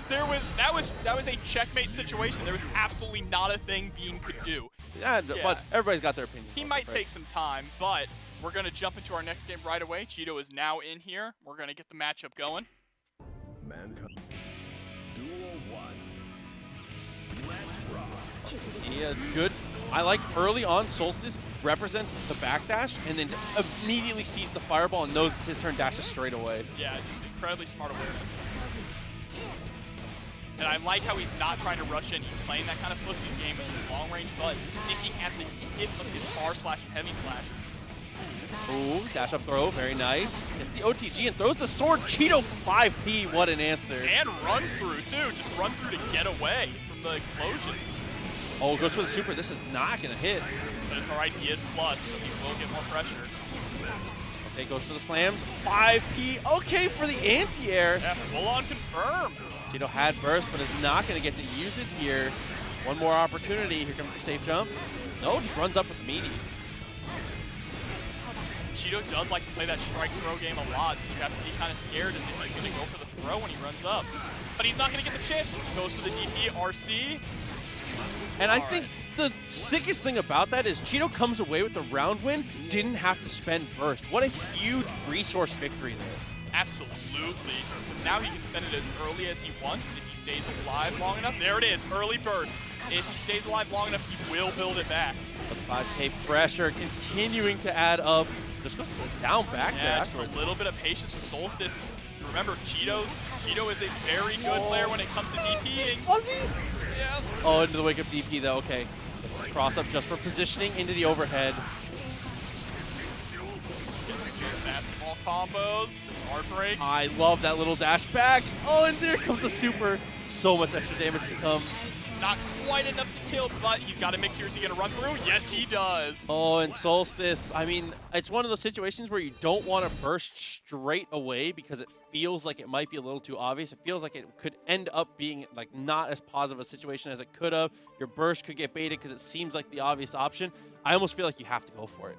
That was a checkmate situation. There was absolutely not a thing Bean could do. Yeah, but everybody's got their opinion. He might take some time, but we're going to jump into our next game right away. Chetoo is now in here. We're going to get the matchup going. Mankind. Duel 1. Let's rock. Yeah, good. I like early on Solstice represents the backdash and then immediately sees the fireball and knows it's his turn, dashes straight away. Yeah, just incredibly smart awareness. And I like how he's not trying to rush in. He's playing that kind of footsies game with his long-range butt, sticking at the tip of his far slash and heavy slashes. Ooh, dash up throw, very nice. It's the OTG and throws the sword. Chetoo 5P, what an answer. And run through too, just run through to get away from the explosion. Oh, goes for the super. This is not gonna hit. But it's all right, he is plus, so he will get more pressure. Okay, goes for the slams. 5P, okay for the anti-air. Yeah, full on confirm. Chetoo had burst, but is not gonna get to use it here. One more opportunity. Here comes the safe jump. No, just runs up with the meaty. Chetoo does like to play that strike throw game a lot, so you have to be kind of scared if he's going to go for the throw when he runs up. But he's not going to get the chance. He goes for the DP, RC. And I think the sickest thing about that is Chetoo comes away with the round win, didn't have to spend burst. What a huge resource victory there. Absolutely. Because now he can spend it as early as he wants, and if he stays alive long enough, there it is, early burst. If he stays alive long enough, he will build it back. But 5K pressure continuing to add up. Just goes for the down back there Yeah, just afterwards. a little bit of patience from Solstice. Remember, Chetoo is a very good player when it comes to DPing. Fuzzy? Yeah. Oh, into the wake up DP though, okay. Cross up just for positioning into the overhead. Basketball combos, the guard break. I love that little dash back. Oh, and there comes the super. So much extra damage to come. Not quite enough to kill, but he's got a mix here. Is he going to run through? Yes, he does. Oh, and Solstice, I mean, it's one of those situations where you don't want to burst straight away because it feels like it might be a little too obvious. It feels like it could end up being like not as positive a situation as it could have. Your burst could get baited because it seems like the obvious option. I almost feel like you have to go for it.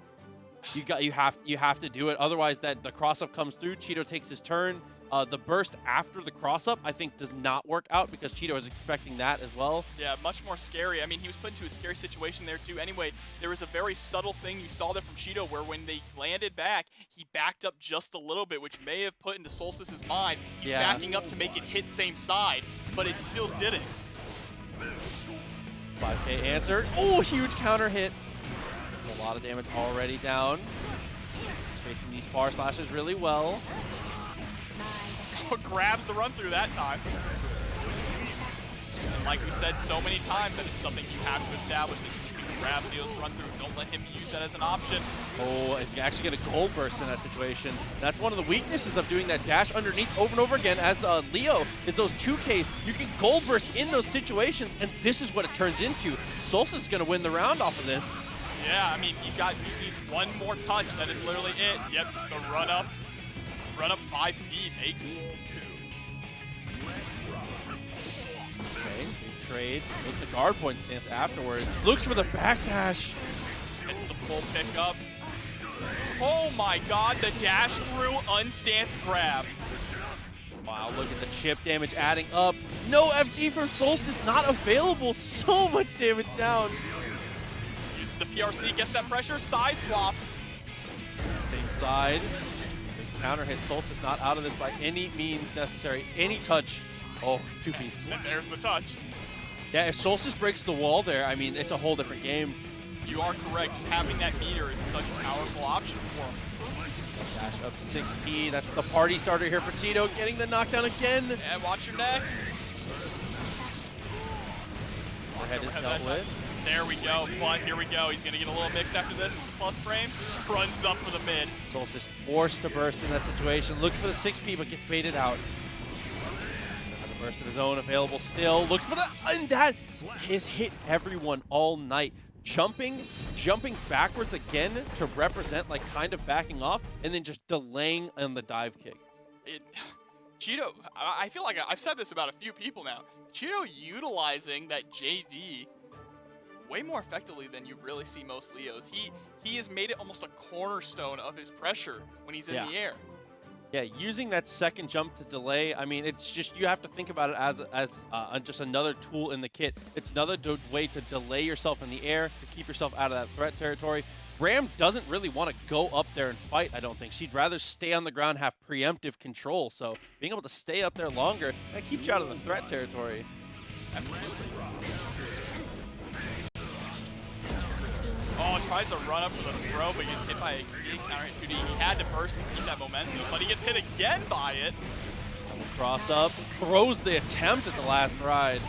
You have to do it. Otherwise, the cross up comes through. Chetoo takes his turn. The burst after the cross up, I think, does not work out because Chetoo is expecting that as well. Yeah, much more scary. I mean, he was put into a scary situation there too. Anyway, there was a very subtle thing you saw there from Chetoo where when they landed back, he backed up just a little bit, which may have put into Solstice's mind. He's backing up to make it hit same side, but it still didn't. 5K answered. Oh, huge counter hit. A lot of damage already down. Spacing these far slashes really well. Grabs the run through that time. And like we said so many times, that is something you have to establish, that you can grab Derilz run through. Don't let him use that as an option. Oh, it's actually going to gold burst in that situation. That's one of the weaknesses of doing that dash underneath over and over again as Leo is those 2Ks. You can gold burst in those situations, and this is what it turns into. Solstice is going to win the round off of this. Yeah, I mean, he just needs one more touch. That is literally it. Yep, just the run up. Run up 5P takes it. Okay, big trade. Look at the guard point stance afterwards. Looks for the backdash. Hits the full pickup. Oh my god, the dash through unstance grab. Wow, look at the chip damage adding up. No FD from Solstice not available. So much damage down. Uses the PRC, gets that pressure, side swaps. Same side. Counter hit. Solstice not out of this by any means necessary. Any touch. Oh, 2-piece. And there's the touch. Yeah, if Solstice breaks the wall there, I mean, it's a whole different game. You are correct. Just having that meter is such a powerful option for him. Dash up 6P. That's the party starter here for Chetoo. Getting the knockdown again. And watch your neck. Overhead is dealt with. There we go, but here we go. He's going to get a little mix after this. Plus frames, just runs up for the mid. Solstice forced to burst in that situation. Looks for the 6P, but gets baited out. Has a burst of his own available still. Looks for the... And that has hit everyone all night. Jumping backwards again to represent, like, kind of backing off, and then just delaying on the dive kick. Chetoo, I feel like I've said this about a few people now. Chetoo utilizing that JD way more effectively than you really see most Leos. He has made it almost a cornerstone of his pressure when he's in the air. Yeah, using that second jump to delay, I mean, it's just, you have to think about it as just another tool in the kit. It's another way to delay yourself in the air, to keep yourself out of that threat territory. Ram doesn't really want to go up there and fight, I don't think. She'd rather stay on the ground, have preemptive control. So being able to stay up there longer, that keeps you out of the threat territory. Absolutely. Oh, tries to run up for the throw, but gets hit by a counter hit 2D. He had to burst to keep that momentum, but he gets hit again by it. Cross up, throws the attempt at the last ride.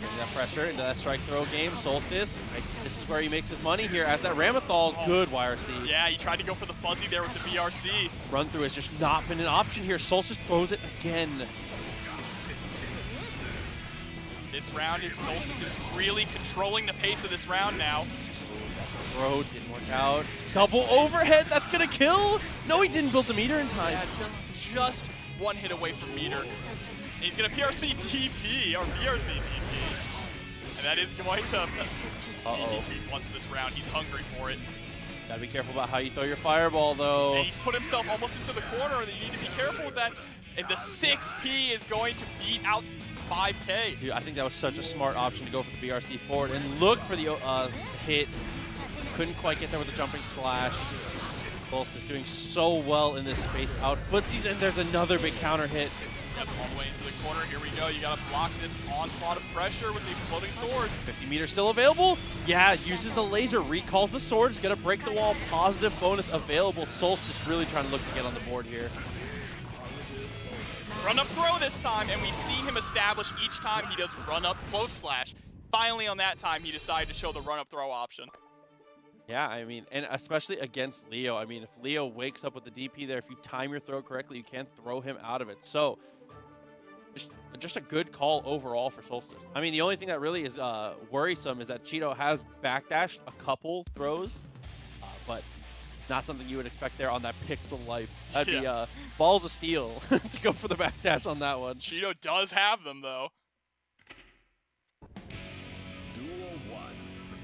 Getting that pressure into that strike throw game. Solstice, this is where he makes his money here as that Ramlethal. Good YRC. Yeah, he tried to go for the fuzzy there with the BRC. Run through has just not been an option here. Solstice throws it again. This round is Solstice is really controlling the pace of this round now. Throw didn't work out. Double overhead, that's gonna kill. No, he didn't build the meter in time. Yeah, just one hit away from meter. And he's gonna PRC TP, or PRC TP. And that is going to once this round. He's hungry for it. Gotta be careful about how you throw your fireball, though. And he's put himself almost into the corner, and you need to be careful with that. And the 6P is going to beat out 5K. Dude, I think that was such a smart option to go for the BRC forward and look for the hit. Couldn't quite get there with the jumping slash. Solstice doing so well in this spaced out footsies, and there's another big counter hit. Yep, all the way into the corner. Here we go. You gotta block this onslaught of pressure with the exploding swords. 50 meters still available. Yeah, uses the laser, recalls the sword. Is gonna break the wall. Positive bonus available. Solstice really trying to look to get on the board here. Run up throw this time, and we've seen him establish each time he does run up close slash. Finally on that time, he decided to show the run up throw option. Yeah, I mean, and especially against Leo. I mean, if Leo wakes up with the DP there, if you time your throw correctly, you can throw him out of it. So, just a good call overall for Solstice. I mean, the only thing that really is worrisome is that Chetoo has backdashed a couple throws, but not something you would expect there on that Pixel Life. That'd be balls of steel to go for the backdash on that one. Chetoo does have them, though.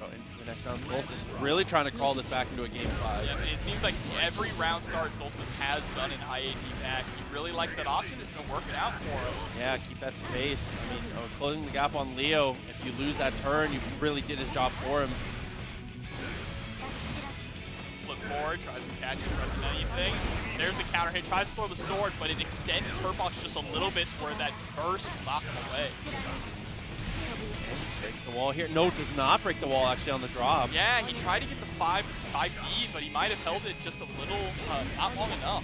Into the next round, Solstice really trying to crawl this back into a game 5. Yeah, it seems like every round start Solstice has done an IAD back. He really likes that option. It's been working out for him. Yeah, keep that space. I mean, closing the gap on Leo. If you lose that turn, you really did his job for him. Look forward, tries to catch him, pressing anything. There's the counter hit, tries to throw the sword, but it extends his hurt box just a little bit to where that burst will knock him away. Breaks the wall here. No, does not break the wall actually on the drop. Yeah, he tried to get the 5D, but he might have held it just a little, not long enough.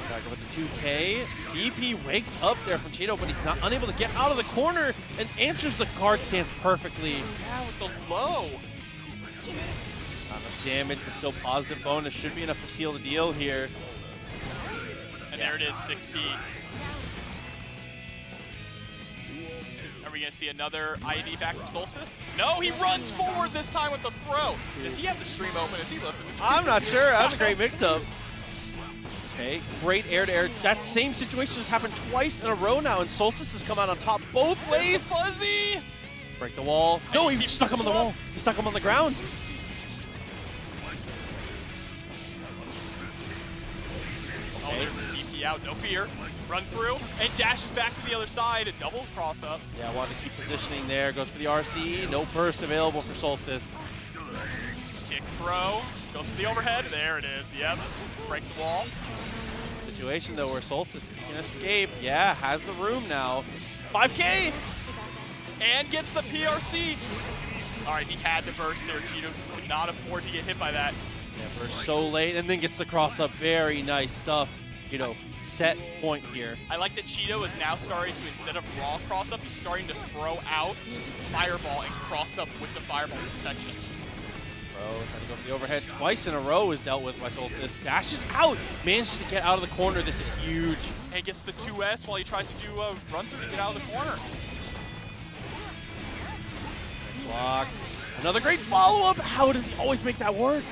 Back over the 2K. DP wakes up there from Chetoo, but he's not unable to get out of the corner and answers the guard stance perfectly. Yeah, with the low. Not enough damage, but still positive bonus. Should be enough to seal the deal here. And there it is, 6P. Are we going to see another IED back from Solstice? No, he runs forward this time with the throw. Does he have the stream open? Is he listening to I'm not sure. That was a great mix-up. Okay, great air-to-air. That same situation has happened twice in a row now, and Solstice has come out on top both ways. Fuzzy! Break the wall. No, he stuck him on the wall. He stuck him on the ground. Oh, there's the DP out. No fear. Run through, and dashes back to the other side. A double cross up. Yeah, wanted to keep positioning there. Goes for the RC. No burst available for Solstice. Tick throw. Goes for the overhead. There it is. Yep. Break the wall. Situation, though, where Solstice can escape. Yeah, has the room now. 5K! And gets the PRC. All right, he had to burst there. Chetoo could not afford to get hit by that. Yeah, burst so late, and then gets the cross up. Very nice stuff. Set point here. I like that Chetoo is now starting to, instead of raw cross up, he's starting to throw out fireball and cross up with the fireball protection. Bro, trying to go for the overhead twice in a row is dealt with by Solstice. Dashes out, manages to get out of the corner. This is huge. And gets the 2S while he tries to do a run through to get out of the corner. Blocks. Another great follow-up. How does he always make that work?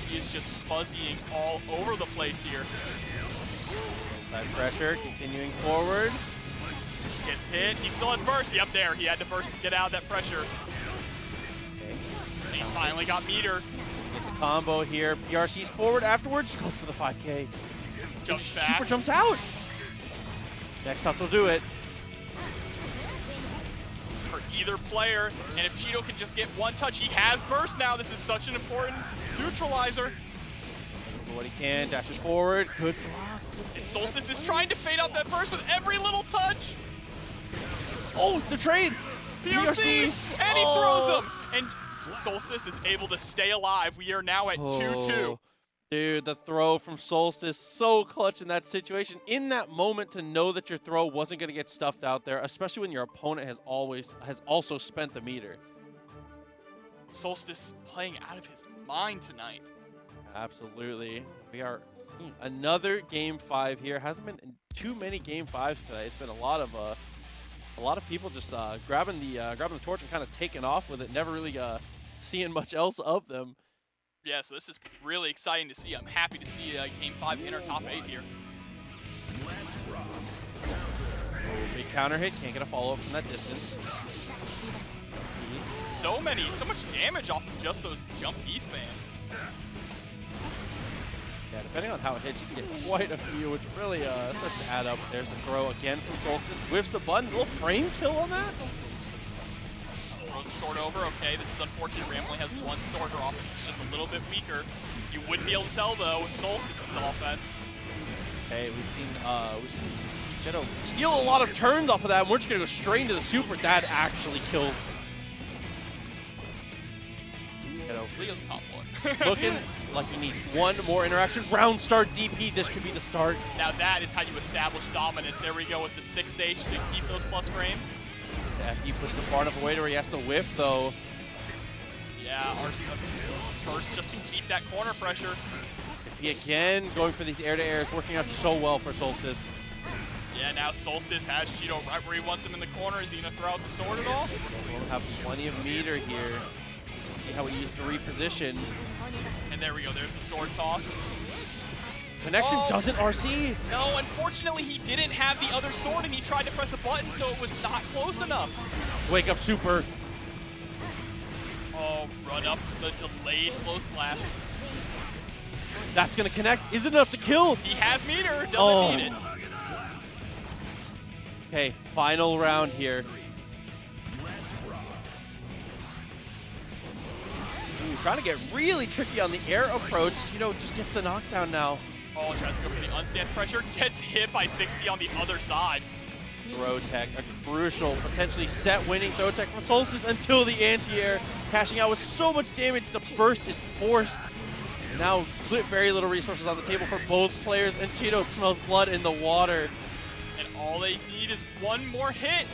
He is just fuzzying all over the place here. Side pressure, continuing forward. Gets hit. He still has burst. Yep, there. He had to burst to get out of that pressure. And he's finally got meter. Get the combo here. PRC's forward afterwards. Goes for the 5K. Jumps back. Super jumps out. Next touch will do it. For either player. And if Chetoo can just get one touch, he has burst now. This is such an important neutralizer. What he can. Dashes forward. Good block. And Solstice is trying to fade out that burst with every little touch. Oh, the trade! PRC! And he throws him! And Solstice is able to stay alive. We are now at 2-2. Dude, the throw from Solstice, so clutch in that situation. In that moment, to know that your throw wasn't going to get stuffed out there, especially when your opponent has also spent the meter. Solstice playing out of his mind tonight. Absolutely. We are seeing another game 5 here. Hasn't been too many game 5s today. It's been a lot of people just grabbing the torch and kind of taking off with it. Never really seeing much else of them. Yeah, so this is really exciting to see. I'm happy to see game 5 in our top 8 here. Oh, big counter hit. Can't get a follow up from that distance. So much damage off of just those jump E-spams. Yeah, depending on how it hits, you can get quite a few, which really starts to add up. There's the throw again from Solstice. Whiffs the button. Little frame kill on that. Throws the sword over. Okay, this is unfortunate. Ram only has one sword. Her offense is just a little bit weaker. You wouldn't be able to tell, though, with Solstice's offense. Hey, we've seen Chetoo steal a lot of turns off of that, and we're just gonna go straight into the super. That actually kills. Leo's top one. Looking like he needs one more interaction. Round start DP, this could be the start. Now that is how you establish dominance. There we go with the 6H to keep those plus frames. Yeah, he pushed the far enough away to where he has to whiff, though. Yeah, first just to keep that corner pressure. He again going for these air-to-airs, working out so well for Solstice. Yeah, now Solstice has Chetoo right where he wants him in the corner. Is he going to throw out the sword at all? We'll have plenty of meter here. See how he used to reposition. And there we go, there's the sword toss. Connection doesn't RC. No, unfortunately he didn't have the other sword and he tried to press a button, so it was not close enough. Wake up super. Oh, run up the delayed close slash. That's gonna connect. Is it enough to kill? He has meter, doesn't need it. Okay, final round here. Trying to get really tricky on the air approach. Chetoo just gets the knockdown now. Oh, tries to go for the unstance pressure. Gets hit by 6P on the other side. Throw tech, a crucial, potentially set-winning throw tech from Solstice until the anti-air. Cashing out with so much damage, the burst is forced. Now, very little resources on the table for both players, and Chetoo smells blood in the water. And all they need is one more hit.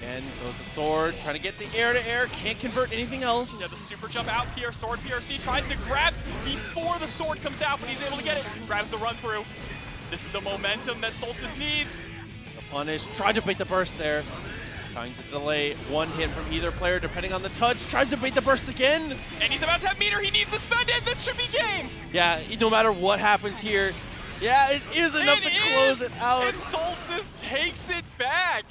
And goes the sword, trying to get the air-to-air, can't convert anything else. Yeah, the super jump out here, sword PRC tries to grab before the sword comes out, but he's able to get it. Grabs the run through. This is the momentum that Solstice needs. The punish, tried to bait the burst there. Trying to delay one hit from either player depending on the touch. Tries to bait the burst again. And he's about to have meter, he needs to spend it. This should be game. Yeah, no matter what happens here. Yeah, it is enough to close it out. And Solstice takes it back.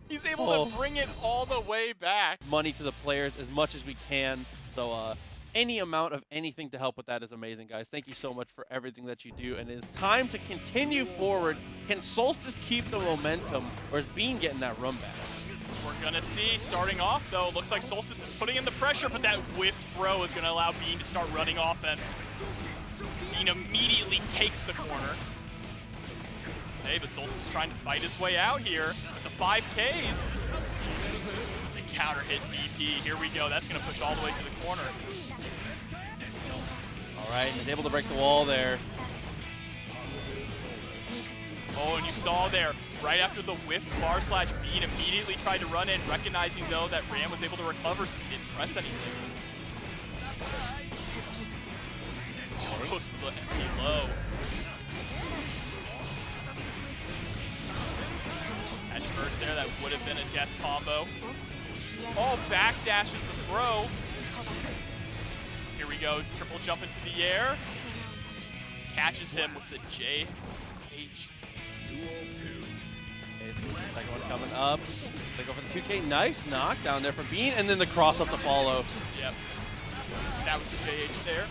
He's able to bring it all the way back. Money to the players as much as we can. So any amount of anything to help with that is amazing, guys. Thank you so much for everything that you do. And it is time to continue forward. Can Solstice keep the momentum, or is Bean getting that run back? We're going to see, starting off, though, looks like Solstice is putting in the pressure, but that whiffed throw is going to allow Bean to start running offense. Bean immediately takes the corner. Hey, but Solstice is trying to fight his way out here with the 5Ks. The counter hit DP. Here we go. That's going to push all the way to the corner. All right, he's able to break the wall there. Oh, and you saw there, right after the whiffed bar slash, Bean immediately tried to run in, recognizing, though, that Ram was able to recover, so he didn't press anything. Oh, goes for the empty low. Catch first there, that would have been a death combo. Oh, backdashes the throw. Here we go, triple jump into the air. Catches him with the JH. Okay, so the second one coming up. They go for the 2K. Nice knockdown there from Bean, and then the cross up to follow. Yep. That was the JH there.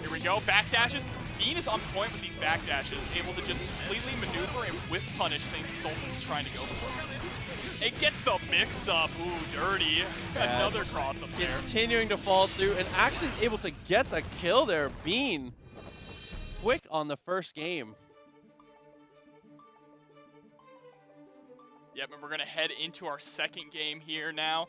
Here we go, backdashes. Bean is on point with these backdashes, able to just completely maneuver and whiff punish things that Solstice is trying to go for. It gets the mix up. Ooh, dirty. Another cross up there. Continuing to fall through, and actually able to get the kill there. Bean, quick on the first game. Yep, and we're going to head into our second game here now.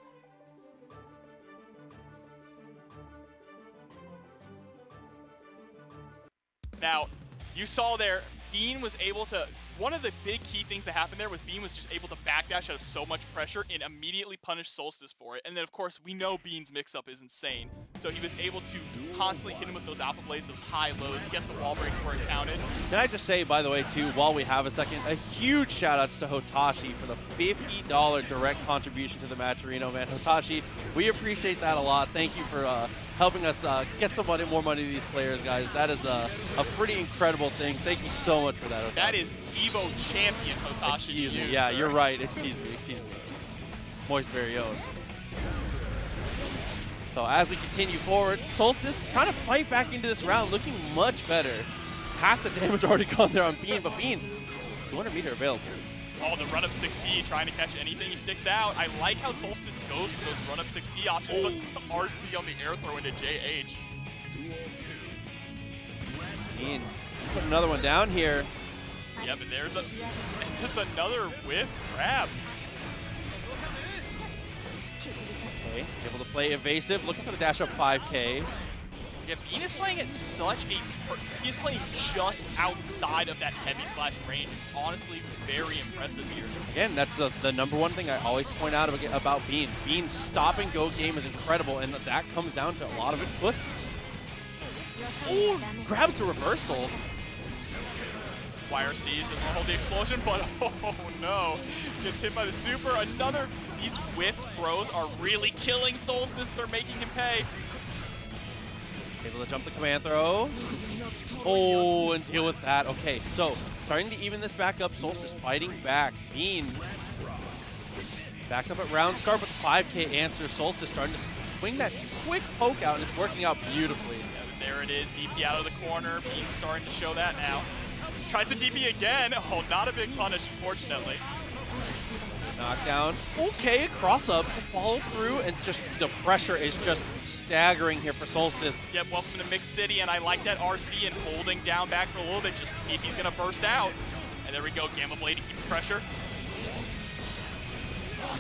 Now, you saw there, Bean was able to, one of the big key things that happened there was Bean was just able to backdash out of so much pressure and immediately punish Solstice for it. And then, of course, we know Bean's mix-up is insane. So he was able to constantly hit him with those alpha blades, those high lows, get the wall breaks where it counted. Can I just say, by the way, too, while we have a second, a huge shout-outs to Hotashi for the $50 direct contribution to the match, Reno, man. Hotashi, we appreciate that a lot. Thank you for helping us get some money, more money to these players, guys. That is a pretty incredible thing. Thank you so much for that, Hotashi. That is Evo champion Hotashi. Excuse me. Yeah, you're right. Excuse me. Moist very own. So as we continue forward, Solstice trying to fight back into this round, looking much better. Half the damage already gone there on Bean, but Bean, 200 meter available. Oh, the run-up 6P, trying to catch anything he sticks out. I like how Solstice goes for those run-up 6P options, but the RC on the air throw into JH. Bean Put another one down here. Yep, and there's just another whiff grab. Okay, able to play evasive, looking for the dash up 5K. Yeah, Bean is playing at such a... He's playing just outside of that heavy slash range. It's honestly very impressive here. Again, that's the number one thing I always point out about Bean. Bean's stop-and-go game is incredible, and that comes down to a lot of it foots. Oh, grabs the reversal. YRC doesn't hold the explosion, but oh no. Gets hit by the super. Another... These whiff throws are really killing Solstice. They're making him pay. Able to jump the command throw. Oh, and deal with that. Okay, so starting to even this back up. Solstice fighting back. Bean backs up at round start with the 5K answer. Solstice starting to swing that quick poke out, and it's working out beautifully. Yeah, there it is. DP out of the corner. Bean's starting to show that now. Tries to DP again. Oh, not a big punish, unfortunately. Knockdown. Okay, a cross up to follow through, and just the pressure is just staggering here for Solstice. Yep, welcome to Mixed City, and I like that RC and holding down back for a little bit just to see if he's going to burst out. And there we go, Gamma Blade to keep the pressure.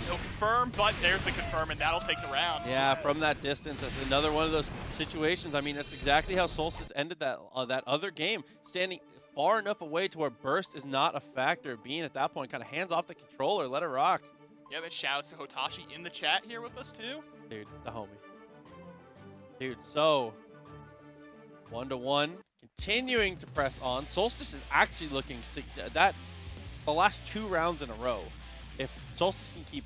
No confirm, but there's the confirm, and that'll take the round. Yeah, from that distance, that's another one of those situations. I mean, that's exactly how Solstice ended that that other game, standing far enough away to where burst is not a factor. Being at that point kind of hands off the controller, let it rock. Yeah, but shout out to Hotashi in the chat here with us too. Dude, the homie. Dude, so 1-1, continuing to press on. Solstice is actually looking that the last 2 rounds in a row. If Solstice can keep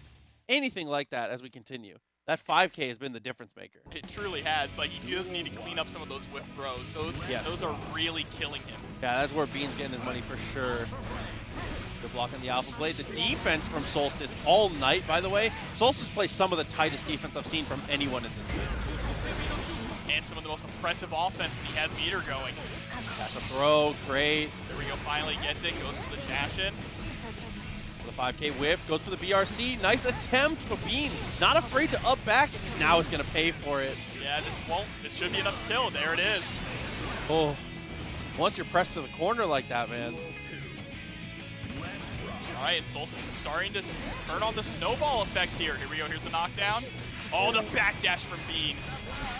anything like that as we continue, that 5K has been the difference maker. It truly has, but he does need to clean up some of those whiff throws. Those are really killing him. Yeah, that's where Bean's getting his money for sure. Good block on the Alpha Blade. The defense from Solstice all night, by the way. Solstice plays some of the tightest defense I've seen from anyone in this game. And some of the most impressive offense when he has meter going. Dash up throw, great. There we go, finally gets it, goes for the dash in. The 5K whiff, goes for the BRC. Nice attempt, but Bean not afraid to up back. Now he's going to pay for it. Yeah, this should be enough to kill. There it is. Oh, once you're pressed to the corner like that, man. All right, and Solstice is starting to turn on the snowball effect here. Here we go, here's the knockdown. Oh, the backdash from Bean.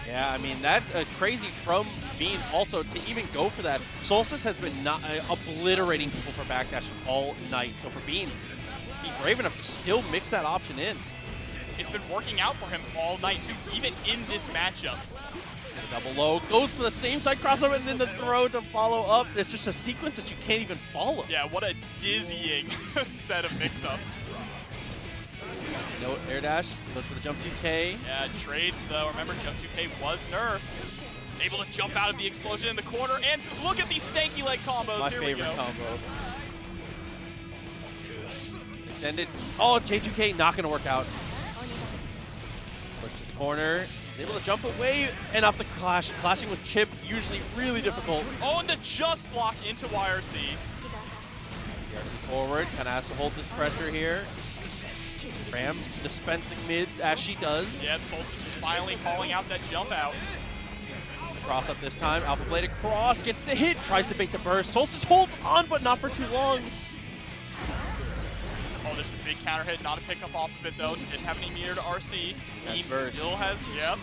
Yeah, I mean, that's crazy from Bean also to even go for that. Solstice has been obliterating people for backdashing all night. So for Bean, being brave enough to still mix that option in. It's been working out for him all night too, even in this matchup. Double low, goes for the same side crossover and then the throw to follow up. It's just a sequence that you can't even follow. Yeah, what a dizzying set of mix-ups. No air dash, goes for the jump 2K. Yeah, trades though. Remember, jump 2K was nerfed. Able to jump out of the explosion in the corner, and look at these stanky leg combos. My favorite combo. Extended. Oh, J2K not gonna work out. Push to the corner. He's able to jump away and off the clash. Clashing with Chipp, usually really difficult. Oh, and the just block into YRC. YRC forward, kind of has to hold this pressure here. Ram dispensing mids as she does. Yeah, Solstice is finally calling out that jump out. Cross up this time. Alpha Blade across, gets the hit, tries to bait the burst. Solstice holds on, but not for too long. Oh, there's the big counter hit, not a pickup off of it though. Didn't have any meter to RC. He still has, yep.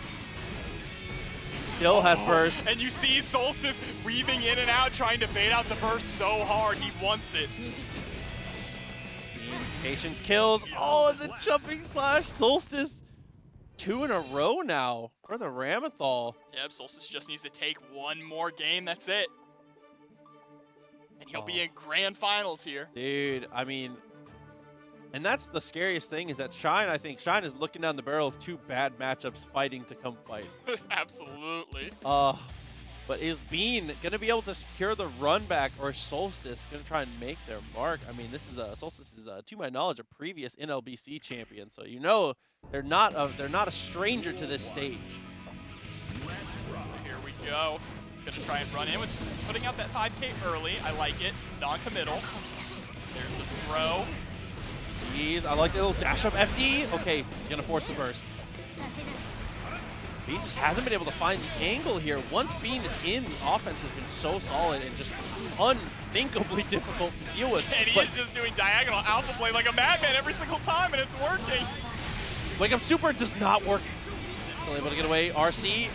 Still has burst. And you see Solstice weaving in and out, trying to bait out the burst so hard. He wants it. Patience kills. Oh, and the jumping slash. Solstice 2 in a row now for the Ramlethal. Yep, Solstice just needs to take one more game. That's it. And he'll be in grand finals here. Dude, I mean, and that's the scariest thing is that Shine, I think Shine is looking down the barrel of 2 bad matchups fighting to come fight. Absolutely. But is Bean going to be able to secure the run back, or is Solstice going to try and make their mark? I mean, this is Solstice is, to my knowledge, a previous NLBC champion, so you know they're not a stranger to this stage. Here we go. Gonna try and run in with putting out that 5K early. I like it. Non-committal. There's the throw. Jeez, I like the little dash up FD. Okay, he's gonna force the burst. Bean just hasn't been able to find the angle here. Once Bean is in, the offense has been so solid and just unthinkably difficult to deal with. And he's just doing diagonal alpha play like a madman every single time, and it's working. Wake Up Super does not work. Still able to get away. RC.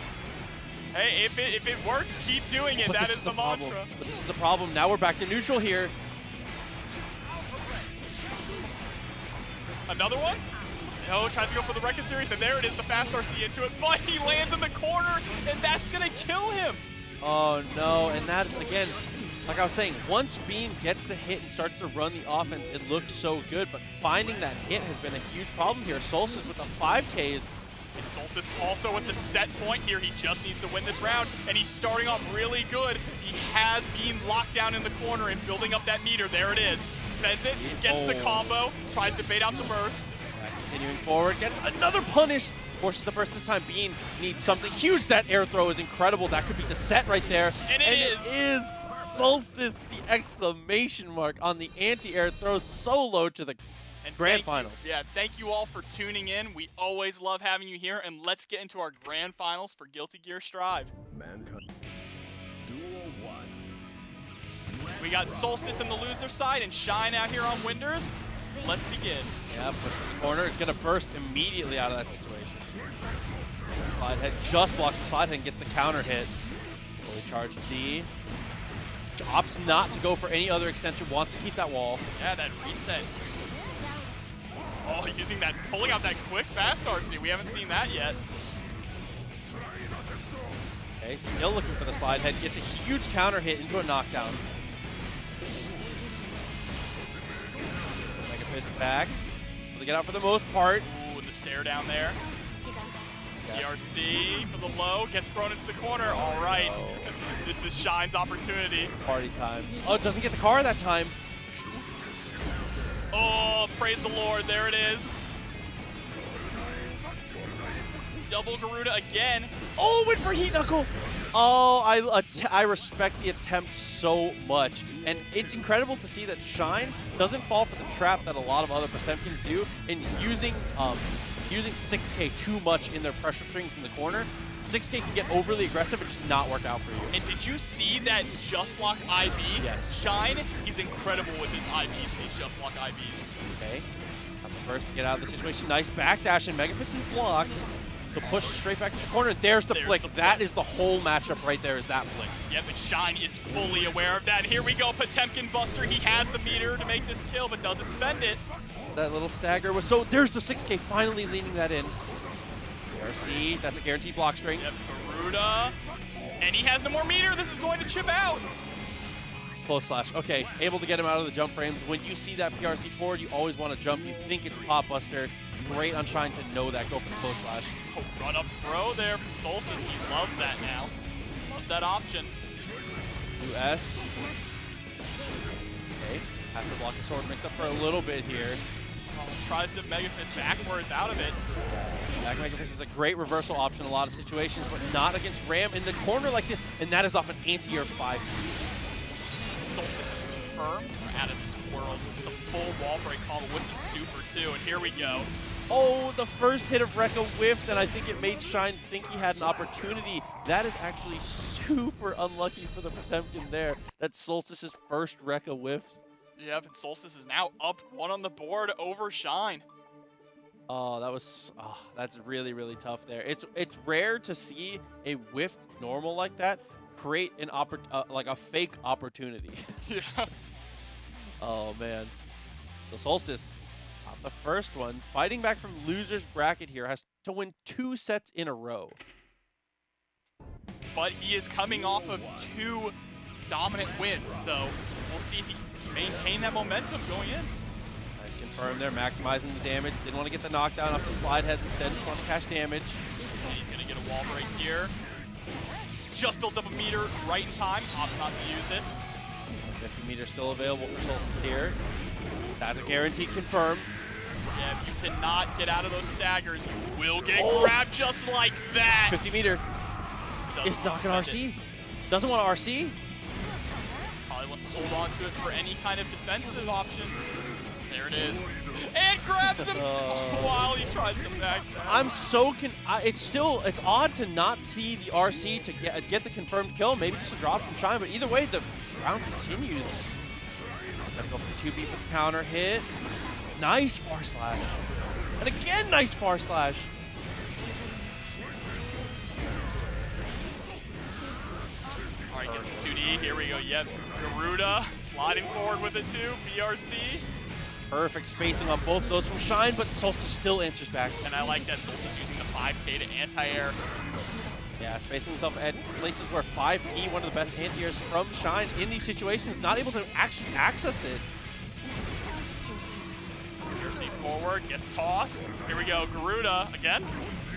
Hey, if it works, keep doing it. That is the mantra. But this is the problem. Now we're back to neutral here. Another one? No, tries to go for the Rekka series, and there it is, the fast RC into it, but he lands in the corner, and that's gonna kill him. Oh no, and that's, again, like I was saying, once Bean gets the hit and starts to run the offense, it looks so good, but finding that hit has been a huge problem here. Solstice with the 5Ks. And Solstice also with the set point here. He just needs to win this round, and he's starting off really good. He has Bean locked down in the corner and building up that meter. There it is. Spends it, gets the combo, tries to bait out the burst. Continuing forward, gets another punish. Forces the burst this time. Bean needs something huge. That air throw is incredible. That could be the set right there. And it is Solstice, the exclamation mark on the anti-air throw solo to the grand finals. Yeah, thank you all for tuning in. We always love having you here, and let's get into our grand finals for Guilty Gear Strive. Mankind. Duel 1. We got Solstice on the loser side and Shine out here on Winders. Let's begin. Yeah, push in the corner. It's going to burst immediately out of that situation. Slide head just blocks the slide head and gets the counter hit. Fully charged D. Opts not to go for any other extension, wants to keep that wall. Yeah, that reset. Oh, using that, pulling out that quick fast RC. We haven't seen that yet. Okay, still looking for the slide head. Gets a huge counter hit into a knockdown. Megafist back. Able to get out for the most part. Ooh, the stare down there. DRC for the low, gets thrown into the corner. All right, this is Shine's opportunity. Party time. Oh, it doesn't get the car that time. Oh, praise the Lord, there it is. Double Garuda again. Oh, went for Heat Knuckle. Oh, I respect the attempt so much. And it's incredible to see that Shine doesn't fall for the trap that a lot of other Potemkins do in using 6K too much in their pressure strings in the corner. 6K can get overly aggressive and just not work out for you. And did you see that just block IB? Yes. Shine, he's incredible with his IBs, these just block IBs. Okay. Got the first to get out of the situation. Nice backdash, and Megafist is blocked. The push straight back to the corner. There's the flick. That is the whole matchup right there, is that flick. Yep, and Shine is fully aware of that. Here we go, Potemkin Buster. He has the meter to make this kill, but doesn't spend it. That little stagger was so. There's the 6K finally leaning that in. RC, that's a guaranteed block string. Yep, Garuda. And he has no more meter. This is going to chip out. Close slash. Okay, able to get him out of the jump frames. When you see that PRC forward, you always want to jump. You think it's Pop Buster. Great on Shine to know that. Go for the close slash. Oh, run up throw there from Solstice. He loves that now. Loves that option. 2S. Okay, has to block the sword mix up for a little bit here. Oh, tries to Megafist backwards out of it. Back Megafist is a great reversal option in a lot of situations, but not against Ram in the corner like this, and that is off an anti-air 5. Solstice is confirmed. We're out of this world. It's the full wall break combo with the super too, and here we go. Oh, the first hit of Rekka whiffed, and I think it made Shine think he had an opportunity. That is actually super unlucky for the Potemkin there. That's Solstice's first Rekka whiffs. Yep, and Solstice is now up 1 on the board over Shine. Oh, that's really, really tough there. It's rare to see a whiffed normal like that create an like a fake opportunity. Yeah. Oh man. The Solstice, the first one, fighting back from loser's bracket here, has to win 2 sets in a row. But he is coming off of 2 dominant wins, so we'll see if he can maintain that momentum going in. Nice confirm there, maximizing the damage. Didn't want to get the knockdown off the slide head instead, just want to cash damage. And he's going to get a wall break here. Just builds up a meter right in time, opts not to use it. 50 meters still available for Solstice here. That's a guaranteed confirm. Yeah, if you cannot get out of those staggers, you will get grabbed just like that. 50 meter. It's not going to RC. Doesn't want to RC. Probably wants to hold on to it for any kind of defensive option. There it is. And grab grabs him while he tries to back down. I'm so it's odd to not see the RC to get the confirmed kill. Maybe just a drop from Shine, but either way, the round continues. Gotta go for 2B for the counter hit. Nice far slash. And again, nice far slash. All right, gets the 2D. Here we go. Yep, Garuda sliding forward with it too. BRC. Perfect spacing on both those from Shine, but Solstice still answers back. And I like that Solstice using the 5K to anti-air. Yeah, spacing himself at places where 5P, one of the best anti-airs from Shine in these situations, not able to actually access it. BRC forward, gets tossed. Here we go, Garuda again.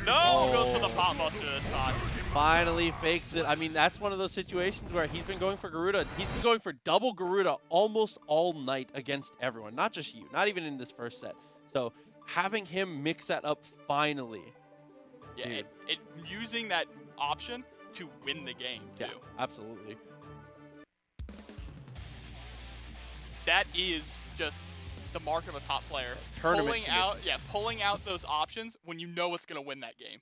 No, goes for the pop buster this time. Finally fakes it. I mean, that's one of those situations where he's been going for Garuda. He's been going for double Garuda almost all night against everyone, not just you, not even in this first set. So having him mix that up finally. Yeah, using that option to win the game, too. Yeah, absolutely. That is just the mark of a top player. Tournament pulling out those options when you know what's going to win that game.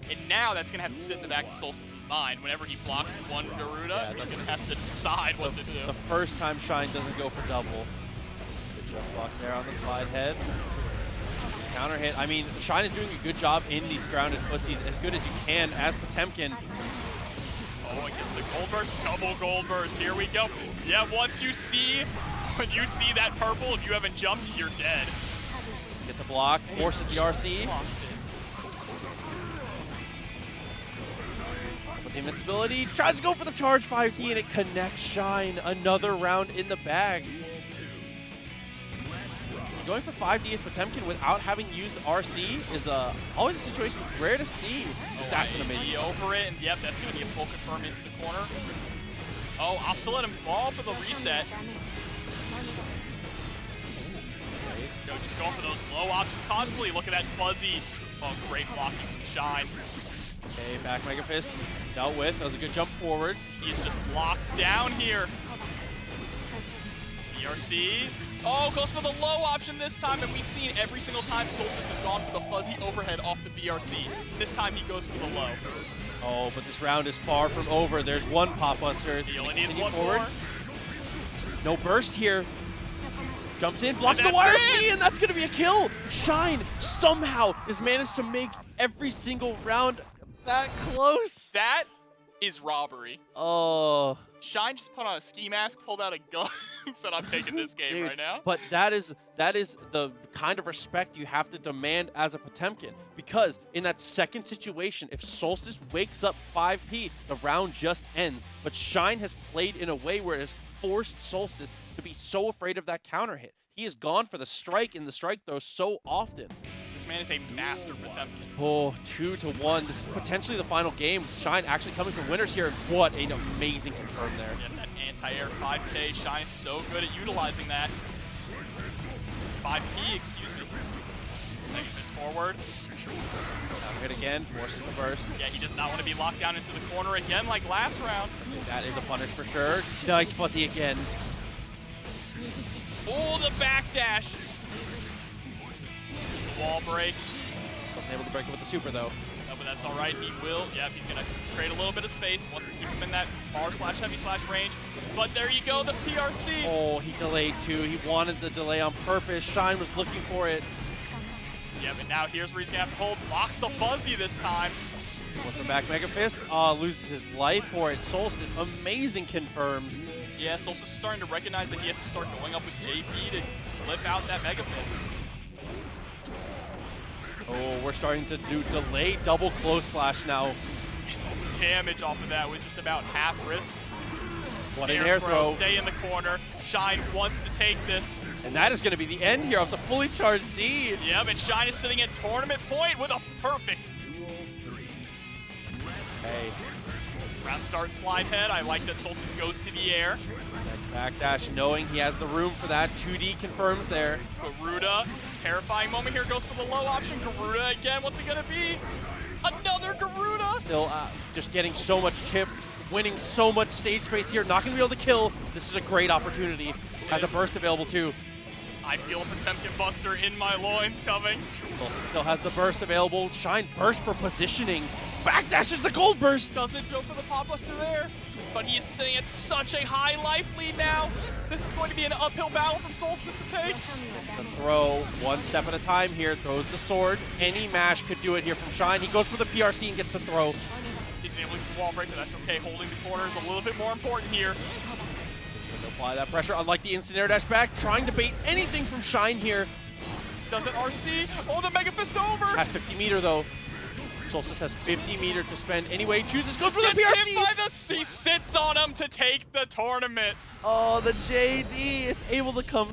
And now that's going to have to sit in the back of Solstice's mind. Whenever he blocks one Garuda, he's going to have to decide what to do. The first time Shine doesn't go for double. Good just block there on the slide head. Counter hit. I mean, Shine is doing a good job in these grounded footsies, as good as you can as Potemkin. Oh, it gets the gold burst, double gold burst. Here we go. Yeah, when you see that purple, if you haven't jumped, you're dead. Get the block, forces the RC. With the invincibility, tries to go for the charge 5D, and it connects Shine. Another round in the bag. Going for 5D as Potemkin without having used RC is always a situation rare to see. That's an amazing. Over it, and yep, that's going to be a full confirm into the corner. Oh, opts to let him fall for the reset. Go, just going for those low options constantly. Look at that fuzzy. Oh, great blocking from Shine. Okay, back Mega Fist dealt with. That was a good jump forward. He's just locked down here. BRC. Oh, goes for the low option this time, and we've seen every single time Solstice has gone for the fuzzy overhead off the BRC. This time he goes for the low. Oh, but this round is far from over. There's one pop buster. He only needs one forward. more. No burst here. Jumps in, blocks the wire C, and that's going to be a kill. Shine somehow has managed to make every single round that close. That is robbery. Oh. Shine just put on a ski mask, pulled out a gun, said, I'm taking this game Dude, right now. But that is the kind of respect you have to demand as a Potemkin. Because in that second situation, if Solstice wakes up 5P, the round just ends. But Shine has played in a way where it has forced Solstice to be so afraid of that counter hit. He has gone for the strike in the strike throw so often. This man is a master Potemkin. Oh, 2-1. This is potentially the final game. Shine actually coming from winners here. What an amazing confirm there. Yeah, that anti-air 5K. Shine is so good at utilizing that. 5P, excuse me. Mega Fist forward. Counter hit again, forces the burst. Yeah, he does not want to be locked down into the corner again like last round. That is a punish for sure. Nice fuzzy again. Oh, the backdash. Wall break. Wasn't able to break it with the super though. No, but that's all right. He will. Yep, he's going to create a little bit of space. Wants to keep him in that bar/heavy/ range. But there you go, the PRC. Oh, he delayed too. He wanted the delay on purpose. Shine was looking for it. Yeah, but now here's where he's going to have to hold. Blocks the fuzzy this time. With the back Mega Fist. Loses his life for it. Solstice, amazing confirms. Yeah, Solstice is starting to recognize that he has to start going up with JP to slip out that Mega Fist. Oh, we're starting to do delay double close slash now. Damage off of that with just about half risk. What an air throw. Stay in the corner. Shine wants to take this. And that is going to be the end here of the fully charged D. Yeah, but Shine is sitting at tournament point with a perfect. Hey. Round start slide head. I like that Solstice goes to the air. Nice backdash, knowing he has the room for that. 2D confirms there. Garuda, terrifying moment here, goes for the low option. Garuda again, what's it gonna be? Another Garuda! Still just getting so much chip, winning so much stage space here. Not gonna be able to kill. This is a great opportunity. Has a burst available too. I feel a Potemkin Buster in my loins coming. Solstice still has the burst available. Shine burst for positioning. Backdashes the gold burst. Doesn't go for the Pop Buster there, but he is sitting at such a high life lead now. This is going to be an uphill battle from Solstice to take. The throw, one step at a time here. Throws the sword. Any mash could do it here from Shine. He goes for the PRC and gets the throw. He's able to get the wall break, but that's okay. Holding the corner is a little bit more important here. Apply that pressure, unlike the instant air dash back. Trying to bait anything from Shine here. Doesn't RC. Oh, the Mega Fist over. Has 50 meter though. Solstice has 50 meter to spend anyway. Chooses, goes for the Gets PRC. hit by the, he sits on him to take the tournament. Oh, the JD is able to come